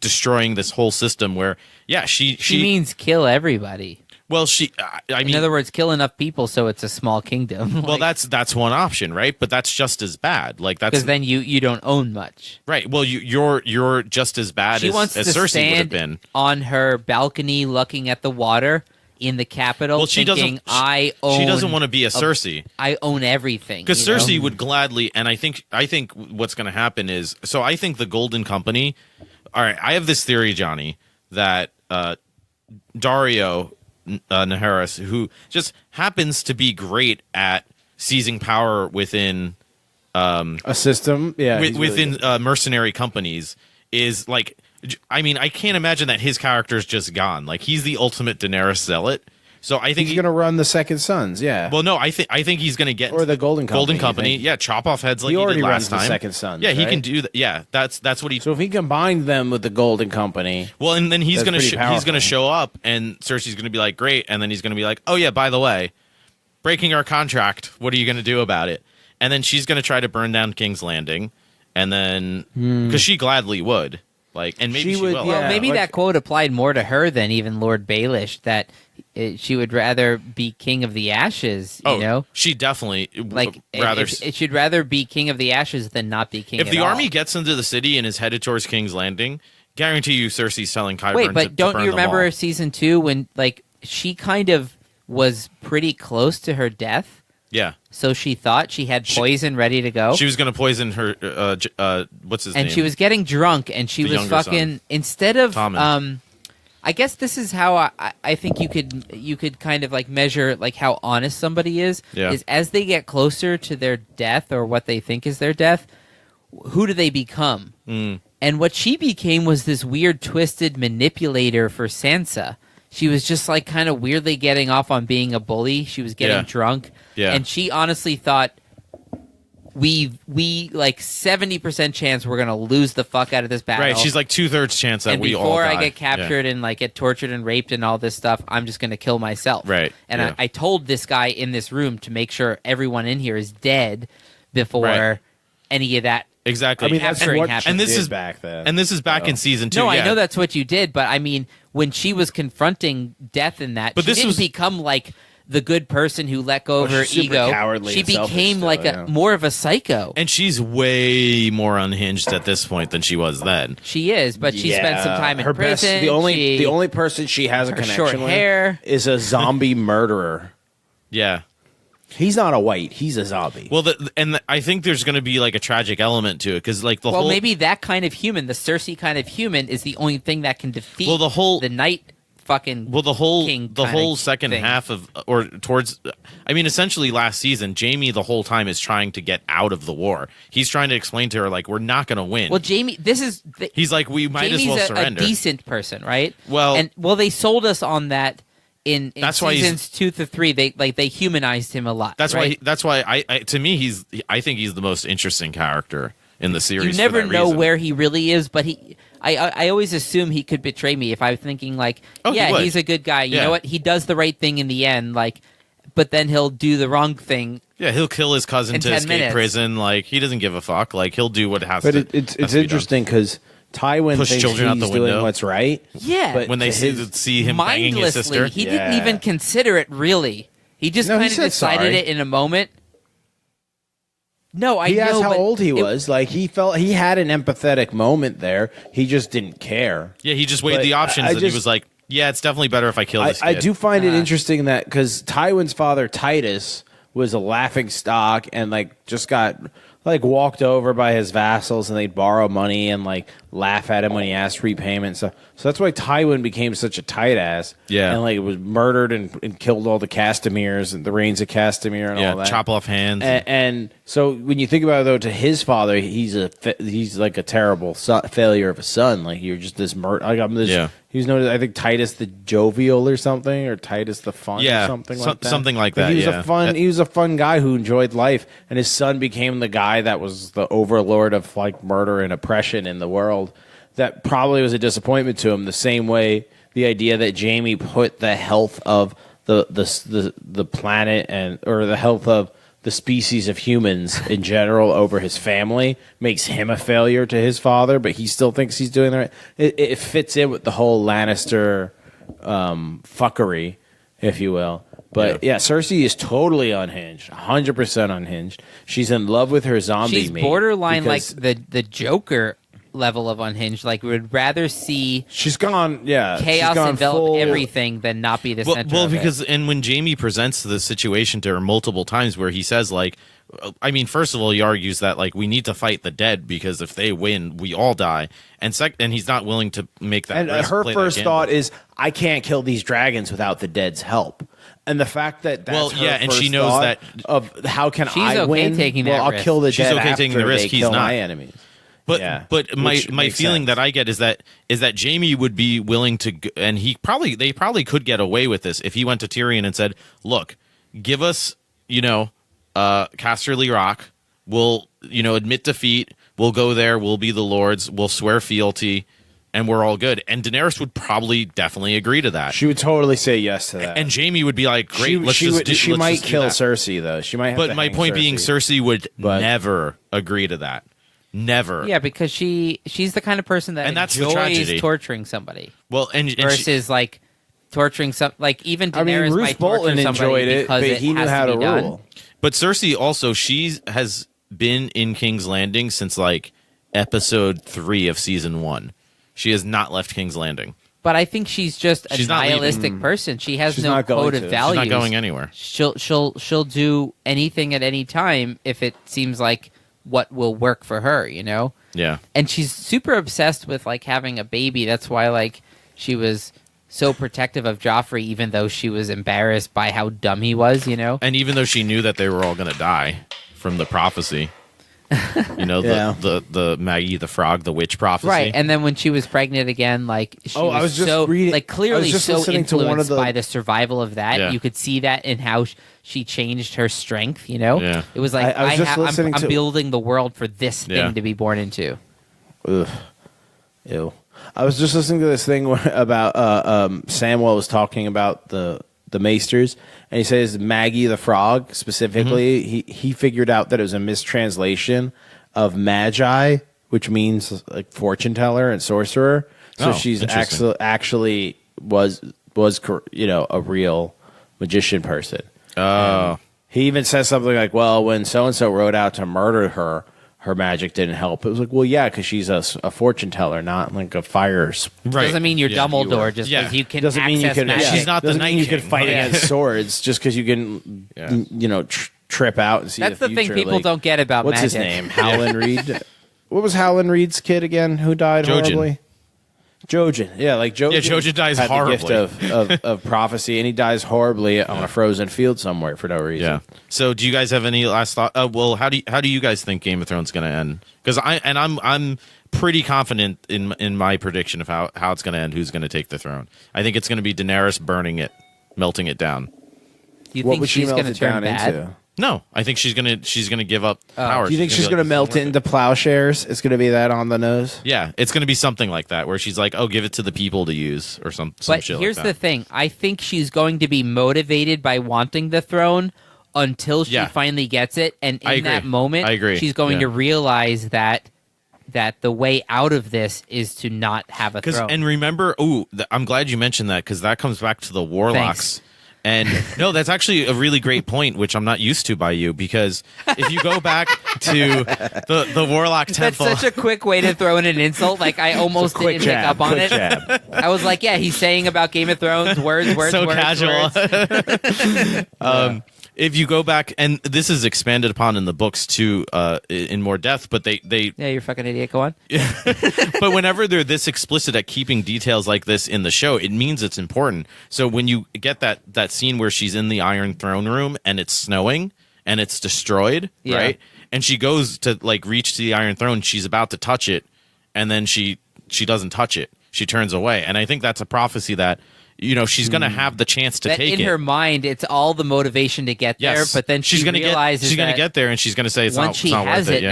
Speaker 1: destroying this whole system where, she
Speaker 3: means kill everybody.
Speaker 1: Well, in
Speaker 3: other words, kill enough people so it's a small kingdom.
Speaker 1: Well, that's one option, right? But that's just as bad. Like that's
Speaker 3: because then you don't own much,
Speaker 1: right? Well, you're just as bad as Cersei would have been
Speaker 3: on her balcony, looking at the water in the capital.
Speaker 1: Well, she doesn't. She doesn't want to be a Cersei.
Speaker 3: I own everything
Speaker 1: because Cersei would gladly. And I think what's going to happen is I think the Golden Company. All right, I have this theory, Johnny, that Dario Naharis, who just happens to be great at seizing power within
Speaker 5: a system,
Speaker 1: within mercenary companies, is like. I mean, I can't imagine that his character is just gone. Like he's the ultimate Daenerys zealot. So I think
Speaker 5: he's going to run the Second Sons. Yeah.
Speaker 1: Well, no, I think he's going to get
Speaker 5: or the Golden Company.
Speaker 1: Yeah, chop off heads like he
Speaker 5: already
Speaker 1: did
Speaker 5: runs
Speaker 1: last time.
Speaker 5: The Second Sons.
Speaker 1: Yeah, he can do that. Yeah, that's what he.
Speaker 5: So if he combined them with the Golden Company,
Speaker 1: well, and then he's going to show up, and Cersei's going to be like, great, and then he's going to be like, oh yeah, by the way, breaking our contract. What are you going to do about it? And then she's going to try to burn down King's Landing, and then because she gladly would. Like, and maybe she will.
Speaker 3: Well, maybe that quote applied more to her than even Lord Baelish, that she would rather be King of the Ashes, you know?
Speaker 1: She definitely
Speaker 3: it should rather be King of the Ashes than not be king
Speaker 1: if the army gets into the city and is headed towards King's Landing, guarantee you Cersei's telling Qyburn
Speaker 3: Wait, but don't
Speaker 1: burn
Speaker 3: you remember
Speaker 1: them all.
Speaker 3: season 2 when, like, she kind of was pretty close to her death?
Speaker 1: Yeah.
Speaker 3: So she thought she had poison ready to go.
Speaker 1: She was going to poison her, what's his name?
Speaker 3: And she was getting drunk, and she was fucking, instead of,
Speaker 1: Tommen.
Speaker 3: I guess this is how I think you could kind of like measure like how honest somebody is as they get closer to their death or what they think is their death, who do they become? And what she became was this weird, twisted manipulator for Sansa. She was just like kind of weirdly getting off on being a bully. She was getting drunk. Yeah. And she honestly thought we like 70% chance we're going to lose the fuck out of this battle.
Speaker 1: Right. She's like 2/3 chance that we all die.
Speaker 3: Before I get captured and like get tortured and raped and all this stuff, I'm just going to kill myself.
Speaker 1: Right.
Speaker 3: And I told this guy in this room to make sure everyone in here is dead before any of that.
Speaker 1: Exactly.
Speaker 5: I mean, that's what
Speaker 1: and this is
Speaker 5: back then.
Speaker 1: And this is back in season 2.
Speaker 3: No, I know that's what you did, but I mean, when she was confronting death in that, she didn't become like the good person who let go of her
Speaker 5: she's super
Speaker 3: ego.
Speaker 5: cowardly
Speaker 3: She
Speaker 5: and selfish
Speaker 3: became
Speaker 5: still,
Speaker 3: like
Speaker 5: yeah.
Speaker 3: more of a psycho.
Speaker 1: And she's way more unhinged at this point than she was then.
Speaker 3: She is, but she spent some time in
Speaker 5: her
Speaker 3: prison.
Speaker 5: the only person she has a
Speaker 3: her
Speaker 5: connection
Speaker 3: short
Speaker 5: with
Speaker 3: hair.
Speaker 5: is a zombie murderer.
Speaker 1: Yeah.
Speaker 5: He's not a white. He's a zombie.
Speaker 1: Well, I think there's going to be like a tragic element to it because like
Speaker 3: well, maybe that kind of human, the Cersei kind of human, is the only thing that can defeat the Night fucking
Speaker 1: the whole
Speaker 3: King
Speaker 1: second
Speaker 3: thing.
Speaker 1: half of or towards. I mean, essentially last season, Jaime the whole time is trying to get out of the war. He's trying to explain to her like we're not going to win.
Speaker 3: Well, Jaime,
Speaker 1: he's like we might
Speaker 3: Jaime's
Speaker 1: as well surrender.
Speaker 3: A decent person, right?
Speaker 1: Well,
Speaker 3: they sold us on that. In
Speaker 1: that's why
Speaker 3: seasons 2 to 3, they humanized him a lot.
Speaker 1: That's
Speaker 3: right?
Speaker 1: why. That's why. To me, I think he's the most interesting character in the series.
Speaker 3: You never
Speaker 1: for that
Speaker 3: know
Speaker 1: reason.
Speaker 3: where he really is, but I always assume he could betray me if I'm thinking like, he's a good guy. You know what? He does the right thing in the end, like, but then he'll do the wrong thing.
Speaker 1: Yeah, he'll kill his cousin to escape prison. Like he doesn't give a fuck. Like he'll do what has to.
Speaker 5: But it's interesting because Tywin
Speaker 1: Push
Speaker 5: thinks
Speaker 1: children out
Speaker 5: he's
Speaker 1: the
Speaker 5: doing
Speaker 1: window.
Speaker 5: what's right.
Speaker 3: Yeah,
Speaker 5: but
Speaker 1: when they see him banging his sister,
Speaker 3: mindlessly, he didn't even consider it. Really, he just kind of decided it in a moment. No,
Speaker 5: he asked how old he
Speaker 3: it
Speaker 5: was. Like he felt he had an empathetic moment there. He just didn't care.
Speaker 1: Yeah, he just weighed the options, and he was like, "Yeah, it's definitely better if I kill this kid."
Speaker 5: I do find it interesting that because Tywin's father Titus was a laughing stock and like just got like walked over by his vassals and they'd borrow money and like laugh at him when he asked repayment. So that's why Tywin became such a tight ass.
Speaker 1: Yeah.
Speaker 5: And like was murdered and killed all the Castemirs and the reigns of Castamere and all that.
Speaker 1: Chop off hands.
Speaker 5: And so when you think about it though, to his father, he's like a terrible failure of a son. Like you're just this murder. Like I'm this.
Speaker 1: Yeah.
Speaker 5: He was known as, I think, Titus the Jovial or something, or Titus the Fun or something like that.
Speaker 1: Something like
Speaker 5: But
Speaker 1: that,
Speaker 5: he was a fun guy who enjoyed life, and his son became the guy that was the overlord of like murder and oppression in the world. That probably was a disappointment to him. The same way the idea that Jaime put the health of the planet or the health of the species of humans in general over his family makes him a failure to his father, but he still thinks he's doing the right. It fits in with the whole Lannister fuckery, if you will. But yeah, Cersei is totally unhinged, 100% unhinged. She's in love with her zombie
Speaker 3: She's
Speaker 5: mate.
Speaker 3: borderline like the Joker level of unhinged. Like we would rather see
Speaker 5: she's gone
Speaker 3: chaos envelop everything than not be the center of
Speaker 1: because
Speaker 3: it.
Speaker 1: And when Jaime presents the situation to her multiple times where he says like, I mean, first of all, he argues that like we need to fight the dead because if they win, we all die. And and he's not willing to make that.
Speaker 5: And her first thought is, I can't kill these dragons without the dead's help. And the fact that that's her
Speaker 1: and
Speaker 5: first
Speaker 1: she knows
Speaker 5: thought
Speaker 1: that
Speaker 5: of how can
Speaker 3: she's
Speaker 5: I
Speaker 3: okay
Speaker 5: win?
Speaker 3: taking
Speaker 5: well,
Speaker 3: that
Speaker 5: I'll
Speaker 3: risk.
Speaker 5: kill the
Speaker 1: She's
Speaker 5: dead
Speaker 1: okay
Speaker 5: after
Speaker 1: taking the risk.
Speaker 5: they
Speaker 1: He's
Speaker 5: kill
Speaker 1: not.
Speaker 5: my enemies.
Speaker 1: But my feeling that I get is that Jaime would be willing to, and they probably could get away with this if he went to Tyrion and said, "Look, give us, Casterly Rock. We'll, admit defeat. We'll go there. We'll be the lords. We'll swear fealty, and we're all good." And Daenerys would probably definitely agree to that.
Speaker 5: She would totally say yes to that.
Speaker 1: And Jaime would be like, "Great,
Speaker 5: she might kill
Speaker 1: that."
Speaker 5: Cersei though. She might. Have
Speaker 1: But
Speaker 5: to
Speaker 1: my
Speaker 5: hang
Speaker 1: point
Speaker 5: Cersei.
Speaker 1: being, Cersei would never agree to that. Never.
Speaker 3: Yeah, because she's the kind of person that
Speaker 1: And that's the
Speaker 3: enjoys
Speaker 1: tragedy.
Speaker 3: torturing somebody.
Speaker 1: Well, and
Speaker 3: versus like torturing some, like even Daenerys
Speaker 5: Bruce
Speaker 3: might
Speaker 5: Bolton
Speaker 3: torture somebody
Speaker 5: enjoyed it,
Speaker 3: because
Speaker 5: but
Speaker 3: it
Speaker 5: he knew
Speaker 3: has
Speaker 5: how to
Speaker 3: be done.
Speaker 5: rule.
Speaker 1: But Cersei also, she has been in King's Landing since like episode 3 of season 1. She has not left King's Landing.
Speaker 3: But I think she's just a
Speaker 1: She's not
Speaker 3: nihilistic person. She has
Speaker 5: She's
Speaker 3: no
Speaker 5: not going
Speaker 3: code of
Speaker 5: to. She's
Speaker 3: values.
Speaker 1: She's not going anywhere.
Speaker 3: She'll do anything at any time if it seems like what will work for her,
Speaker 1: Yeah.
Speaker 3: And she's super obsessed with like having a baby. That's why like she was so protective of Joffrey, even though she was embarrassed by how dumb he was,
Speaker 1: And even though she knew that they were all going to die from the prophecy, the Maggie the Frog, the witch prophecy.
Speaker 3: Right, and then when she was pregnant again, like she
Speaker 5: I was just
Speaker 3: so
Speaker 5: reading-
Speaker 3: like
Speaker 5: I
Speaker 3: clearly
Speaker 5: was just
Speaker 3: so
Speaker 5: listening to one of
Speaker 3: influenced
Speaker 5: the-
Speaker 3: by the survival of that.
Speaker 1: Yeah.
Speaker 3: You could see that in how she changed her strength.
Speaker 1: Yeah.
Speaker 3: It was like
Speaker 5: I was just listening
Speaker 3: I'm
Speaker 5: to-
Speaker 3: building the world for this thing
Speaker 1: Yeah.
Speaker 3: to be born into.
Speaker 5: Ugh. Ew. I was just listening to this thing about Samwell was talking about the Maesters, and he says Maggie the Frog specifically. He figured out that it was a mistranslation of Magi, which means like fortune teller and sorcerer. So
Speaker 1: Oh,
Speaker 5: she's
Speaker 1: interesting.
Speaker 5: actually was a real magician person.
Speaker 1: Oh.
Speaker 5: He even says something like, well, when so-and-so rode out to murder her, her magic didn't help. It was like, well, yeah, because she's a fortune teller, not like a fire.
Speaker 1: Right.
Speaker 3: Doesn't mean you're Dumbledore just because you can
Speaker 5: doesn't mean you can.
Speaker 3: magic.
Speaker 1: She's not the
Speaker 5: doesn't
Speaker 1: Night
Speaker 5: mean you
Speaker 1: King.
Speaker 5: can fight against swords just because you can, trip out and see.
Speaker 3: That's the thing
Speaker 5: future.
Speaker 3: people
Speaker 5: Like,
Speaker 3: don't get about
Speaker 5: what's
Speaker 3: magic.
Speaker 5: his name? Howland Reed. What was Howland Reed's kid again? Who died
Speaker 1: Jojen.
Speaker 5: horribly? Jojen. Yeah, like Jojen.
Speaker 1: Yeah, Jojen dies
Speaker 5: had
Speaker 1: horribly.
Speaker 5: The gift of prophecy, and he dies horribly on a frozen field somewhere for no reason.
Speaker 1: Yeah. So, do you guys have any last thought? Well, how do you guys think Game of Thrones is going to end? Because I'm pretty confident in my prediction of how it's going to end. Who's going to take the throne? I think it's going to be Daenerys burning it, melting it down.
Speaker 3: Do you
Speaker 5: What
Speaker 3: think
Speaker 5: would she
Speaker 3: she's
Speaker 5: melt
Speaker 3: going to
Speaker 5: it
Speaker 3: turn
Speaker 5: down
Speaker 3: bad?
Speaker 5: into?
Speaker 1: No, I think she's gonna give up power.
Speaker 5: Do you think she's going to melt it into plowshares? It's going to be that on the nose?
Speaker 1: Yeah, it's going to be something like that, where she's like, "Oh, give it to the people to use," or some
Speaker 3: But
Speaker 1: shit
Speaker 3: here's
Speaker 1: like
Speaker 3: the
Speaker 1: that.
Speaker 3: thing. I think she's going to be motivated by wanting the throne until she
Speaker 1: Yeah.
Speaker 3: finally gets it. And
Speaker 1: I
Speaker 3: in
Speaker 1: agree.
Speaker 3: that moment,
Speaker 1: I agree.
Speaker 3: she's going
Speaker 1: Yeah.
Speaker 3: to realize that the way out of this is to not have a throne.
Speaker 1: And remember, I'm glad you mentioned that because that comes back to the warlocks.
Speaker 3: Thanks.
Speaker 1: And no, that's actually a really great point, which I'm not used to by you, because if you go back to the warlock
Speaker 3: That's
Speaker 1: temple,
Speaker 3: such a quick way to throw in an insult. Like, I almost didn't pick up on it.
Speaker 5: Jab.
Speaker 3: I was like, yeah, he's saying about Game of Thrones, words,
Speaker 1: so
Speaker 3: words,
Speaker 1: casual.
Speaker 3: words.
Speaker 1: If you go back, and this is expanded upon in the books too, in more depth, but they
Speaker 3: Yeah, you're a fucking idiot. Go on.
Speaker 1: but whenever they're this explicit at keeping details like this in the show, it means it's important. So when you get that scene where she's in the Iron Throne room and it's snowing and it's destroyed,
Speaker 3: Yeah.
Speaker 1: right? And she goes to like reach to the Iron Throne, she's about to touch it, and then she doesn't touch it. She turns away. And I think that's a prophecy that she's going to have the chance to
Speaker 3: That
Speaker 1: take
Speaker 3: in
Speaker 1: it.
Speaker 3: her mind, it's all the motivation to get there, but then
Speaker 1: she's gonna
Speaker 3: realizes
Speaker 1: she's going to
Speaker 3: that
Speaker 1: get there, and she's going to say it's
Speaker 3: once
Speaker 1: not, it's not
Speaker 3: she has
Speaker 1: worth
Speaker 3: it,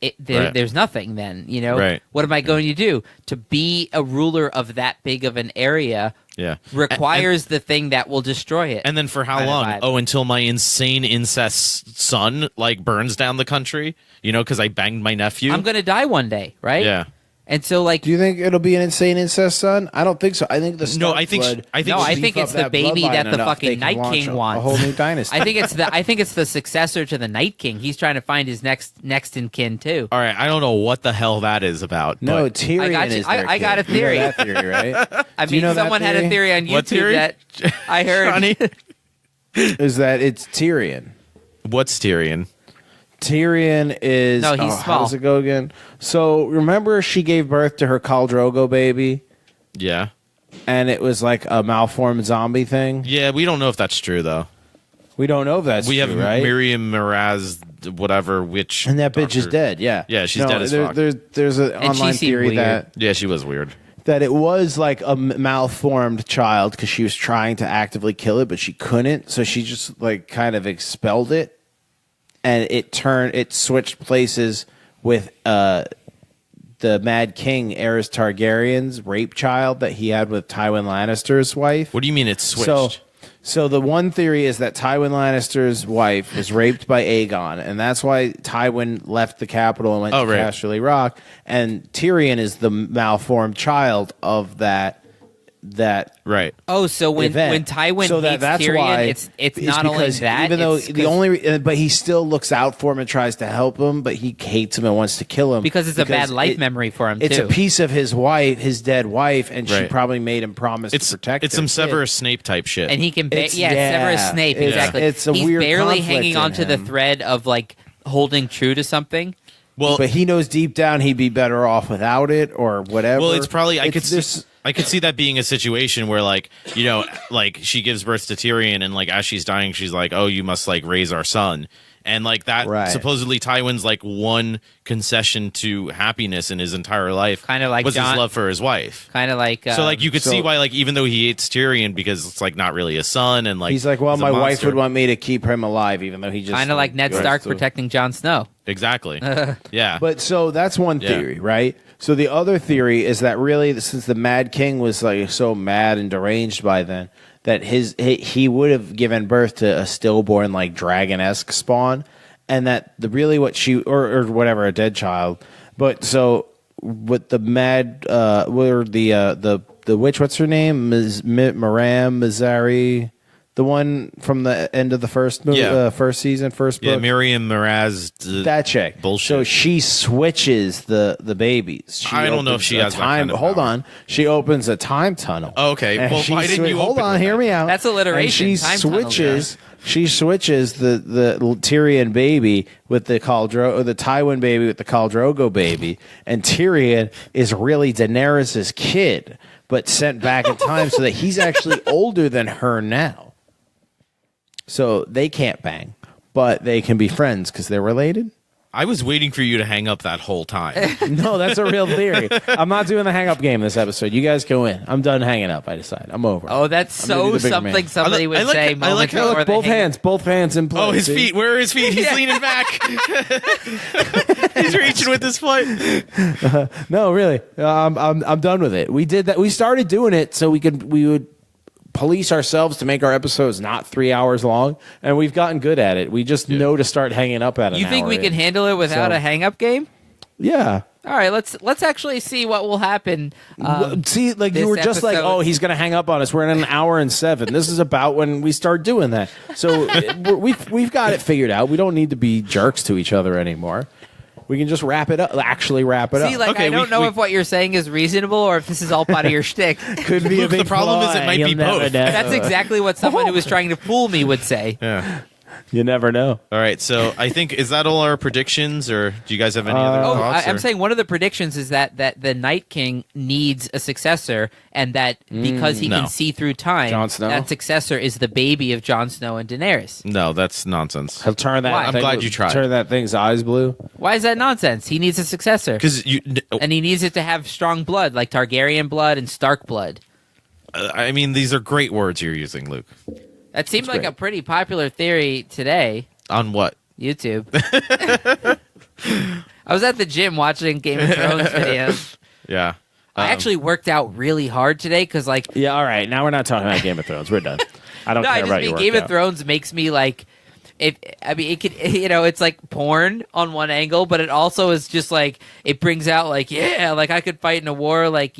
Speaker 1: it. Yeah. Right.
Speaker 3: there's nothing. Then
Speaker 1: Right.
Speaker 3: What am I going to do? To be a ruler of that big of an area
Speaker 1: Yeah.
Speaker 3: requires the thing that will destroy it.
Speaker 1: And then for how
Speaker 3: kind of
Speaker 1: long?
Speaker 3: vibe.
Speaker 1: Oh, until my insane incest son like burns down the country, because I banged my nephew.
Speaker 3: I'm going to die one day, right?
Speaker 1: Yeah.
Speaker 3: And so, like,
Speaker 5: Do you think it'll be an insane incest son? I don't think so. I think the
Speaker 1: No,
Speaker 5: Stark
Speaker 1: I think
Speaker 5: blood
Speaker 1: I think
Speaker 3: No,
Speaker 5: will
Speaker 3: I
Speaker 5: beef
Speaker 3: think
Speaker 5: up
Speaker 3: it's the baby
Speaker 5: bloodline
Speaker 3: that the
Speaker 5: enough
Speaker 3: fucking
Speaker 5: they can
Speaker 3: Night
Speaker 5: launch
Speaker 3: King
Speaker 5: a
Speaker 3: wants.
Speaker 5: whole new dynasty.
Speaker 3: I think it's the successor to the Night King. He's trying to find his next in kin too.
Speaker 1: All right, I don't know what the hell that is about.
Speaker 5: no,
Speaker 1: but
Speaker 5: Tyrion
Speaker 3: I got you.
Speaker 5: is their
Speaker 3: I got
Speaker 5: kid.
Speaker 3: a theory.
Speaker 5: You know that theory, right?
Speaker 3: I
Speaker 5: Do you
Speaker 3: mean,
Speaker 5: know that
Speaker 3: someone had a
Speaker 5: theory?
Speaker 3: theory on
Speaker 1: What
Speaker 3: YouTube
Speaker 1: theory?
Speaker 3: that I heard.
Speaker 1: Johnny?
Speaker 5: Is that it's Tyrion.
Speaker 1: What's Tyrion?
Speaker 5: Tyrion is...
Speaker 3: No, he's
Speaker 5: How
Speaker 3: small.
Speaker 5: does it go again? So, remember she gave birth to her Khal Drogo baby?
Speaker 1: Yeah.
Speaker 5: And it was like a malformed zombie thing?
Speaker 1: Yeah, we don't know if that's true though.
Speaker 5: We don't know if that's
Speaker 1: We
Speaker 5: true,
Speaker 1: have
Speaker 5: right?
Speaker 1: Miriam Miraz, whatever, witch.
Speaker 5: And that bitch is
Speaker 1: doctor.
Speaker 5: dead, yeah.
Speaker 1: Yeah, she's dead as fuck.
Speaker 5: There's an
Speaker 3: And she
Speaker 5: online
Speaker 3: seemed
Speaker 5: theory
Speaker 3: weird.
Speaker 1: Yeah, she was weird.
Speaker 5: that it was like a malformed child because she was trying to actively kill it, but she couldn't. So she just like kind of expelled it. And it switched places with the Mad King, Aerys Targaryen's rape child that he had with Tywin Lannister's wife.
Speaker 1: What do you mean it's switched?
Speaker 5: So the one theory is that Tywin Lannister's wife was raped by Aegon, and that's why Tywin left the capital and went to
Speaker 1: right.
Speaker 5: Casterly Rock. And Tyrion is the malformed child of that
Speaker 1: Right.
Speaker 3: Oh, so when
Speaker 5: event.
Speaker 3: Tywin
Speaker 5: So
Speaker 3: hates
Speaker 5: that's
Speaker 3: Tyrion,
Speaker 5: why
Speaker 3: it's not only
Speaker 5: because
Speaker 3: that.
Speaker 5: even though
Speaker 3: it's
Speaker 5: the only but he still looks out for him and tries to help him, but he hates him and wants to kill him
Speaker 3: because it's a bad life
Speaker 5: it-
Speaker 3: memory for him
Speaker 5: It's
Speaker 3: too.
Speaker 5: a piece of his wife, his dead wife, and she
Speaker 1: Right.
Speaker 5: probably made him promise
Speaker 1: It's
Speaker 5: to protect
Speaker 1: it's
Speaker 5: her
Speaker 1: some
Speaker 5: kid.
Speaker 1: Severus Snape type shit.
Speaker 3: and he can
Speaker 5: It's-
Speaker 3: Severus Snape
Speaker 5: it's-
Speaker 3: exactly.
Speaker 5: it's a
Speaker 3: He's
Speaker 5: weird
Speaker 3: barely
Speaker 5: conflict
Speaker 3: hanging
Speaker 5: in
Speaker 3: on to the
Speaker 5: him.
Speaker 3: thread of like holding true to something.
Speaker 1: well,
Speaker 5: But he knows deep down he'd be better off without it or whatever.
Speaker 1: Well, it's probably
Speaker 5: It's
Speaker 1: I could see that being a situation where like she gives birth to Tyrion and like as she's dying she's like, "Oh, you must like raise our son." And like that
Speaker 5: Right.
Speaker 1: supposedly Tywin's like one concession to happiness in his entire life
Speaker 3: Kinda like
Speaker 1: was his
Speaker 3: Jon-
Speaker 1: love for his wife.
Speaker 3: Kind of like
Speaker 1: So like you could see
Speaker 5: so-
Speaker 1: why like even though he hates Tyrion because it's like not really a son and like
Speaker 5: he's like, well,
Speaker 1: he's a
Speaker 5: my wife
Speaker 1: monster.
Speaker 5: would want me to keep him alive, even though he just
Speaker 3: kind of like Ned
Speaker 5: goes
Speaker 3: Stark
Speaker 5: to-
Speaker 3: protecting Jon Snow.
Speaker 1: Exactly. Yeah.
Speaker 5: But so that's one
Speaker 1: Yeah.
Speaker 5: theory, right? So the other theory is that really, since the Mad King was like so mad and deranged by then, that he would have given birth to a stillborn like dragon-esque spawn, and that what she or whatever, a dead child. But so with the Mad the witch, what's her name? Miram Mizari. The one from the end of the first movie, first season, first book.
Speaker 1: Yeah, Miriam Miraz.
Speaker 5: That chick.
Speaker 1: Bullshit.
Speaker 5: So she switches the babies.
Speaker 1: I don't know if she has that kind of
Speaker 5: Hold
Speaker 1: power.
Speaker 5: on. She opens a time tunnel.
Speaker 1: Oh, okay. Well, why didn't you
Speaker 5: hold
Speaker 1: open
Speaker 5: on,
Speaker 1: with
Speaker 5: hear
Speaker 1: that?
Speaker 5: me out.
Speaker 3: That's alliteration.
Speaker 5: And she
Speaker 3: Time tunnel,
Speaker 5: switches. She switches the Tyrion baby with the Tywin baby with the Khal Drogo baby, and Tyrion is really Daenerys' kid, but sent back in time so that he's actually older than her now. So they can't bang, but they can be friends because they're related.
Speaker 1: I was waiting for you to hang up that whole time.
Speaker 5: No, that's a real theory. I'm not doing the hang up game this episode. You guys go in. I'm done hanging up. I decide. I'm over.
Speaker 3: Oh, that's so something somebody would say.
Speaker 1: I like how
Speaker 5: Look, both hands in place.
Speaker 1: Oh, his feet. Where are his feet? He's leaning back. He's reaching with his foot.
Speaker 5: No, really. I'm done with it. We did that. We started doing it so we would police ourselves to make our episodes not 3 hours long, and we've gotten good at it. We just know to start hanging up at an hour.
Speaker 3: You think we can handle it without a hang-up game?
Speaker 5: Yeah.
Speaker 3: All right, let's actually see what will happen.
Speaker 5: See, like you were just like, oh, he's going to hang up on us. We're in 1 hour and 7. This is about when we start doing that. So we've got it figured out. We don't need to be jerks to each other anymore. We can just wrap it up. Actually, wrap it up.
Speaker 3: See, like, okay, I don't know if what you're saying is reasonable or if this is all part of your shtick.
Speaker 5: Could be a big
Speaker 1: The problem is it might be both.
Speaker 3: That's exactly what someone who was trying to fool me would say.
Speaker 1: Yeah.
Speaker 5: You never know.
Speaker 1: All right, so I think, is that all our predictions, or do you guys have any other thoughts?
Speaker 3: I'm saying one of the predictions is that the Night King needs a successor, and that because he can see through time,
Speaker 5: Jon Snow?
Speaker 3: that successor is the baby of Jon Snow and Daenerys.
Speaker 1: No, that's nonsense.
Speaker 5: He'll turn that.
Speaker 3: Why?
Speaker 1: I'm glad you tried.
Speaker 5: Turn that thing's eyes blue.
Speaker 3: Why is that nonsense? He needs a successor. And he needs it to have strong blood, like Targaryen blood and Stark blood.
Speaker 1: I mean, these are great words you're using, Luke.
Speaker 3: That seems like a pretty popular theory today.
Speaker 1: On what?
Speaker 3: YouTube. I was at the gym watching Game of Thrones videos.
Speaker 1: Yeah.
Speaker 3: I actually worked out really hard today because, like...
Speaker 5: Yeah, all right. Now we're not talking about Game of Thrones. We're done. I don't care about your
Speaker 3: Game of Thrones makes me, like... it could, it's like porn on one angle, but it also is just like, it brings out like, yeah, like I could fight in a war, like,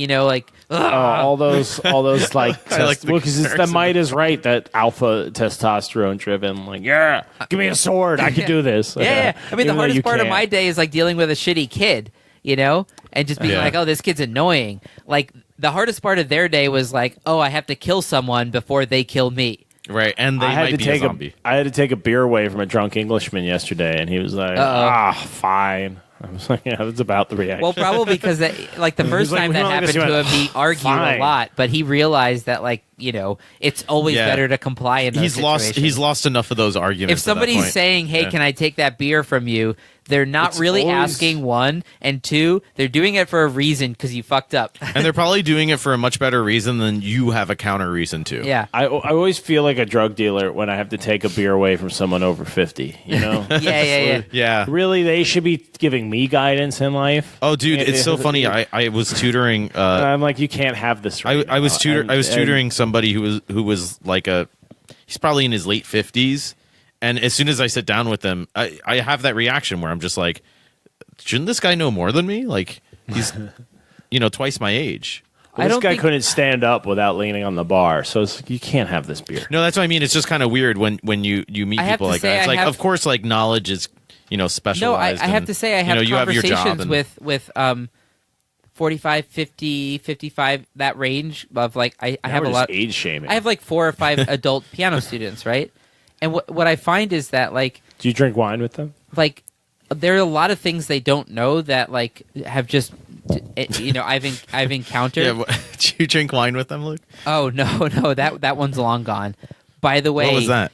Speaker 5: all those like, because the might is right that alpha testosterone driven, like, yeah, give me a sword, I can do this.
Speaker 3: Yeah. I mean, the hardest part of my day is like dealing with a shitty kid, and just being like, oh, this kid's annoying. Like the hardest part of their day was like, oh, I have to kill someone before they kill me.
Speaker 1: Right, and they might be a zombie.
Speaker 5: I had to take a beer away from a drunk Englishman yesterday, and he was like, fine. I was like, yeah, that's about the reaction.
Speaker 3: Well, probably because the first time that happened to him, he argued a lot, but he realized that, it's always better to comply in those situations.
Speaker 1: He's lost enough of those arguments.
Speaker 3: If somebody's saying, hey, can I take that beer from you? They're not really asking, one, and two, they're doing it for a reason because you fucked up.
Speaker 1: And they're probably doing it for a much better reason than you have a counter reason to.
Speaker 3: Yeah.
Speaker 5: I always feel like a drug dealer when I have to take a beer away from someone over 50,
Speaker 3: Yeah.
Speaker 1: Really,
Speaker 5: they should be giving me guidance in life.
Speaker 1: Oh, dude, it's so funny. I was tutoring.
Speaker 5: I'm like, you can't have this right
Speaker 1: I was tutoring somebody who was like he's probably in his late 50s. And as soon as I sit down with them, I have that reaction where I'm just like, shouldn't this guy know more than me? Like, he's, twice my age.
Speaker 5: Well, this guy couldn't stand up without leaning on the bar, so you can't have this beer.
Speaker 1: No, that's what I mean. It's just kind of weird when you meet people like that. It's like, of course, like, knowledge is, specialized.
Speaker 3: No, I have to say I have conversations with 45, 50, 55, that range of, like, I have a lot.
Speaker 5: Age shaming.
Speaker 3: I have, like, 4 or 5 adult piano students, right? And what I find is that, like...
Speaker 5: Do you drink wine with them?
Speaker 3: Like, there are a lot of things they don't know that, like, have just, I've encountered.
Speaker 1: Yeah, do you drink wine with them, Luke?
Speaker 3: Oh, no, that one's long gone. By the way,
Speaker 1: what was that?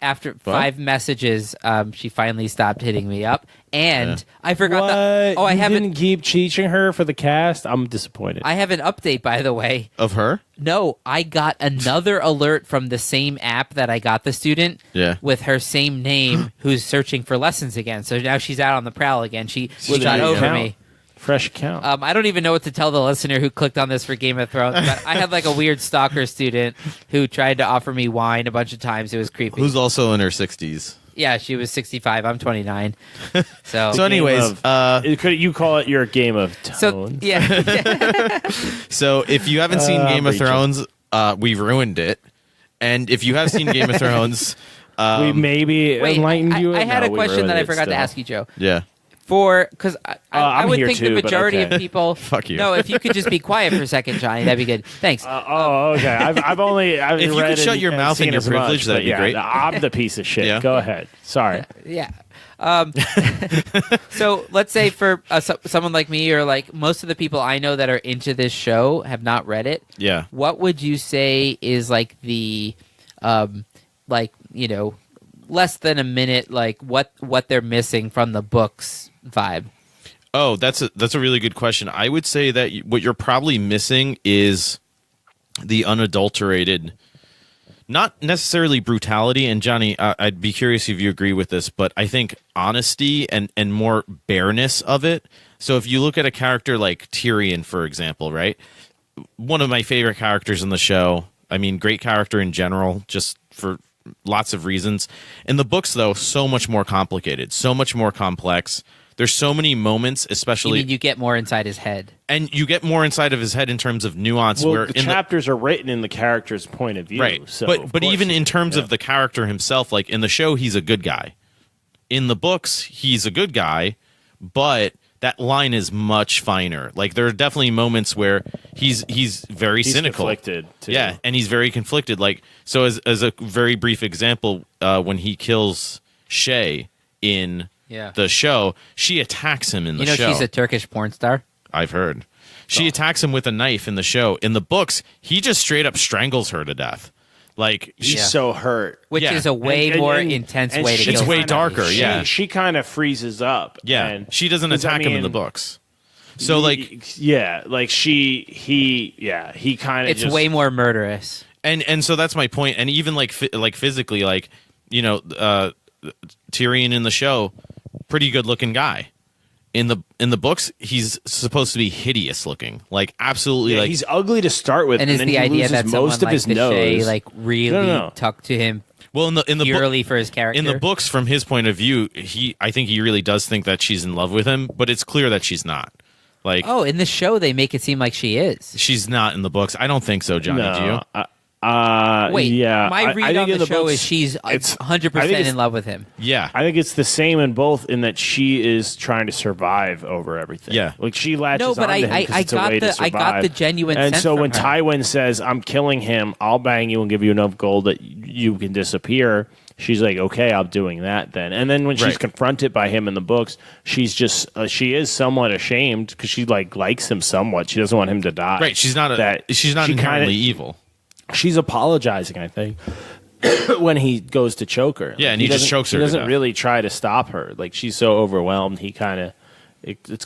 Speaker 3: After 5 messages, she finally stopped hitting me up, and I forgot that. Oh, I
Speaker 5: didn't keep teaching her for the cast. I'm disappointed.
Speaker 3: I have an update, by the way,
Speaker 1: of her.
Speaker 3: No, I got another alert from the same app that I got the student.
Speaker 1: Yeah.
Speaker 3: With her same name, who's searching for lessons again. So now she's out on the prowl again. She got over me.
Speaker 5: Fresh account.
Speaker 3: I don't even know what to tell the listener who clicked on this for Game of Thrones, but I had like a weird stalker student who tried to offer me wine a bunch of times. It was creepy.
Speaker 1: Who's also in her 60s.
Speaker 3: Yeah, she was 65. I'm 29. So
Speaker 1: anyways,
Speaker 5: you call it your Game of Tones.
Speaker 3: So, yeah.
Speaker 1: So if you haven't seen Game of Thrones, we've ruined it. And if you have seen Game of Thrones,
Speaker 4: we maybe enlightened you.
Speaker 3: I had a question that I forgot to ask you, Joe.
Speaker 1: Yeah.
Speaker 3: Because I would think
Speaker 4: too,
Speaker 3: the majority
Speaker 4: okay.
Speaker 3: of people.
Speaker 1: Fuck you.
Speaker 3: No, if you could just be quiet for a second, Johnny, that'd be good. Thanks.
Speaker 4: Okay. I've
Speaker 1: If you could shut your mouth in your privilege, that'd be great.
Speaker 4: I'm the piece of shit.
Speaker 1: Yeah.
Speaker 4: Go ahead. Sorry.
Speaker 3: Yeah. So let's say for someone like me or like most of the people I know that are into this show have not read it.
Speaker 1: Yeah.
Speaker 3: What would you say is like the, less than a minute, like what they're missing from the book's vibe?
Speaker 1: Oh, that's a really good question. I would say that what you're probably missing is the unadulterated, not necessarily brutality. And Johnny, I'd be curious if you agree with this, but I think honesty and more bareness of it. So if you look at a character like Tyrion, for example, right? One of my favorite characters in the show. I mean, great character in general, just for lots of reasons. In the books, though, so much more complicated, so much more complex. There's so many moments, especially...
Speaker 3: You mean you get more inside his head?
Speaker 1: And you get more inside of his head in terms of nuance.
Speaker 4: Well,
Speaker 1: where
Speaker 4: the chapters are written in the character's point of view.
Speaker 1: Right.
Speaker 4: So
Speaker 1: but even in terms of the character himself, like in the show, he's a good guy. In the books, he's a good guy, but that line is much finer. Like there are definitely moments where he's very cynical.
Speaker 4: Conflicted, too.
Speaker 1: Yeah, and he's very conflicted. Like so, as a very brief example, when he kills Shay in the show, she attacks him in the show.
Speaker 3: She's a Turkish porn star.
Speaker 1: I've heard. She attacks him with a knife in the show. In the books, he just straight up strangles her to death. Like
Speaker 4: she's so hurt,
Speaker 3: which is a way more intense way to kill.
Speaker 1: It's way darker.
Speaker 4: She kind of freezes up.
Speaker 1: Yeah, and she doesn't attack him in the books. So
Speaker 4: he kind of.
Speaker 3: It's way more murderous.
Speaker 1: And so that's my point. And even like physically, like Tyrion in the show, pretty good looking guy. In the books, he's supposed to be hideous looking, like absolutely. Like
Speaker 4: he's ugly to start with,
Speaker 3: and is
Speaker 4: then
Speaker 3: the
Speaker 4: he
Speaker 3: idea
Speaker 4: loses
Speaker 3: that
Speaker 4: most of his nose,
Speaker 3: like really tucked to him.
Speaker 1: Well, in the
Speaker 3: purely for his character.
Speaker 1: In the books, from his point of view, I think he really does think that she's in love with him, but it's clear that she's not. Like,
Speaker 3: in the show, they make it seem like she is.
Speaker 1: She's not in the books. I don't think so, Johnny.
Speaker 4: No,
Speaker 1: do you?
Speaker 3: Wait,
Speaker 4: yeah.
Speaker 3: my read on the show
Speaker 4: books,
Speaker 3: is she's 100% in love with him.
Speaker 1: Yeah.
Speaker 4: I think it's the same in both, in that she is trying to survive over everything.
Speaker 1: Yeah.
Speaker 4: Like she latches
Speaker 3: no, but
Speaker 4: onto him 'cause it's a way to survive.
Speaker 3: I got the genuine
Speaker 4: and
Speaker 3: sense
Speaker 4: so
Speaker 3: from
Speaker 4: when
Speaker 3: her.
Speaker 4: Tywin says, I'm killing him, I'll bang you and give you enough gold that you can disappear, she's like, okay, I'm doing that then. And then when she's confronted by him in the books, she's just she is somewhat ashamed because she likes him somewhat. She doesn't want him to die.
Speaker 1: Right. She's not inherently evil.
Speaker 4: She's apologizing, I think, when he goes to choke her.
Speaker 1: Yeah, and he just chokes her.
Speaker 4: He doesn't really try to stop her. Like she's so overwhelmed, it's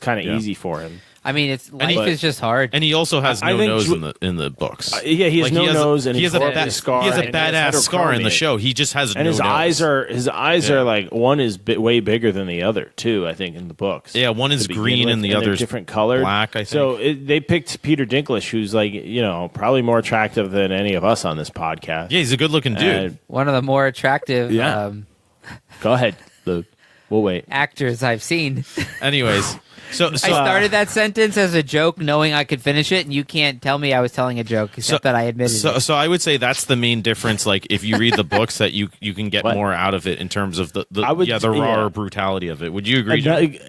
Speaker 4: kind of easy for him.
Speaker 3: I mean, life is just hard.
Speaker 1: And he also has no nose in the books.
Speaker 4: He has no nose, and
Speaker 1: he has a
Speaker 4: scar.
Speaker 1: He has a badass scar in the show. He just has no nose.
Speaker 4: And his eyes are like, one is way bigger than the other too. I think in the books.
Speaker 1: Yeah, one is green and the other's
Speaker 4: different colored.
Speaker 1: Black. I think.
Speaker 4: So they picked Peter Dinklage, who's like probably more attractive than any of us on this podcast.
Speaker 1: Yeah, he's a good looking dude.
Speaker 3: One of the more attractive.
Speaker 4: Go ahead, Luke. We'll wait.
Speaker 3: Actors I've seen.
Speaker 1: Anyways. So
Speaker 3: I started that sentence as a joke, knowing I could finish it, and you can't tell me I was telling a joke, except that I admitted it.
Speaker 1: So I would say that's the main difference. Like, if you read the books, that you can get more out of it in terms of the raw brutality of it. Would you agree?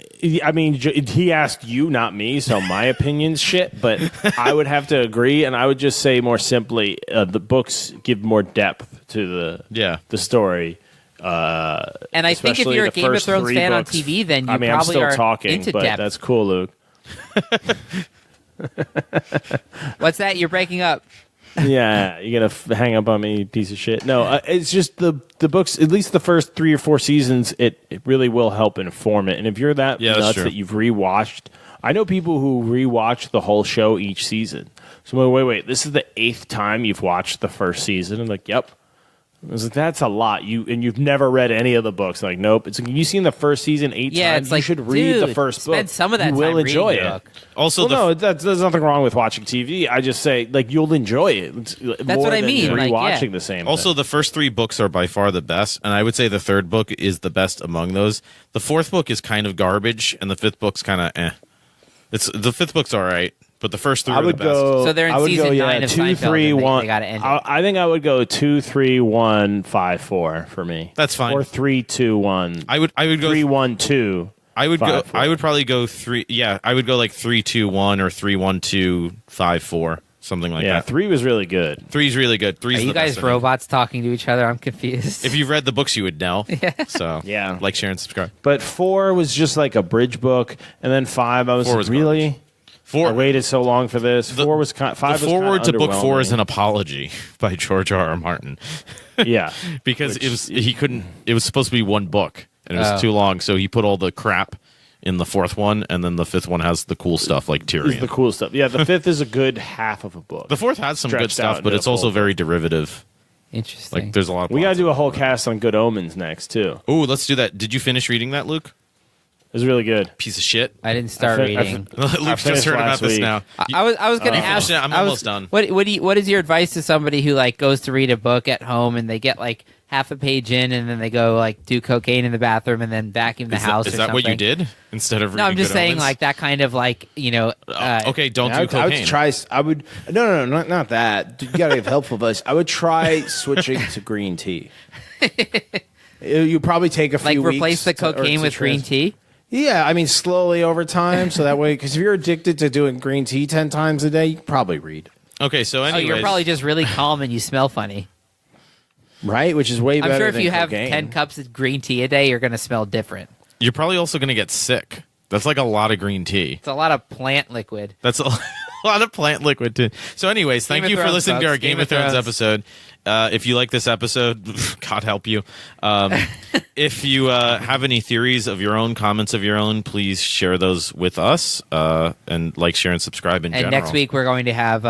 Speaker 4: I mean, he asked you, not me, so my opinion's shit. But I would have to agree, and I would just say more simply, the books give more depth to the story.
Speaker 3: And I think if you're a Game of Thrones fan on TV, then you probably
Speaker 4: I'm still
Speaker 3: are
Speaker 4: talking,
Speaker 3: into
Speaker 4: but
Speaker 3: depth.
Speaker 4: That's cool, Luke.
Speaker 3: What's that? You're breaking up.
Speaker 4: Yeah, you're gonna hang up on me, piece of shit. No, it's just the books. At least the first 3 or 4 seasons, it really will help inform it. And if you're that nuts that you've rewatched, I know people who rewatch the whole show each season. So wait, this is the 8th time you've watched the first season? I'm like, yep. I was like, that's a lot. You've never read any of the books. Like, nope. It's like, you've seen the first season 8 times. You should read the first book.
Speaker 3: Spend some of that
Speaker 4: you will
Speaker 3: time
Speaker 4: enjoy
Speaker 3: reading
Speaker 4: it.
Speaker 3: the book.
Speaker 1: Also,
Speaker 4: there's nothing wrong with watching TV. I just say, you'll enjoy it.
Speaker 3: That's what I mean.
Speaker 4: Rewatching the same.
Speaker 1: Also, the first 3 books are by far the best, and I would say the 3rd book is the best among those. The 4th book is kind of garbage, and the 5th book's kind of the 5th book's all right, but the first 3
Speaker 5: I
Speaker 1: are the
Speaker 5: would
Speaker 1: best.
Speaker 5: go.
Speaker 3: So they're in
Speaker 5: I would
Speaker 3: season
Speaker 5: go,
Speaker 3: 9 of
Speaker 5: 2,
Speaker 3: Seinfeld,
Speaker 5: 3,
Speaker 3: and
Speaker 5: 1.
Speaker 3: they gotta end it.
Speaker 5: I think I would go 2, 3, 1, 5, 4 for me.
Speaker 1: That's fine.
Speaker 5: Or 3, 2, 1.
Speaker 1: I would go
Speaker 5: 3, 1, 2.
Speaker 1: I would
Speaker 5: 5,
Speaker 1: go.
Speaker 5: 4.
Speaker 1: I would probably go 3. Yeah, I would go like 3, 2, 1 or 3, 1, 2, 5, 4, something like that.
Speaker 5: 3 was really good.
Speaker 1: 3's really good. 3's
Speaker 3: Are
Speaker 1: the
Speaker 3: you guys
Speaker 1: best, I think.
Speaker 3: robots talking to each other? I'm confused.
Speaker 1: If you've read the books, you would know. So
Speaker 5: Yeah.
Speaker 1: like, share, and subscribe.
Speaker 5: But 4 was just like a bridge book, and then 5, I was,
Speaker 1: 4 was
Speaker 5: really.
Speaker 1: garbage. 4.
Speaker 5: I waited so long for this. 4 was kind. 5
Speaker 1: The
Speaker 5: was
Speaker 1: foreword to book 4 is
Speaker 5: underwhelming.
Speaker 1: an apology by George R. Martin
Speaker 5: Yeah,
Speaker 1: because he couldn't. It was supposed to be one book and it was too long, so he put all the crap in the 4th one, and then the 5th one has the cool stuff like
Speaker 5: this is
Speaker 1: Tyrion.
Speaker 5: the cool stuff. Yeah, the 5th is a good half of a book.
Speaker 1: The 4th has some good
Speaker 5: Stretched
Speaker 1: stuff,
Speaker 5: out
Speaker 1: but
Speaker 5: into
Speaker 1: it's
Speaker 5: a
Speaker 1: also
Speaker 5: full
Speaker 1: very derivative.
Speaker 3: Interesting.
Speaker 1: Like there's a lot of
Speaker 5: We got to
Speaker 1: plots.
Speaker 5: do a whole cast on Good Omens next too.
Speaker 1: Oh, let's do that. Did you finish reading that, Luke?
Speaker 5: It was really good.
Speaker 1: Piece of shit.
Speaker 3: I didn't start reading.
Speaker 1: Luke just
Speaker 5: finished
Speaker 1: heard about
Speaker 5: last
Speaker 1: this
Speaker 5: week.
Speaker 1: now.
Speaker 3: I was going to ask.
Speaker 1: finished it? I'm almost done.
Speaker 3: What is your advice to somebody who like goes to read a book at home and they get like half a page in and then they go like do cocaine in the bathroom and then vacuum the house?
Speaker 1: Is
Speaker 3: or
Speaker 1: that what you
Speaker 3: something?
Speaker 1: did instead of reading
Speaker 3: No, I'm just
Speaker 1: Good
Speaker 3: saying
Speaker 1: Omens?
Speaker 3: like that kind of like
Speaker 1: Okay, don't
Speaker 5: I
Speaker 1: do
Speaker 5: would
Speaker 1: cocaine.
Speaker 5: try. I would. No, not that. You got to give helpful advice. I would try switching to green tea. You probably take a few
Speaker 3: like
Speaker 5: weeks
Speaker 3: replace the
Speaker 5: to- or
Speaker 3: cocaine
Speaker 5: to
Speaker 3: with green tea.
Speaker 5: Yeah, I mean slowly over time, so that way. Because if you're addicted to doing green tea 10 times a day, you can probably read,
Speaker 1: Okay, so
Speaker 3: Oh,
Speaker 1: anyways,
Speaker 3: you're probably just really calm and you smell funny.
Speaker 5: right? Which is way
Speaker 3: I'm
Speaker 5: better.
Speaker 3: sure if
Speaker 5: than
Speaker 3: you have
Speaker 5: cocaine.
Speaker 3: 10 cups of green tea a day, you're going to smell different.
Speaker 1: you're probably also going to get sick. That's like a lot of green tea.
Speaker 3: It's a lot of plant liquid.
Speaker 1: That's a lot of plant liquid too. So anyways, thank
Speaker 3: Game of
Speaker 1: you for
Speaker 3: Thrones,
Speaker 1: listening to
Speaker 3: folks.
Speaker 1: our Game of Thrones episode. If you like this episode, God help you. If you have any theories of your own, comments of your own, please share those with us and like, share, and subscribe in
Speaker 3: And
Speaker 1: general.
Speaker 3: next week we're going to have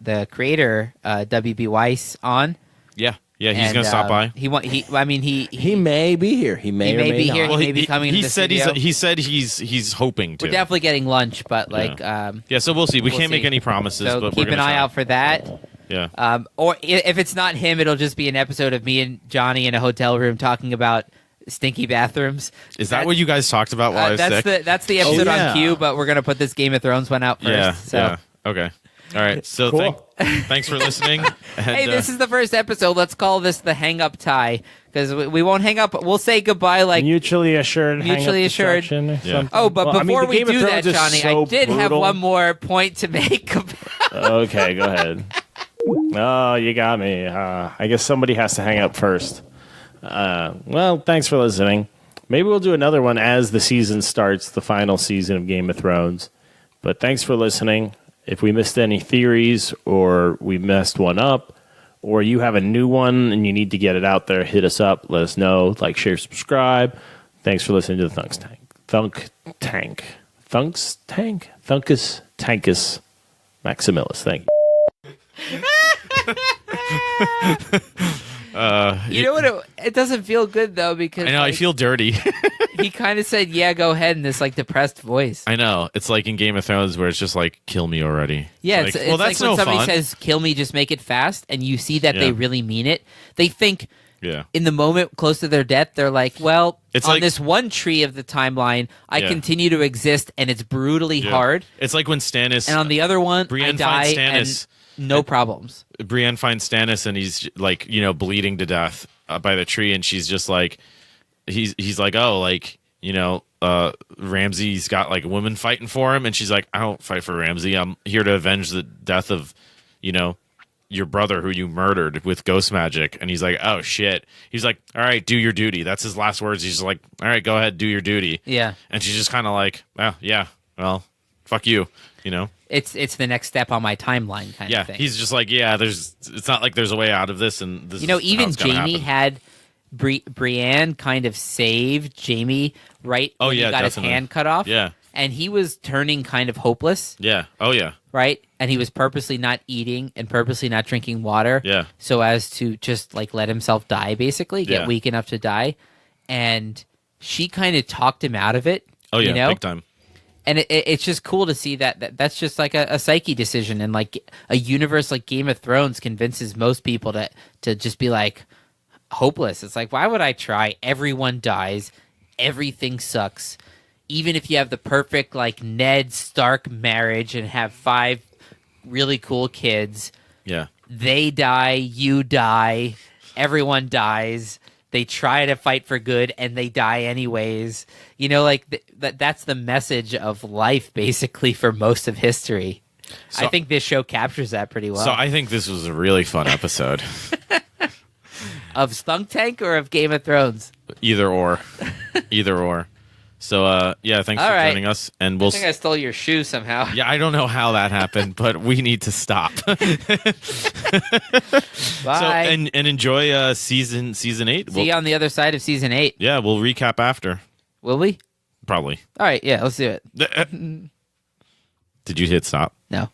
Speaker 3: the creator W.B. Weiss on.
Speaker 1: Yeah, he's
Speaker 3: And,
Speaker 1: going to stop by.
Speaker 3: He
Speaker 5: may be here. He may or
Speaker 3: may
Speaker 5: may
Speaker 3: be
Speaker 5: not.
Speaker 3: here. He may be coming
Speaker 1: he
Speaker 3: into the
Speaker 1: said
Speaker 3: studio.
Speaker 1: he said he's hoping to.
Speaker 3: We're definitely getting lunch, but like,
Speaker 1: Yeah, so we'll see. We
Speaker 3: we'll
Speaker 1: can't make
Speaker 3: see.
Speaker 1: any promises,
Speaker 3: so
Speaker 1: but
Speaker 3: keep
Speaker 1: we're
Speaker 3: an
Speaker 1: gonna
Speaker 3: eye
Speaker 1: try.
Speaker 3: out for that.
Speaker 1: Yeah.
Speaker 3: Or if it's not him, it'll just be an episode of me and Johnny in a hotel room talking about stinky bathrooms.
Speaker 1: Is that what you guys talked about while I was sick?
Speaker 3: That's the episode
Speaker 5: yeah.
Speaker 3: on cue, but we're gonna put this Game of Thrones one out first.
Speaker 1: Yeah.
Speaker 3: so.
Speaker 1: Yeah. Okay. All right. So
Speaker 5: Cool.
Speaker 1: thanks for listening. And,
Speaker 3: Hey, this is the first episode. Let's call this the hang up tie because we won't hang up. We'll say goodbye like.
Speaker 5: Mutually assured.
Speaker 3: Mutually assured.
Speaker 5: Or
Speaker 1: Yeah.
Speaker 5: something.
Speaker 3: Oh, but
Speaker 5: Well, I mean,
Speaker 3: before
Speaker 5: the
Speaker 3: we
Speaker 5: Game of
Speaker 3: do that,
Speaker 5: Thrones is
Speaker 3: Johnny,
Speaker 5: so
Speaker 3: I did have
Speaker 5: brutal.
Speaker 3: one more point to make.
Speaker 5: Okay, go ahead. Oh, you got me. I guess somebody has to hang up first. Well, thanks for listening. Maybe we'll do another one as the season starts, the final season of Game of Thrones. But thanks for listening. If we missed any theories or we messed one up or you have a new one and you need to get it out there, hit us up. Let us know. Like, share, subscribe. Thanks for listening to the Thunks Tank. Thunkus Tankus Maximus. Thank you.
Speaker 3: You know what? It doesn't feel good though because
Speaker 1: I know. I
Speaker 3: like,
Speaker 1: feel dirty.
Speaker 3: he kind of said, "Yeah, go ahead," in this like depressed voice.
Speaker 1: I know. It's like in Game of Thrones where it's just like, kill me already.
Speaker 3: Yeah,
Speaker 1: Like,
Speaker 3: it's
Speaker 1: well,
Speaker 3: like
Speaker 1: that's
Speaker 3: when
Speaker 1: no
Speaker 3: somebody
Speaker 1: fun.
Speaker 3: says, "Kill me, just make it fast," and you see that they
Speaker 1: Yeah.
Speaker 3: really mean it. They think
Speaker 1: Yeah.
Speaker 3: in the moment close to their death, they're like, "Well,
Speaker 1: It's
Speaker 3: on
Speaker 1: like-
Speaker 3: this one tree of the timeline, I
Speaker 1: Yeah.
Speaker 3: continue to exist, and it's brutally
Speaker 1: Yeah.
Speaker 3: hard."
Speaker 1: It's like when Stannis
Speaker 3: And on the other one, I
Speaker 1: Brienne
Speaker 3: die
Speaker 1: finds Stannis.
Speaker 3: and no problems.
Speaker 1: Brienne finds Stannis and he's like, bleeding to death by the tree, and she's just like, he's like, oh, like, Ramsay's got like a woman fighting for him, and she's like, I don't fight for Ramsay. I'm here to avenge the death of, your brother who you murdered with ghost magic. And he's like, oh shit. He's like, all right, do your duty. That's his last words. He's just like, all right, go ahead, do your duty.
Speaker 3: Yeah.
Speaker 1: And she's just kind of like, oh yeah, well, fuck you,
Speaker 3: It's the next step on my timeline kind
Speaker 1: Yeah,
Speaker 3: of thing.
Speaker 1: he's just like, it's not like there's a way out of this, and this is how
Speaker 3: even
Speaker 1: it's gonna
Speaker 3: Jamie
Speaker 1: happen.
Speaker 3: had Brienne kind of saved Jamie when
Speaker 1: yeah,
Speaker 3: he got his
Speaker 1: definitely.
Speaker 3: hand cut off.
Speaker 1: Yeah.
Speaker 3: And he was turning kind of hopeless,
Speaker 1: Yeah. Oh yeah.
Speaker 3: right? And he was purposely not eating and purposely not drinking water.
Speaker 1: Yeah.
Speaker 3: So as to just like let himself die, basically, get
Speaker 1: Yeah.
Speaker 3: weak enough to die. And she kind of talked him out of it.
Speaker 1: Oh yeah.
Speaker 3: You know?
Speaker 1: Big time.
Speaker 3: And it's just cool to see that's just like a psyche decision, and like a universe like Game of Thrones convinces most people to just be like hopeless. It's like, why would I try? Everyone dies, everything sucks. even if you have the perfect like Ned Stark marriage and have 5 really cool kids, they die, you die, everyone dies. They try to fight for good and they die anyways. You know, like that's the message of life basically for most of history. So, I think this show captures that pretty well.
Speaker 1: So I think this was a really fun episode.
Speaker 3: Of Stunk Tank or of Game of Thrones?
Speaker 1: Either or. So, thanks for joining us. And
Speaker 3: I think I stole your shoe somehow.
Speaker 1: Yeah, I don't know how that happened, but we need to stop.
Speaker 3: Bye.
Speaker 1: So, and enjoy season 8.
Speaker 3: See you on the other side of season 8.
Speaker 1: Yeah, we'll recap after.
Speaker 3: Will we?
Speaker 1: Probably.
Speaker 3: All right, yeah, let's do it.
Speaker 1: Did you hit stop?
Speaker 3: No.